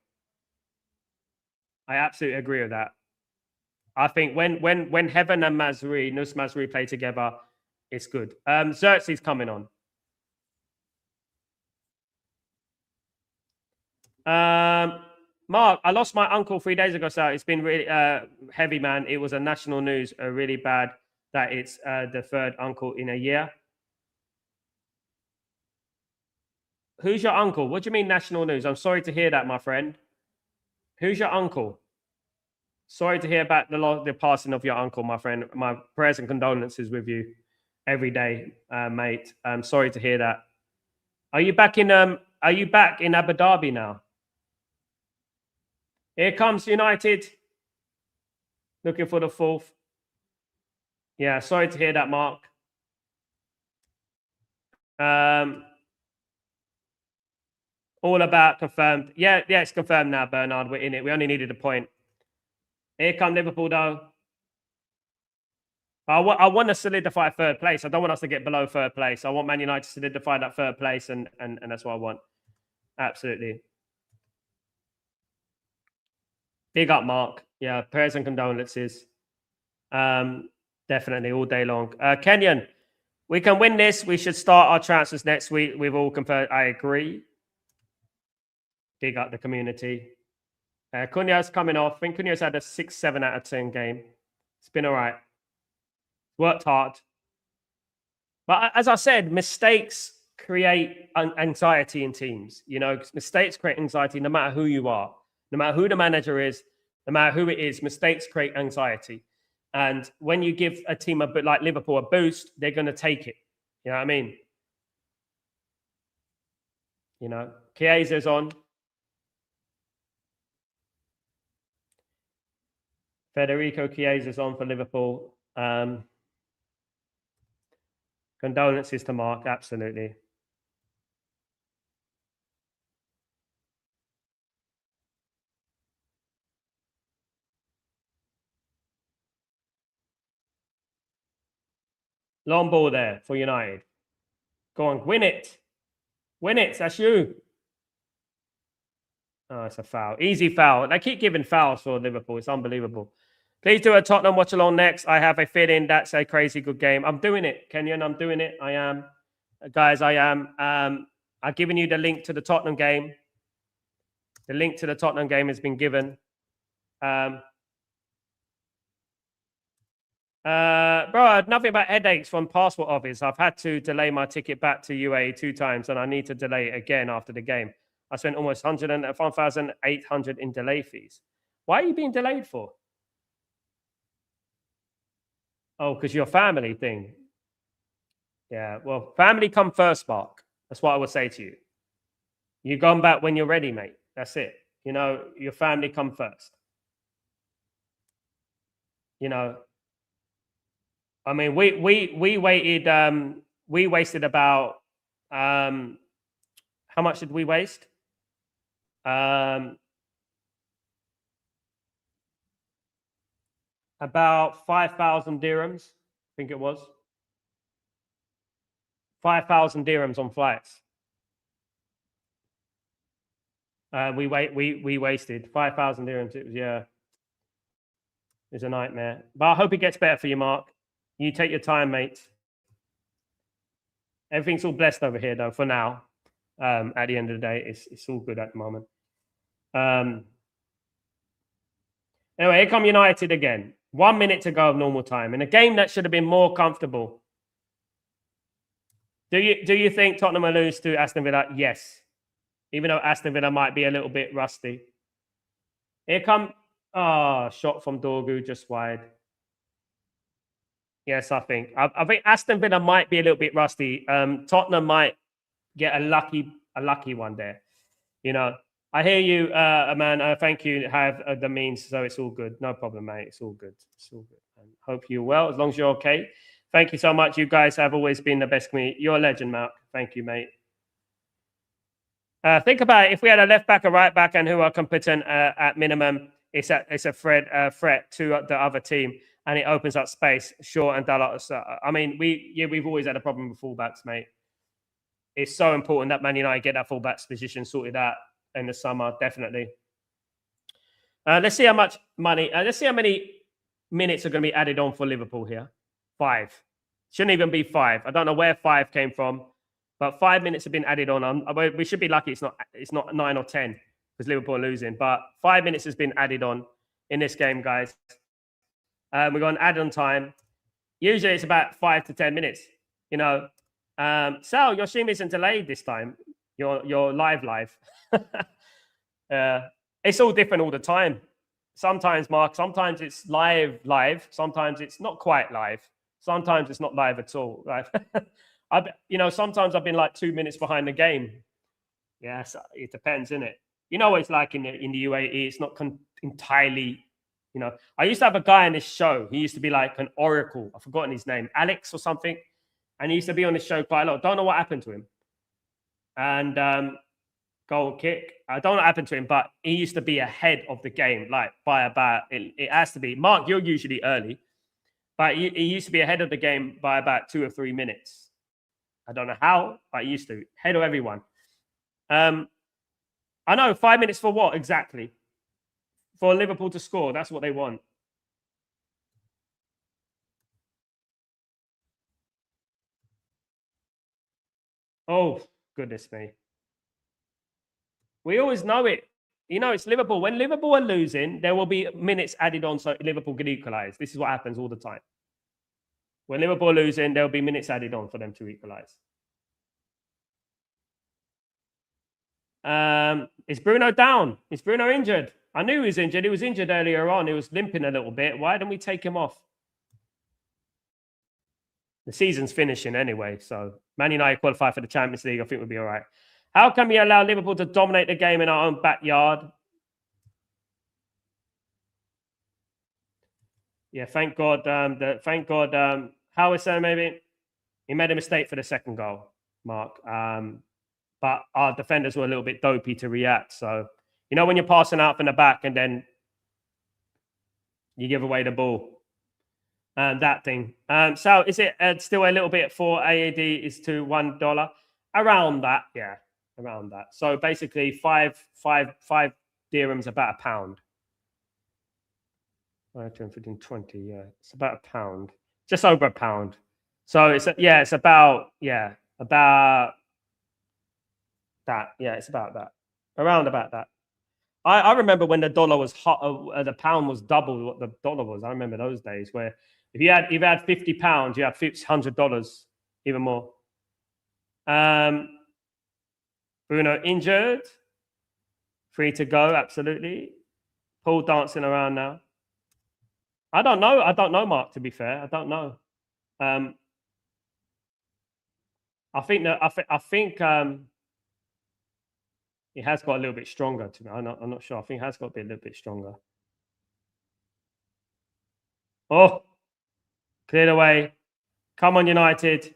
Speaker 1: I absolutely agree with that. I think when Heaven and Nus Mazri play together, it's good. Xerxes coming on. Mark, I lost my uncle 3 days ago, so it's been really heavy, man. It was a national news, really bad that it's the third uncle in a year. Who's your uncle? What do you mean national news? I'm sorry to hear that, my friend. Who's your uncle? Sorry to hear about the passing of your uncle, my friend. My prayers and condolences with you every day, mate. I'm sorry to hear that. Are you back in Abu Dhabi now? Here comes United. Looking for the fourth. Yeah, sorry to hear that, Mark. All about confirmed. Yeah, it's confirmed now, Bernard. We're in it. We only needed a point. Here come Liverpool, though. I want to solidify third place. I don't want us to get below third place. I want Man United to solidify that third place, and that's what I want. Absolutely. Big up, Mark. Yeah, prayers and condolences. Definitely, all day long. Kenyon, we can win this. We should start our transfers next week. We've all confirmed. I agree. Big up the community. Cunha's coming off. I think Cunha's had a 6-7 out of 10 game. It's been all right. Worked hard. But as I said, mistakes create anxiety in teams. You know, mistakes create anxiety no matter who you are, no matter who the manager is, no matter who it is, mistakes create anxiety. And when you give a team a bit like Liverpool a boost, they're going to take it. You know what I mean? You know, Chiesa's on. Federico Chiesa's on for Liverpool. Condolences to Mark, absolutely. Long ball there for United. Go on, win it. Win it, that's you. Oh, it's a foul. Easy foul. They keep giving fouls for Liverpool. It's unbelievable. Please do a Tottenham watch along next. I have a feeling that's a crazy good game. I'm doing it, Kenyon. I'm doing it. I am. Guys, I am. I've given you the link to the Tottenham game. The link to the Tottenham game has been given. Bro, I had nothing but headaches from passport office. I've had to delay my ticket back to UAE 2 times, and I need to delay it again after the game. I spent almost 1,800 in delay fees. Why are you being delayed for? Oh, because your family thing. Yeah, well, family come first, Mark. That's what I would say to you. You come back when you're ready, mate. That's it. You know, your family come first. You know, I mean, we waited. We wasted about how much did we waste? About 5,000 dirhams, I think it was. 5,000 dirhams on flights. We wasted 5,000 dirhams. It was, yeah, it's a nightmare. But I hope it gets better for you, Mark. You take your time, mate. Everything's all blessed over here, though. For now, at the end of the day, it's all good at the moment. Anyway, here come United again. 1 minute to go of normal time in a game that should have been more comfortable. Do you think Tottenham will lose to Aston Villa? Yes. Even though Aston Villa might be a little bit rusty. Here come shot from Dorgu just wide. Yes, I think Aston Villa might be a little bit rusty. Tottenham might get a lucky one there. You know, I hear you, man. Thank you. Have the means, so it's all good. No problem, mate. It's all good. It's all good. And hope you're well, as long as you're okay. Thank you so much. You guys have always been the best community. You're a legend, Mark. Thank you, mate. Think about it. If we had a left back, a right back, and who are competent at minimum, it's a threat to the other team, and it opens up space. Shaw and Dallas. I mean, we've always had a problem with fullbacks, mate. It's so important that Man United get that fullbacks position sorted out in the summer, definitely. Let's see how much money. Let's see how many minutes are going to be added on for Liverpool here. 5. Shouldn't even be 5. I don't know where 5 came from, but 5 minutes have been added on. We should be lucky it's not 9 or 10 because Liverpool are losing. But 5 minutes has been added on in this game, guys. We've got an add-on time. Usually it's about 5 to 10 minutes. You know, Sal, your stream isn't delayed this time. You're live. It's all different all the time. Sometimes, Mark, sometimes it's live. Sometimes it's not quite live. Sometimes it's not live at all. Right? Sometimes I've been like 2 minutes behind the game. Yes, it depends, isn't it? You know what it's like in the UAE. It's not entirely. You know, I used to have a guy on this show. He used to be like an oracle. I've forgotten his name, Alex or something. And he used to be on this show quite a lot. Don't know what happened to him. And goal kick. I don't know what happened to him, but he used to be ahead of the game, like by about. It has to be. Mark, you're usually early, but he used to be ahead of the game by about 2 or 3 minutes. I don't know how, but he used to ahead of everyone. I know 5 minutes for what exactly? For Liverpool to score. That's what they want. Oh, goodness me. We always know it. You know, it's Liverpool. When Liverpool are losing, there will be minutes added on so Liverpool can equalise. This is what happens all the time. When Liverpool are losing, there will be minutes added on for them to equalise. Is Bruno down? Is Bruno injured? I knew he was injured. He was injured earlier on. He was limping a little bit. Why didn't we take him off? The season's finishing anyway, so Man United qualify for the Champions League. I think we'll be all right. How can we allow Liverpool to dominate the game in our own backyard? Yeah, thank God. How is that? Maybe he made a mistake for the second goal, Mark. But our defenders were a little bit dopey to react. So, you know, when you're passing out from the back and then you give away the ball. That thing. So is it still a little bit for AAD is to $1? Around that, yeah. Around that. So basically 5 dirhams, about a pound. 15.20, yeah. It's about a pound. Just over a pound. So it's about that. Yeah, it's about that. Around about that. I remember when the dollar was hot, the pound was double what the dollar was. I remember those days where if you had £50, you had $100, even more. Bruno injured. Free to go, absolutely. Paul dancing around now. I don't know, Mark, to be fair. I don't know. I think it has got a little bit stronger to me. I'm not sure. I think it has got to be a little bit stronger. Oh, cleared away. Come on, United.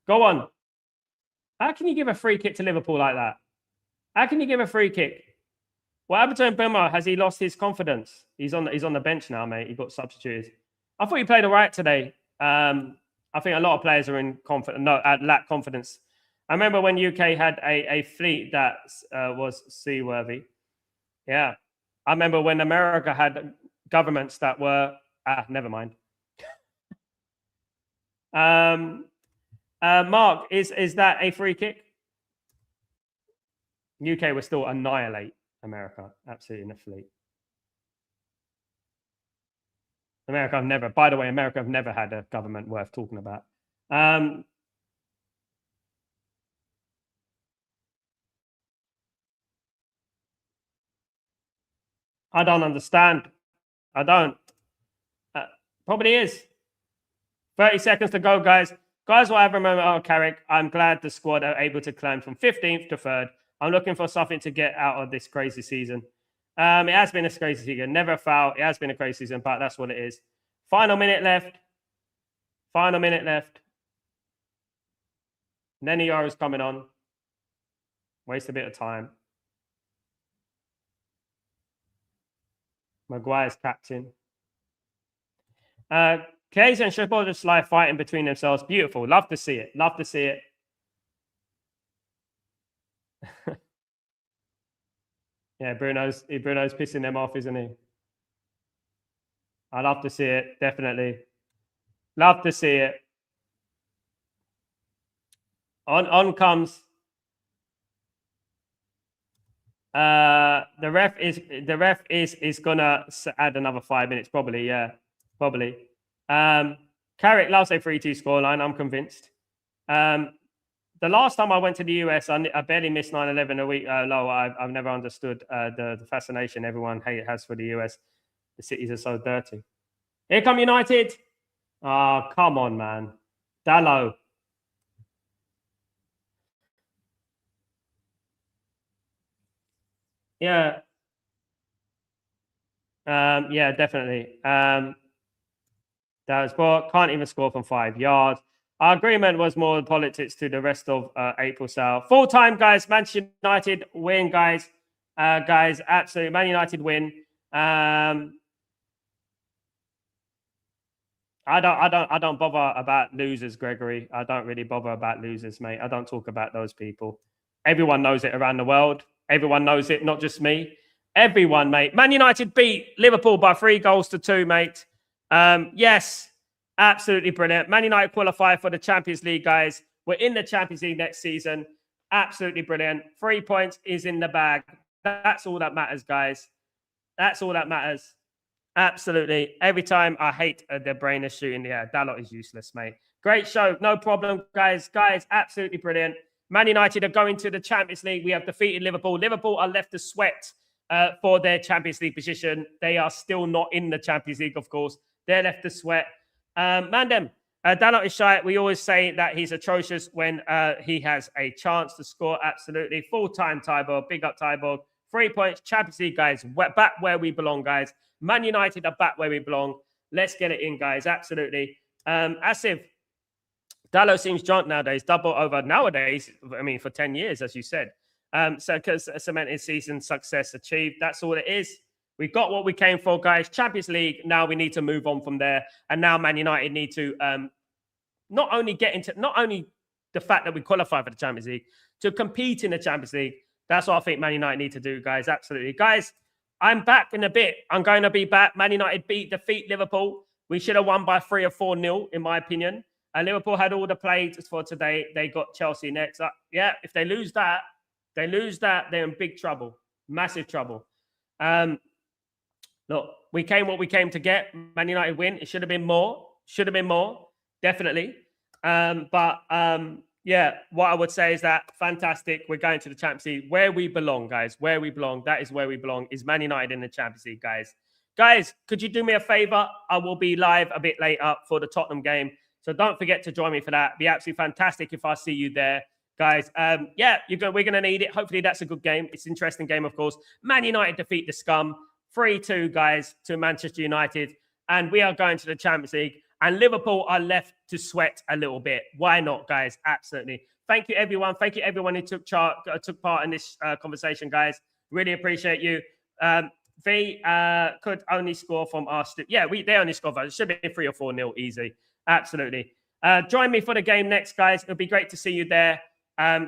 Speaker 1: Go on. How can you give a free kick to Liverpool like that? How can you give a free kick? What happened to Mbemo? Has he lost his confidence? He's on the bench now, mate. He got substituted. I thought he played all right today. I think a lot of players are lack confidence. I remember when UK had a fleet that was seaworthy. Yeah. I remember when America had governments that were... never mind. Mark, is that a free kick? UK will still annihilate America, absolutely, in the fleet. America have never, by the way, America have never had a government worth talking about. I don't understand. I don't. Probably is. 30 seconds to go, guys. Guys, what I remember, Carrick, I'm glad the squad are able to climb from 15th to 3rd. I'm looking for something to get out of this crazy season. It has been a crazy season. Never a foul. It has been a crazy season, but that's what it is. Final minute left. Final minute left. Nenny Yara's coming on. Waste a bit of time. Maguire's captain. Case and Sheffield just like fighting between themselves. Beautiful. Love to see it. Love to see it. Yeah, Bruno's pissing them off, isn't he? I love to see it. Definitely. Love to see it. On comes. The ref is gonna add another 5 minutes, probably. Yeah, probably. Carrick loves a 3-2 scoreline. I'm convinced. The last time I went to the US, I barely missed 9/11 a week low. I've never understood the fascination everyone has for the US. The cities are so dirty. Here come United. Oh, come on, man. Dallo. Yeah. Yeah, definitely. That was poor. Can't even score from 5 yards. Our agreement was more politics to the rest of April South. Full time, guys. Manchester United win, guys. Guys, absolutely. Man United win. I don't bother about losers, Gregory. I don't really bother about losers, mate. I don't talk about those people. Everyone knows it around the world. Everyone knows it, not just me. Everyone, mate. Man United beat Liverpool by 3-2, mate. Yes, absolutely brilliant. Man United qualify for the Champions League, guys. We're in the Champions League next season. Absolutely brilliant. 3 points is in the bag. That's all that matters, guys. That's all that matters. Absolutely. Every time I hate the brain is shooting. Yeah, that lot is useless, mate. Great show. No problem, guys. Guys, absolutely brilliant. Man United are going to the Champions League. We have defeated Liverpool. Liverpool are left to sweat for their Champions League position. They are still not in the Champions League, of course. They're left to sweat. Mandem, Dalot is shy. We always say that he's atrocious when he has a chance to score. Absolutely. Full-time Tyborg. Big up Tyborg. 3 points. Champions League, guys. We're back where we belong, guys. Man United are back where we belong. Let's get it in, guys. Absolutely. Asif, Dalot seems drunk nowadays. Double over nowadays. I mean, for 10 years, as you said. So because cemented season success achieved. That's all it is. We got what we came for, guys. Champions League. Now we need to move on from there. And now Man United need to not only the fact that we qualify for the Champions League, to compete in the Champions League. That's what I think Man United need to do, guys. Absolutely. Guys, I'm back in a bit. I'm going to be back. Man United defeat Liverpool. We should have won by 3 or 4-0, in my opinion. And Liverpool had all the plays for today. They got Chelsea next. Yeah, if they lose that, they're in big trouble. Massive trouble. Look, we came what we came to get. Man United win. It should have been more. Should have been more. Definitely. Yeah, what I would say is that fantastic. We're going to the Champions League where we belong, guys. Where we belong. That is where we belong. Is Man United in the Champions League, guys. Guys, could you do me a favor? I will be live a bit later for the Tottenham game. So don't forget to join me for that. It'd be absolutely fantastic if I see you there, guys. Yeah, we're going to need it. Hopefully that's a good game. It's an interesting game, of course. Man United defeat the scum. 3-2, guys, to Manchester United. And we are going to the Champions League. And Liverpool are left to sweat a little bit. Why not, guys? Absolutely. Thank you, everyone. Thank you, everyone who took part in this conversation, guys. Really appreciate you. V could only score from our... Yeah, they only scored. It should be 3 or 4-0 easy. Absolutely. Join me for the game next, guys. It'll be great to see you there.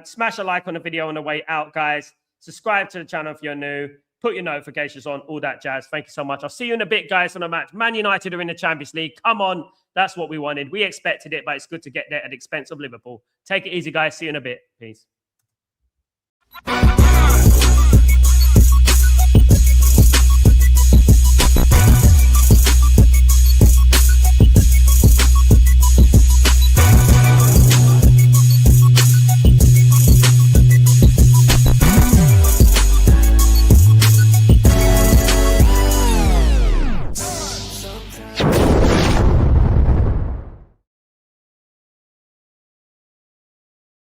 Speaker 1: Smash a like on the video on the way out, guys. Subscribe to the channel if you're new. Put your notifications on, all that jazz. Thank you so much. I'll see you in a bit, guys, on the match. Man United are in the Champions League. Come on. That's what we wanted. We expected it, but it's good to get there at the expense of Liverpool. Take it easy, guys. See you in a bit. Peace.